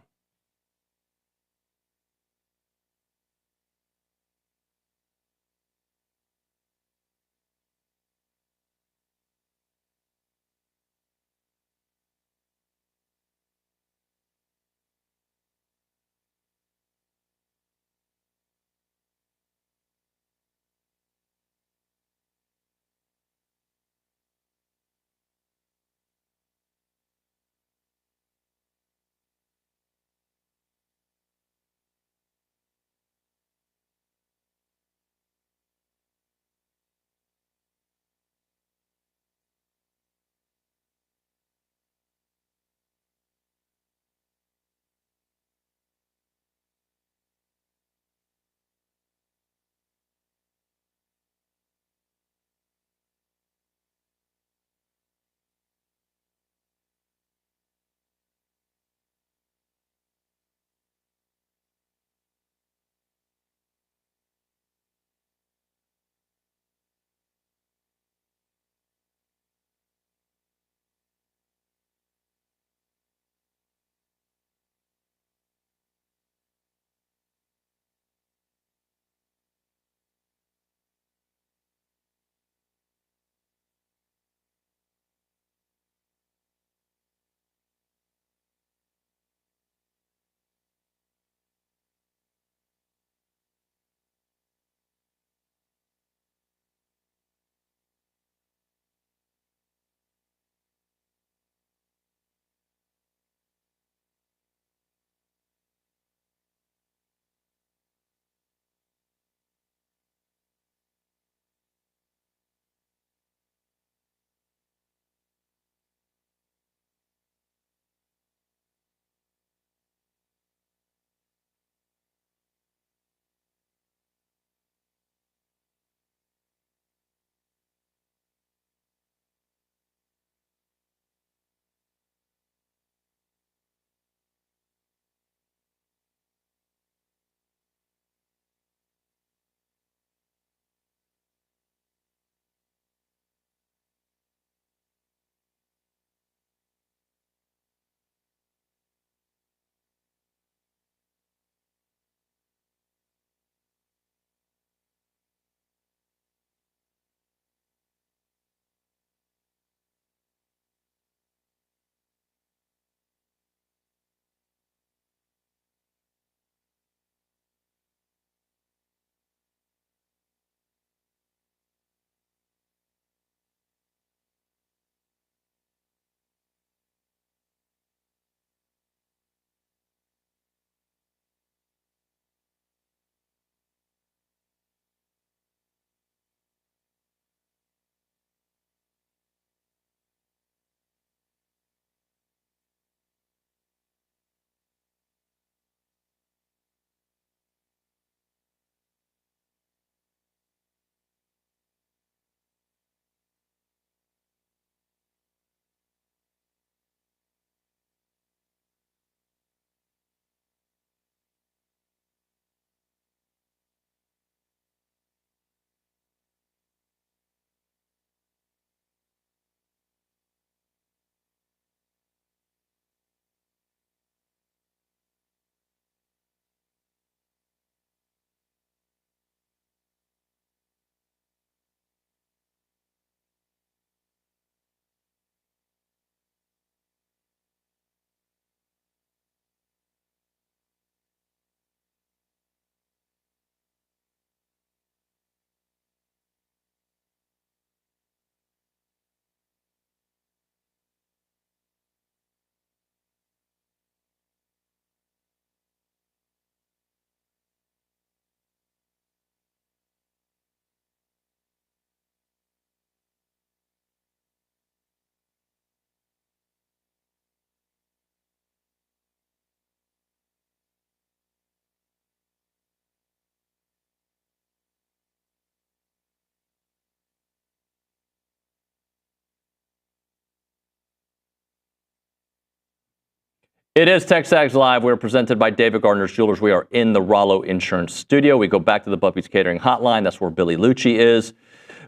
It is TexAgs Live. We're presented by David Gardner's Jewelers. We are in the Rollo Insurance Studio. We go back to the Bucky's Catering Hotline. That's where Billy Liucci is.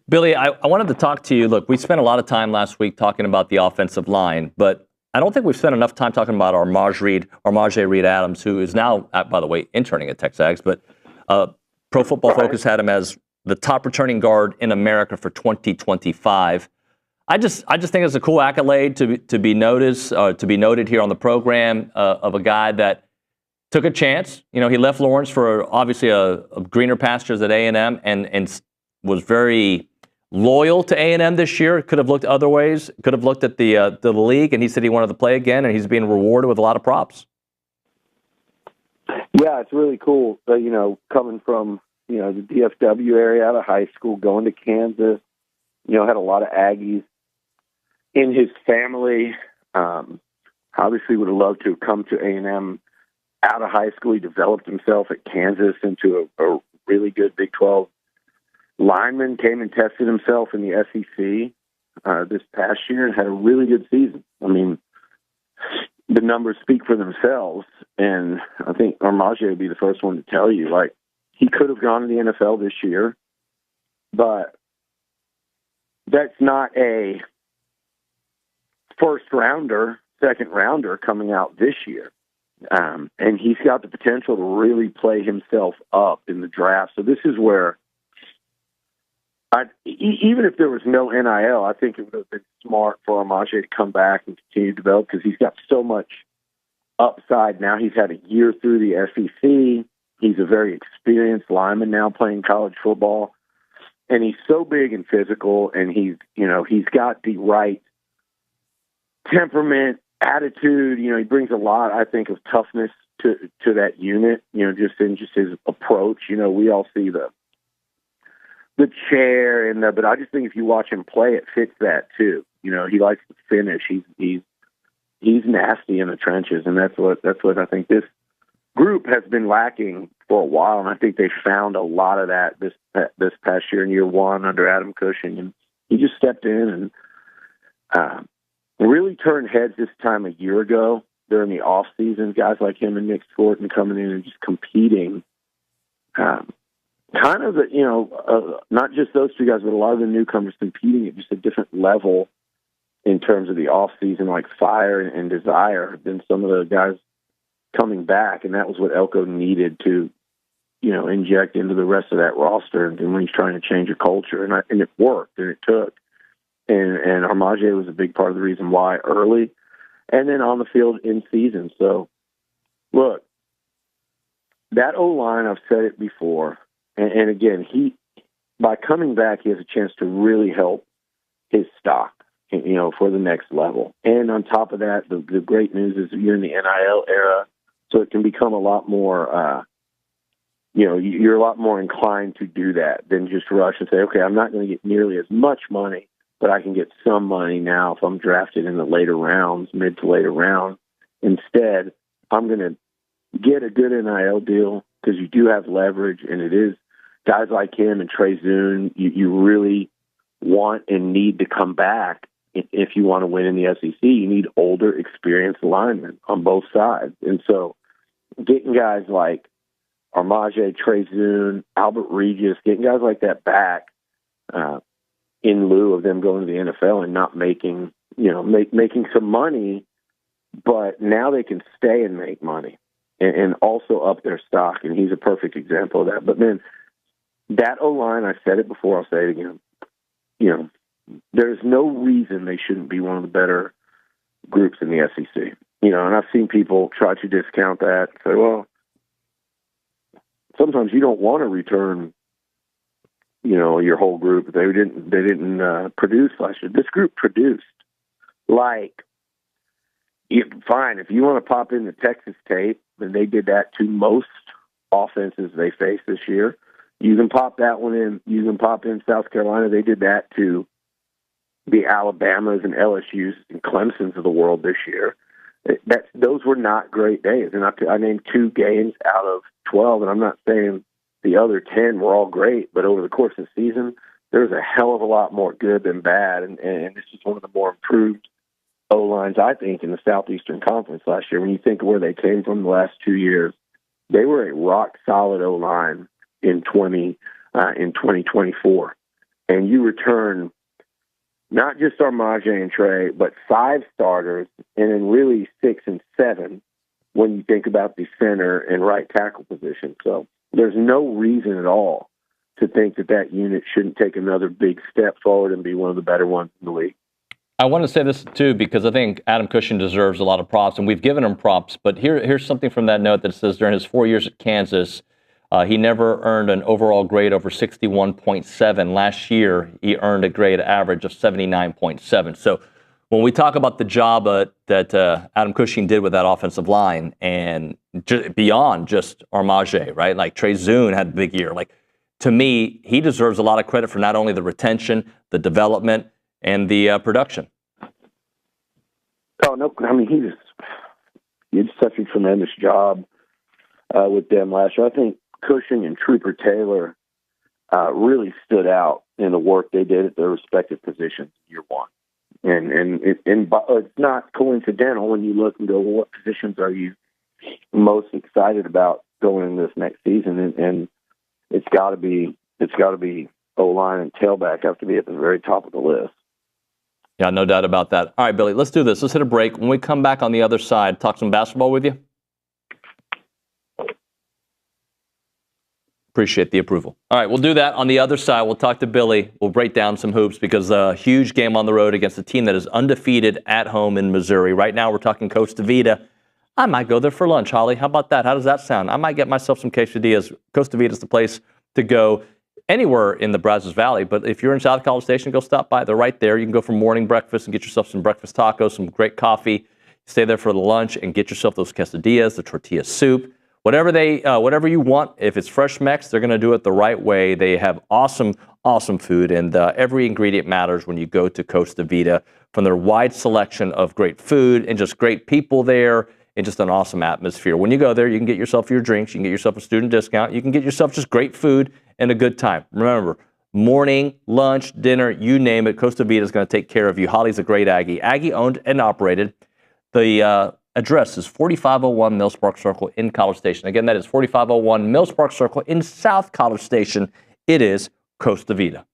Billy, I wanted to talk to you. Look, we spent a lot of time last week talking about the offensive line, but I don't think we've spent enough time talking about Armaj Reed Adams, who is now, by the way, interning at TexAgs, but Pro Football Focus had him as the top returning guard in America for 2025. I just think it's a cool accolade to be noted here on the program of a guy that took a chance. You know, he left Lawrence for obviously a greener pastures at A&M and was very loyal to A&M this year. Could have looked other ways. Could have looked at the league, and he said he wanted to play again, and he's being rewarded with a lot of props. Yeah, it's really cool. You know, coming from the DFW area out of high school, going to Kansas. You know, had a lot of Aggies in his family. Obviously would have loved to have come to A&M out of high school. He developed himself at Kansas into a really good Big 12 lineman, came and tested himself in the SEC this past year and had a really good season. I mean, the numbers speak for themselves, and I think Armaj would be the first one to tell you, like, he could have gone to the NFL this year, but that's not a first-rounder, second-rounder coming out this year. And he's got the potential to really play himself up in the draft. So this is where, even if there was no NIL, I think it would have been smart for Armaj to come back and continue to develop because he's got so much upside now. He's had a year through the SEC. He's a very experienced lineman now playing college football. And he's so big and physical, and he's got the right temperament, attitude. You know, he brings a lot, I think, of toughness to that unit. You know, just in his approach. You know, we all see the chair but I just think if you watch him play, it fits that too. You know, he likes to finish. He's nasty in the trenches, and that's what I think this group has been lacking for a while, and I think they found a lot of that this past year in year one under Adam Cushing, and he just stepped in and really turned heads this time a year ago during the off season. Guys like him and Nick Thornton coming in and just competing, kind of not just those two guys, but a lot of the newcomers competing at just a different level in terms of the off season, like fire and desire than some of the guys coming back, and that was what Elko needed to, inject into the rest of that roster. And when he's trying to change a culture, and it worked, and it took. And Armaj was a big part of the reason why early, and then on the field in season. So, look, that O-line, I've said it before, and again, by coming back, he has a chance to really help his stock, for the next level. And on top of that, the great news is you're in the NIL era, so it can become a lot more, you're a lot more inclined to do that than just rush and say, okay, I'm not going to get nearly as much money, but I can get some money now if I'm drafted in the later rounds, mid to later rounds. Instead, I'm going to get a good NIL deal because you do have leverage, and it is guys like him and Trey Zune, you really want and need to come back. If you want to win in the SEC, you need older, experienced linemen on both sides. And so getting guys like Armaj, Trey Zune, Albert Regis, getting guys like that back in lieu of them going to the NFL and not making, making some money, but now they can stay and make money and also up their stock. And he's a perfect example of that. But then that O-line, I said it before, I'll say it again, there's no reason they shouldn't be one of the better groups in the SEC. And I've seen people try to discount that and say, well, sometimes you don't want to return, your whole group. They didn't produce last year. This group produced. Like, fine, if you want to pop in the Texas tape, then they did that to most offenses they faced this year. You can pop that one in. You can pop in South Carolina. They did that to the Alabamas and LSUs and Clemsons of the world this year. Those were not great days. And I named 2 games out of 12, and I'm not saying the other 10 were all great, but over the course of the season, there's a hell of a lot more good than bad, and this is one of the more improved O-lines, I think, in the Southeastern Conference last year. When you think of where they came from the last 2 years, they were a rock-solid O-line in 2024. And you return not just Armage and Trey, but 5 starters, and then really 6 and 7 when you think about the center and right tackle position. So there's no reason at all to think that unit shouldn't take another big step forward and be one of the better ones in the league. I want to say this, too, because I think Adam Cushing deserves a lot of props, and we've given him props. But here's something from that note that says during his 4 years at Kansas, he never earned an overall grade over 61.7. Last year, he earned a grade average of 79.7. So when we talk about the job that Adam Cushing did with that offensive line and beyond just Armage, right? Like Trey Zune had a big year. Like, to me, he deserves a lot of credit for not only the retention, the development, and the production. Oh, no, I mean, he did such a tremendous job with them last year. I think Cushing and Trooper Taylor really stood out in the work they did at their respective positions year one. And it's not coincidental when you look and go, well, what positions are you most excited about going into this next season? And it's got to be O-line and tailback have to be at the very top of the list. Yeah, no doubt about that. All right, Billy, let's do this. Let's hit a break. When we come back on the other side, talk some basketball with you. Appreciate the approval. All right, we'll do that on the other side. We'll talk to Billy. We'll break down some hoops because a huge game on the road against a team that is undefeated at home in Missouri. Right now, we're talking Costa Vida. I might go there for lunch, Holly. How about that? How does that sound? I might get myself some quesadillas. Costa Vida is the place to go anywhere in the Brazos Valley, but if you're in South College Station, go stop by. They're right there. You can go for morning breakfast and get yourself some breakfast tacos, some great coffee. Stay there for the lunch and get yourself those quesadillas, the tortilla soup, whatever you want. If it's fresh Mex, they're going to do it the right way. They have awesome food, and every ingredient matters when you go to Costa Vida. From their wide selection of great food and just great people there, and just an awesome atmosphere. When you go there, you can get yourself your drinks, you can get yourself a student discount, you can get yourself just great food and a good time. Remember, morning, lunch, dinner, you name it, Costa Vida is going to take care of you. Holly's a great Aggie. Aggie owned and operated. The address is 4501 Mills Park Circle in College Station. Again, that is 4501 Mills Park Circle in South College Station. It is Costa Vida.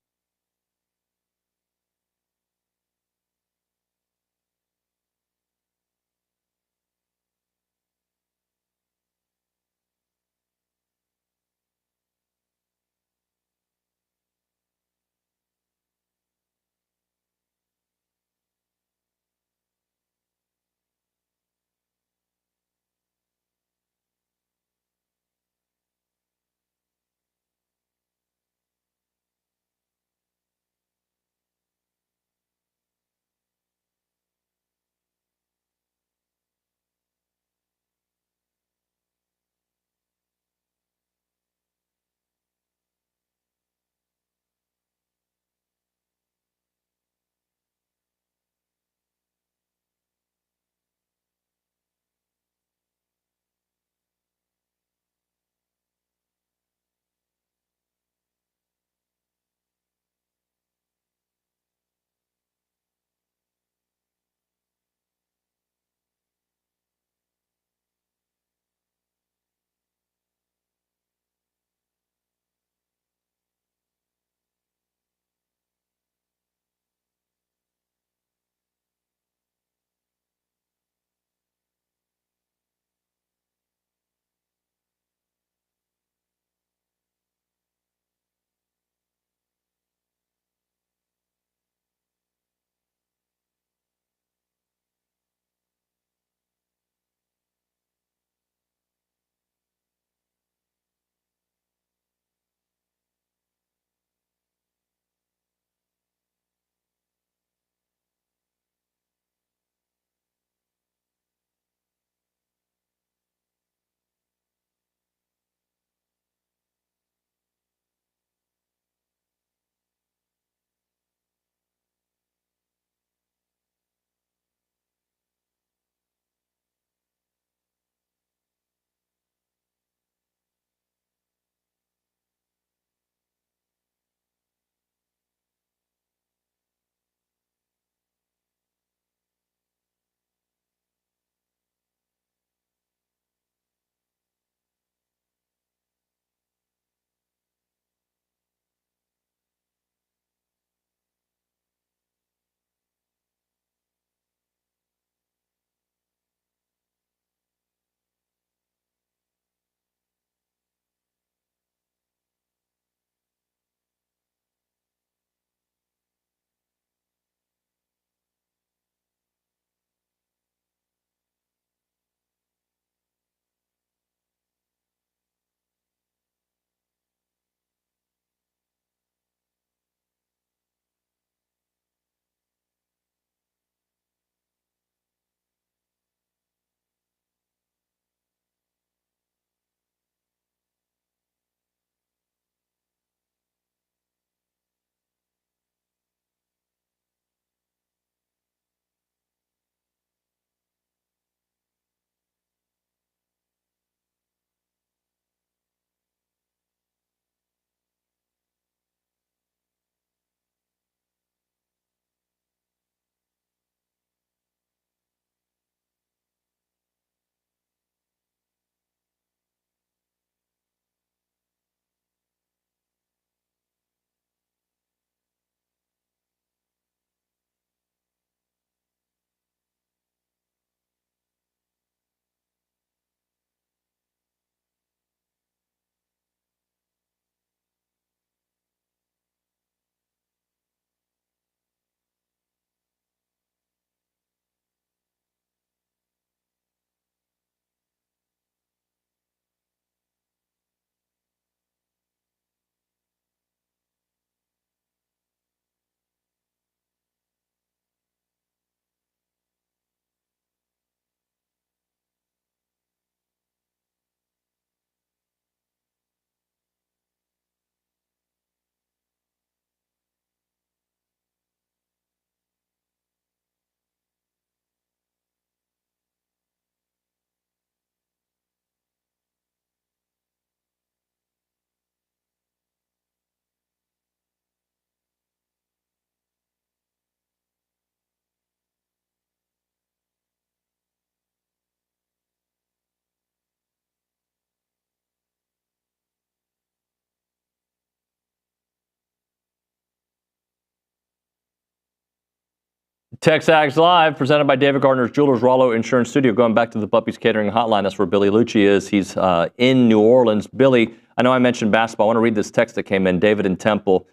TexAgs Live, presented by David Gardner's Jewelers, Rollo Insurance Studio. Going back to the Puppies Catering Hotline, that's where Billy Liucci is. He's in New Orleans. Billy, I know I mentioned basketball. I want to read this text that came in. David in Temple.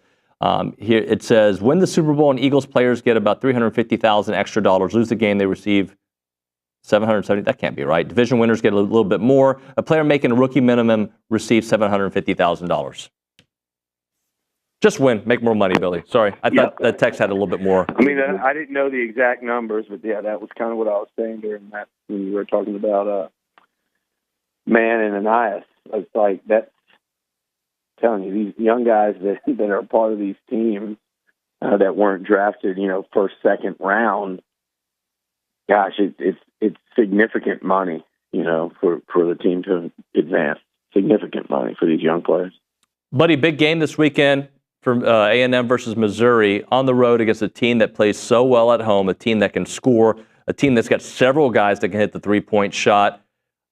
Here it says, win the Super Bowl and Eagles players get about $350,000 extra dollars. Lose the game, they receive $770. That can't be right. Division winners get a little bit more. A player making a rookie minimum receives $750,000. Just win, make more money, Billy. Sorry, I thought that text had a little bit more. I mean, I didn't know the exact numbers, but yeah, that was kind of what I was saying during that when you were talking about Man and Ananias. It's like that's telling you these young guys that are part of these teams that weren't drafted, first, second round. Gosh, it's significant money, for the team to advance. Significant money for these young players. Buddy, big game this weekend for A&M versus Missouri on the road against a team that plays so well at home, a team that can score, a team that's got several guys that can hit the three-point shot.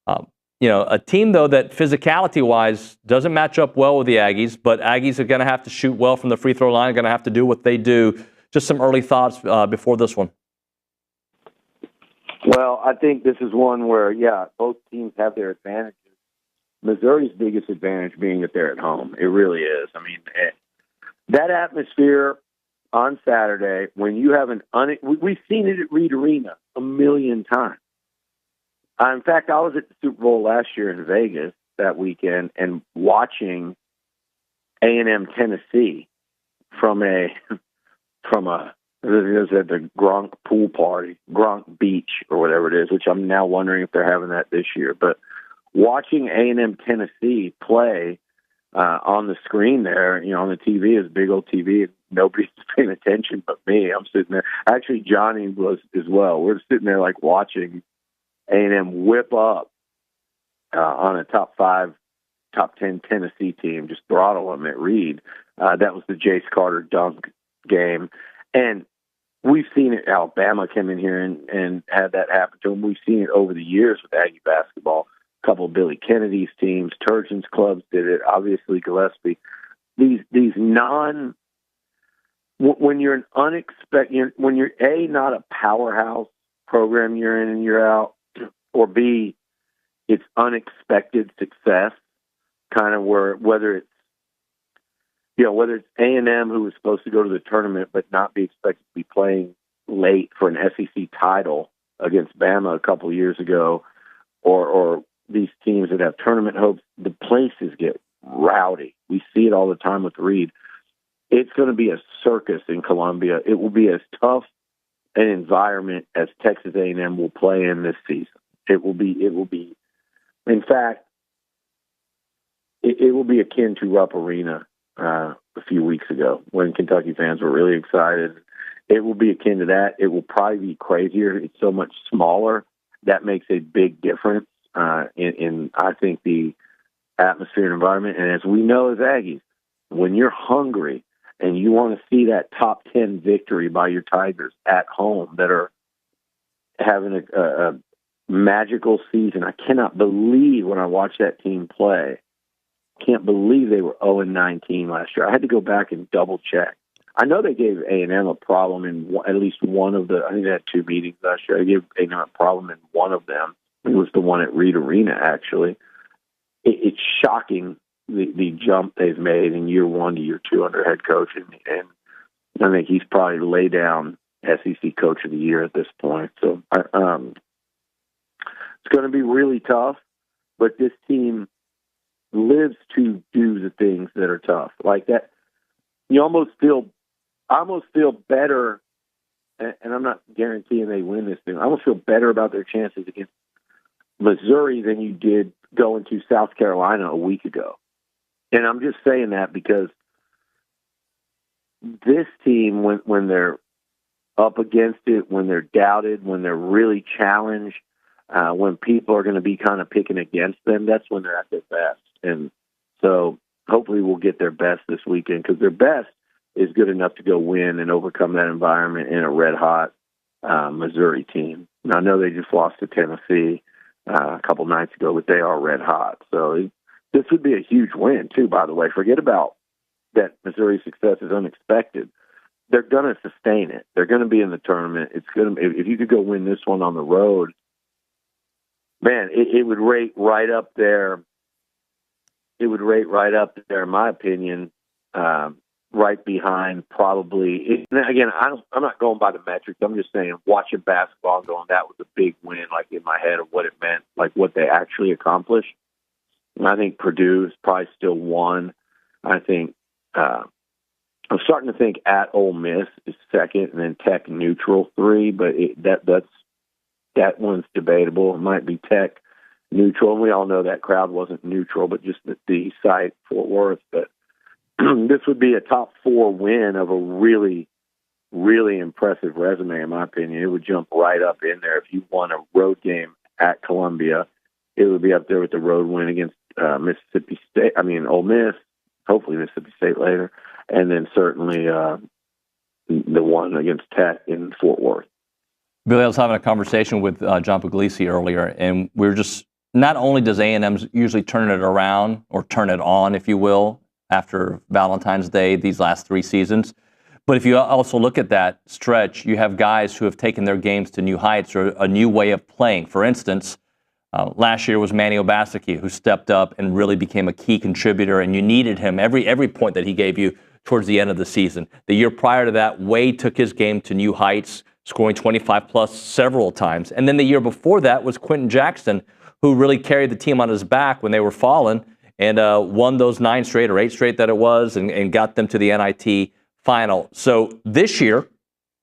A team, though, that physicality-wise doesn't match up well with the Aggies, but Aggies are going to have to shoot well from the free throw line, going to have to do what they do. Just some early thoughts before this one. Well, I think this is one where, both teams have their advantages. Missouri's biggest advantage being that they're at home. It really is. I mean, that atmosphere on Saturday, when you have we've seen it at Reed Arena a million times. In fact, I was at the Super Bowl last year in Vegas that weekend and watching A&M Tennessee from it was at the Gronk pool party, Gronk Beach or whatever it is, which I'm now wondering if they're having that this year. But watching A&M Tennessee play on the screen there, on the TV, is a big old TV, and nobody's paying attention but me. I'm sitting there. Actually, Johnny was as well. We're sitting there like watching A&M whip up on a top 10 Tennessee team, just throttle them at Reed. That was the Jace Carter dunk game. And we've seen it. Alabama came in here and had that happen to them. We've seen it over the years with Aggie basketball. A couple of Billy Kennedy's teams, Turgeon's clubs did it. Obviously, Gillespie. These when you're an unexpected, when you're not a powerhouse program you're in and you're out, or B, it's unexpected success, kind of whether it's A&M, who was supposed to go to the tournament but not be expected to be playing late for an SEC title against Bama a couple of years ago, or these teams that have tournament hopes, the places get rowdy. We see it all the time with Reed. It's going to be a circus in Columbia. It will be as tough an environment as Texas A&M will play in this season. It will be. In fact, it will be akin to Rupp Arena a few weeks ago when Kentucky fans were really excited. It will be akin to that. It will probably be crazier. It's so much smaller. That makes a big difference in I think, the atmosphere and environment. And as we know as Aggies, when you're hungry and you want to see that top 10 victory by your Tigers at home that are having a magical season. I cannot believe when I watched that team play. Can't believe they were 0-19 last year. I had to go back and double check. I know they gave A&M a problem in at least one of the. I think they had two meetings last year. I gave A&M a problem in one of them. It was the one at Reed Arena. Actually, it's shocking the jump they've made in year 1 to year 2 under head coach, and I think he's probably laid down SEC Coach of the Year at this point. So it's going to be really tough, but this team lives to do the things that are tough. Like that, I almost feel better, and I'm not guaranteeing they win this thing. I almost feel better about their chances against Missouri than you did going to South Carolina a week ago. And I'm just saying that because this team, when they're up against it, when they're doubted, when they're really challenged, when people are going to be kind of picking against them, that's when they're at their best. And so hopefully we'll get their best this weekend, because their best is good enough to go win and overcome that environment in a red-hot Missouri team. Now, I know they just lost to Tennessee a couple nights ago, but they are red-hot. So this would be a huge win, too, by the way. Forget about that Missouri's success is unexpected. they're going to sustain it. They're going to be in the tournament. It's going to, if you could go win this one on the road, man, it would rate right up there. It would rate right up there, in my opinion, right behind probably. Again, I'm not going by the metrics. I'm just saying, watching basketball and going, that was a big win, like in my head of what it meant, like what they actually accomplished. And I think Purdue is probably still one. I think I'm starting to think at Ole Miss is second, and then Tech neutral 3. But that one's debatable. It might be Tech neutral, and we all know that crowd wasn't neutral, but just the site, Fort Worth. But this would be a top 4 win of a really, really impressive resume, in my opinion. It would jump right up in there. If you won a road game at Columbia, it would be up there with the road win against Mississippi State. I mean, Ole Miss, hopefully Mississippi State later, and then certainly the one against Tech in Fort Worth. Billy, I was having a conversation with John Pugliese earlier, and we were just, not only does A&M usually turn it around, or turn it on, if you will, after Valentine's Day these last 3 seasons, but if you also look at that stretch, you have guys who have taken their games to new heights or a new way of playing. For instance, last year was Manny Obaseki, who stepped up and really became a key contributor, and you needed him every point that he gave you towards the end of the season. The year prior to that, Wade took his game to new heights, scoring 25-plus several times. And then the year before that was Quentin Jackson, who really carried the team on his back when they were falling, and won those 9 straight or 8 straight that it was, and got them to the NIT final. So this year,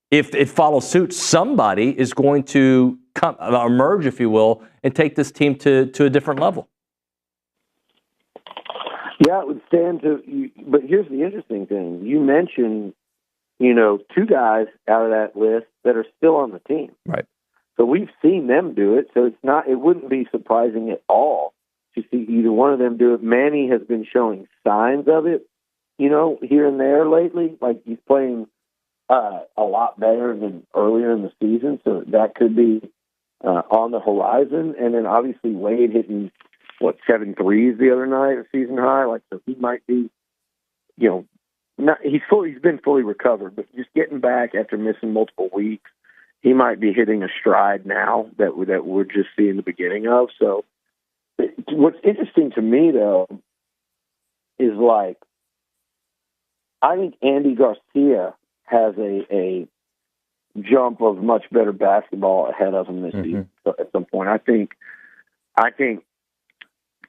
if it follows suit, somebody is going to emerge, if you will, and take this team to a different level. Yeah, it would stand to. But here's the interesting thing: you mentioned, 2 guys out of that list that are still on the team. Right. So we've seen them do it. So it's not. It wouldn't be surprising at all to see either one of them do it. Manny has been showing signs of it, here and there lately. Like he's playing a lot better than earlier in the season. So that could be on the horizon. And then obviously Wade hitting 7 threes the other night, a season high. Like, so he might be, he's been fully recovered, but just getting back after missing multiple weeks, he might be hitting a stride now that we're just seeing the beginning of. So what's interesting to me though is I think Andy Garcia has a jump of much better basketball ahead of him this season at some point. I think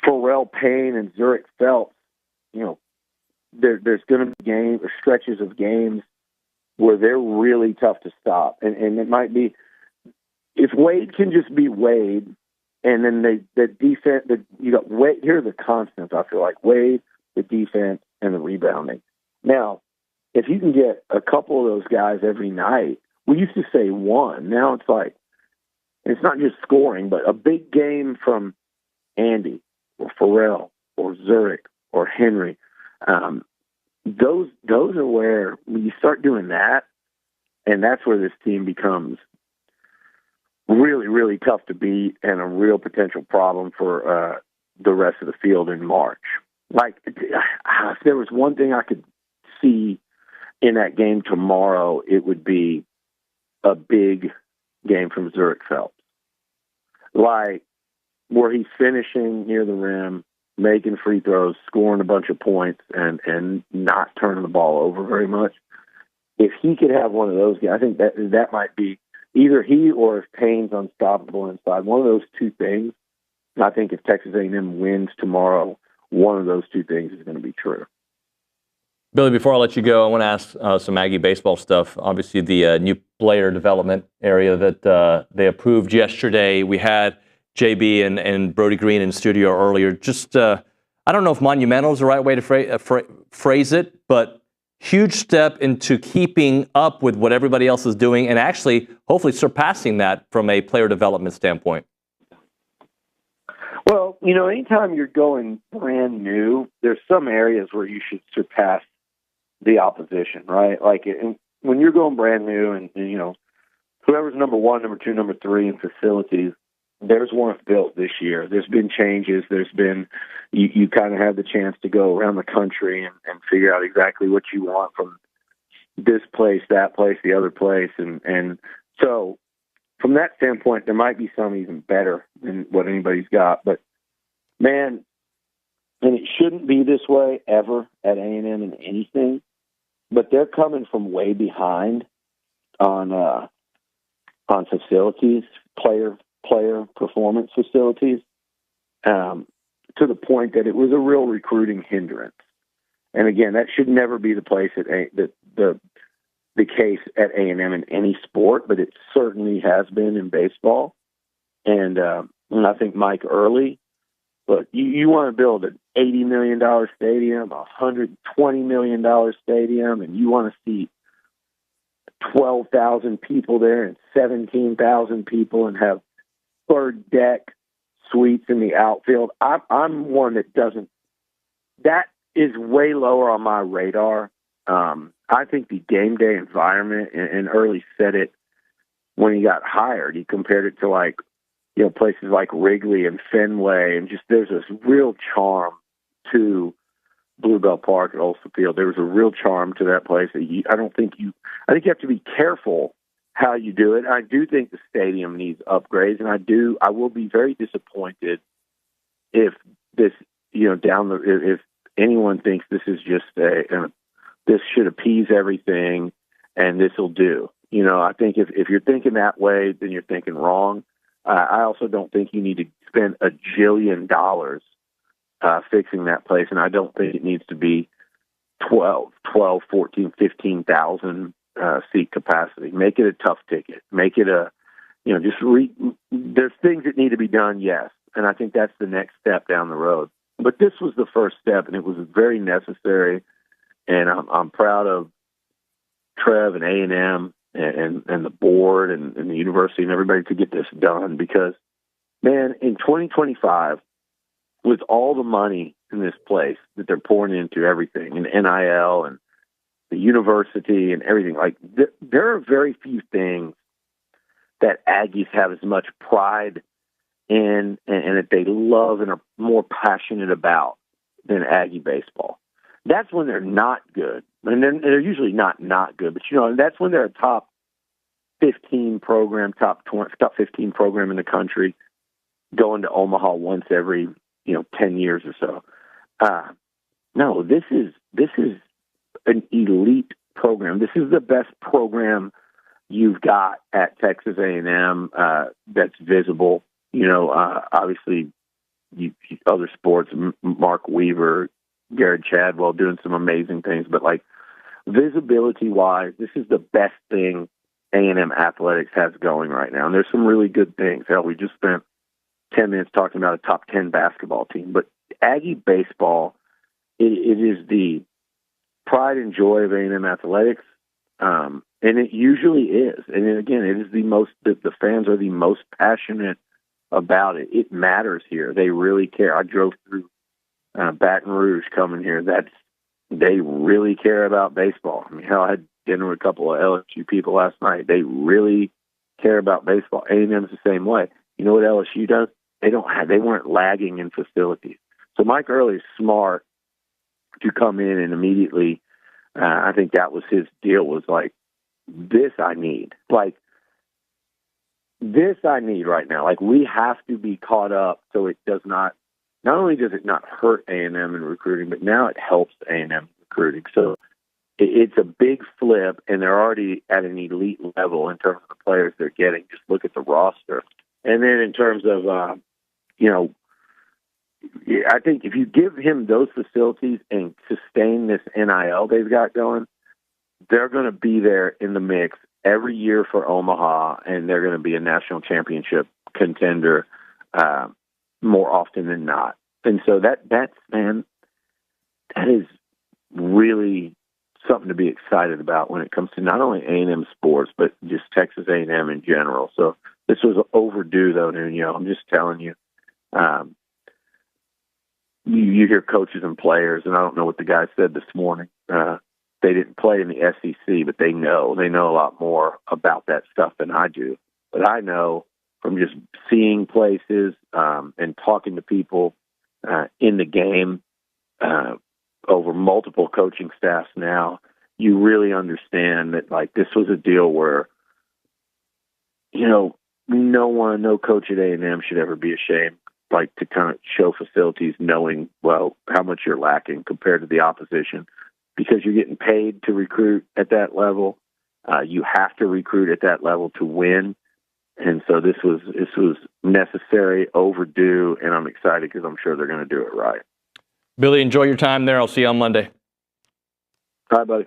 Pharrell Payne and Zurich Phelps, there's going to be stretches of games where they're really tough to stop. And it might be, if Wade can just be Wade, and then the defense, you got Wade, here are the constants, I feel like: Wade, the defense, and the rebounding. Now, if you can get a couple of those guys every night, we used to say 1. Now it's like, it's not just scoring, but a big game from Andy or Pharrell or Zurich or Henry. Those are where, when you start doing that, and that's where this team becomes really, really tough to beat and a real potential problem for the rest of the field in March. Like, if there was one thing I could see in that game tomorrow, it would be a big game from Zurich Phelps. Like, where he's finishing near the rim, making free throws, scoring a bunch of points, and not turning the ball over very much. If he could have one of those guys, I think that might be either he or if Payne's unstoppable inside. One of those 2 things. I think if Texas A&M wins tomorrow, one of those 2 things is going to be true. Billy, before I let you go, I want to ask some Aggie baseball stuff. Obviously, the new player development area that they approved yesterday. We had JB and Brodie Greene in studio earlier. Just, I don't know if monumental is the right way to phrase it, but huge step into keeping up with what everybody else is doing and actually, hopefully, surpassing that from a player development standpoint. Well, anytime you're going brand new, there's some areas where you should surpass the opposition, right? Like, when you're going brand new and whoever's number 1, number 2, number 3 in facilities, theirs weren't built this year. There's been changes. There's been, you kind of have the chance to go around the country and figure out exactly what you want from this place, that place, the other place. And so from that standpoint, there might be some even better than what anybody's got. But, man, and it shouldn't be this way ever at A&M in anything, but they're coming from way behind on facilities, player performance facilities, to the point that it was a real recruiting hindrance. And again, that should never be the place at the case at A&M in any sport, but it certainly has been in baseball. And I think Mike Early, look, you want to build an $80 million stadium, a $120 million stadium, and you want to see 12,000 people there and 17,000 people and have third deck suites in the outfield. I'm one that doesn't. That is way lower on my radar. I think the game day environment, and Early said it when he got hired. He compared it to places like Wrigley and Fenway, and just there's this real charm to Bluebell Park at Olson Field. There was a real charm to that place. I think you have to be careful how you do it. I do think the stadium needs upgrades, and I will be very disappointed if this, if anyone thinks this is just this should appease everything and this will do. I think if you're thinking that way, then you're thinking wrong. I also don't think you need to spend $1 jillion fixing that place, and I don't think it needs to be 12, 14, 15,000 seat capacity. Make it a tough ticket. Make it there's things that need to be done, yes, and I think that's the next step down the road. But this was the first step, and it was very necessary, and I'm proud of Trev and A&M and the board and the university and everybody to get this done, because, man, in 2025, with all the money in this place that they're pouring into everything, and NIL and the university and everything, there are very few things that Aggies have as much pride in and that they love and are more passionate about than Aggie baseball. That's when they're not good. And then they're usually not good, but that's when they're a top 15 program, top 15 program in the country, going to Omaha once every 10 years or so. No, this is an elite program. This is the best program you've got at Texas A&M that's visible. Obviously, other sports, Mark Weaver, Garrett Chadwell doing some amazing things, but visibility-wise, this is the best thing A&M athletics has going right now. And there's some really good things. Hell, we just spent 10 minutes talking about a top 10 basketball team. But Aggie baseball, it is the pride and joy of A&M athletics, and it usually is. And again, it is the fans are the most passionate about it. It matters here. They really care. I drove through Baton Rouge coming here. They really care about baseball. I mean, hell, I had dinner with a couple of LSU people last night. They really care about baseball. A&M's the same way. You know what LSU does? They weren't lagging in facilities. So Mike Early is smart to come in and immediately, I think that was his deal, was this I need. This I need right now. We have to be caught up so it does not only does it not hurt A&M in recruiting, but now it helps A&M recruiting. So it's a big flip, and they're already at an elite level in terms of the players they're getting. Just look at the roster. And then in terms of, I think if you give him those facilities and sustain this NIL they've got going, they're going to be there in the mix every year for Omaha, and they're going to be a national championship contender more often than not. And so that is really something to be excited about when it comes to not only A&M sports, but just Texas A&M in general. So this was overdue, though, Nuño. I'm just telling you. You hear coaches and players, and I don't know what the guy said this morning. They didn't play in the SEC, but they know a lot more about that stuff than I do. But I know from just seeing places and talking to people in the game over multiple coaching staffs now, you really understand that, like, this was a deal where, no coach at A&M should ever be ashamed, like, to kind of show facilities knowing, well, how much you're lacking compared to the opposition, because you're getting paid to recruit at that level. You have to recruit at that level to win. And so this was necessary, overdue, and I'm excited because I'm sure they're going to do it right. Billy, enjoy your time there. I'll see you on Monday. All right, buddy.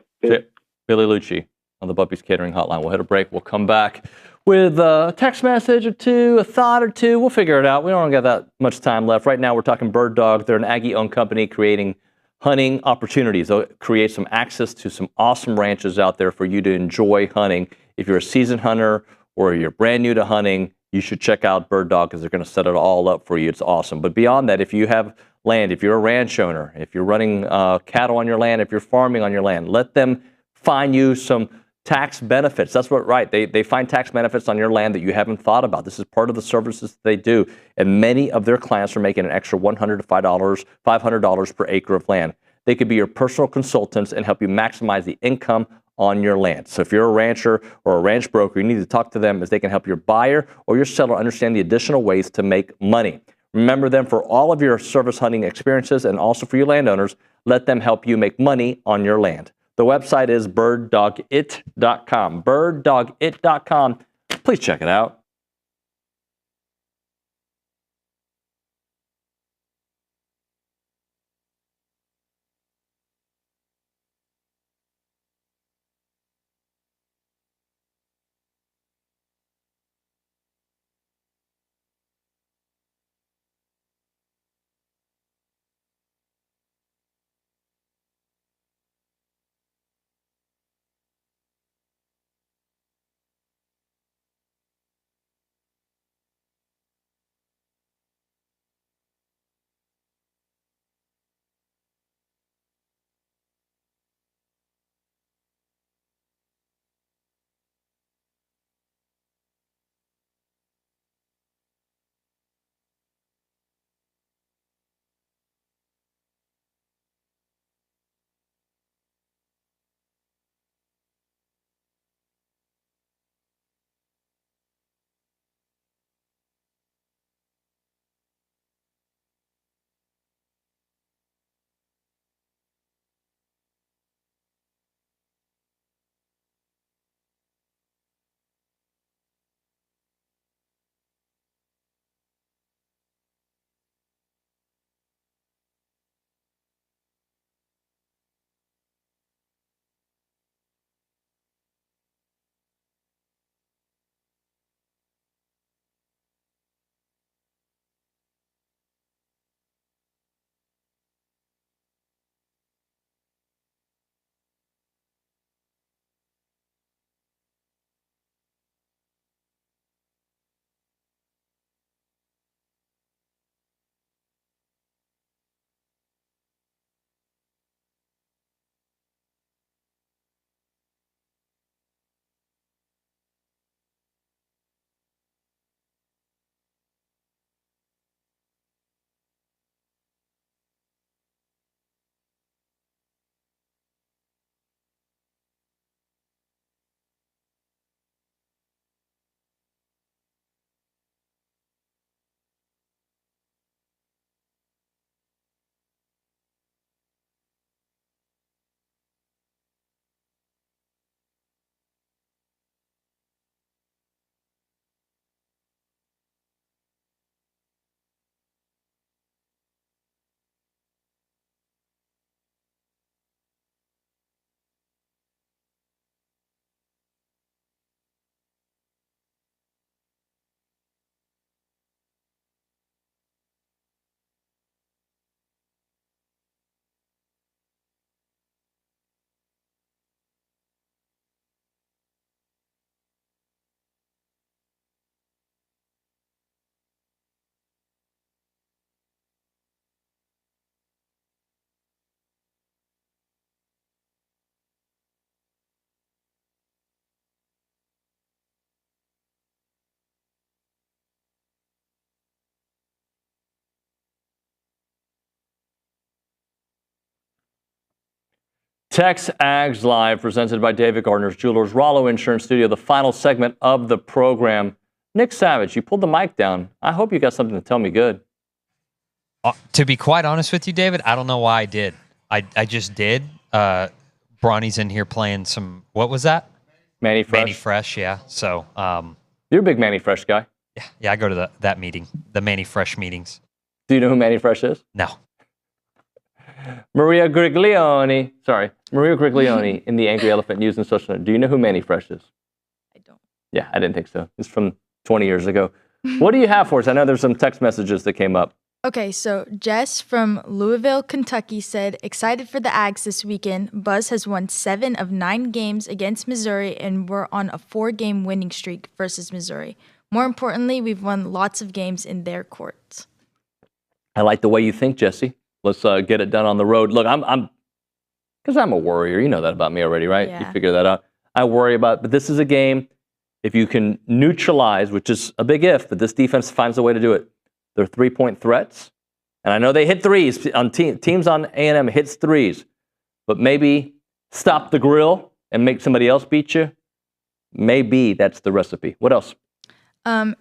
Billy Liucci on the Buppies Catering Hotline. We'll hit a break. We'll come back with a text message or two, a thought or two. We'll figure it out. We don't got that much time left. Right now, we're talking Bird Dog. They're an Aggie-owned company creating hunting opportunities. They'll create some access to some awesome ranches out there for you to enjoy hunting. If you're a seasoned hunter or you're brand new to hunting, you should check out Bird Dog because they're going to set it all up for you. It's awesome. But beyond that, if you have land, if you're a ranch owner, if you're running cattle on your land, if you're farming on your land, let them find you some tax benefits. That's what, right. They find tax benefits on your land that you haven't thought about. This is part of the services they do. And many of their clients are making an extra $100 to $500 per acre of land. They could be your personal consultants and help you maximize the income on your land. So if you're a rancher or a ranch broker, you need to talk to them as they can help your buyer or your seller understand the additional ways to make money. Remember them for all of your service hunting experiences and also for your landowners. Let them help you make money on your land. The website is birddogit.com. Birddogit.com. Please check it out. TexAgs Live, presented by David Gardner's Jewelers, Rollo Insurance Studio, the final segment of the program. Nick Savage, you pulled the mic down. I hope you got something to tell me good. To be quite honest with you, David, I don't know why I did. I just did. Bronny's in here playing some, what was that? Manny Fresh. Manny Fresh, yeah. So, you're a big Manny Fresh guy. Yeah, I go to that meeting, the Manny Fresh meetings. Do you know who Manny Fresh is? No. Maria Griglione in the Angry Elephant News and Social Network. Do you know who Manny Fresh is? I don't. Yeah, I didn't think so. It's from 20 years ago. What do you have for us? I know there's some text messages that came up. Okay, so Jess from Louisville, Kentucky said, excited for the Ags this weekend. Buzz has won 7 of 9 games against Missouri, and we're on a 4-game winning streak versus Missouri. More importantly, we've won lots of games in their courts. I like the way you think, Jesse. Let's get it done on the road. Look, because I'm a worrier. You know that about me already, right? Yeah. You figure that out. I worry about, but this is a game. If you can neutralize, which is a big if, but this defense finds a way to do it. They're 3-point threats, and I know they hit threes on teams on A&M hits threes, but maybe stop the grill and make somebody else beat you. Maybe that's the recipe. What else?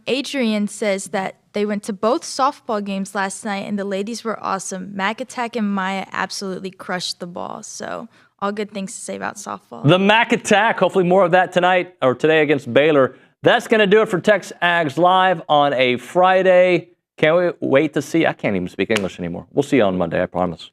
Adrian says that they went to both softball games last night, and the ladies were awesome. Mac Attack and Maya absolutely crushed the ball. So all good things to say about softball. The Mac Attack. Hopefully more of that tonight or today against Baylor. That's going to do it for TexAgs Live on a Friday. Can't we wait to see? I can't even speak English anymore. We'll see you on Monday, I promise.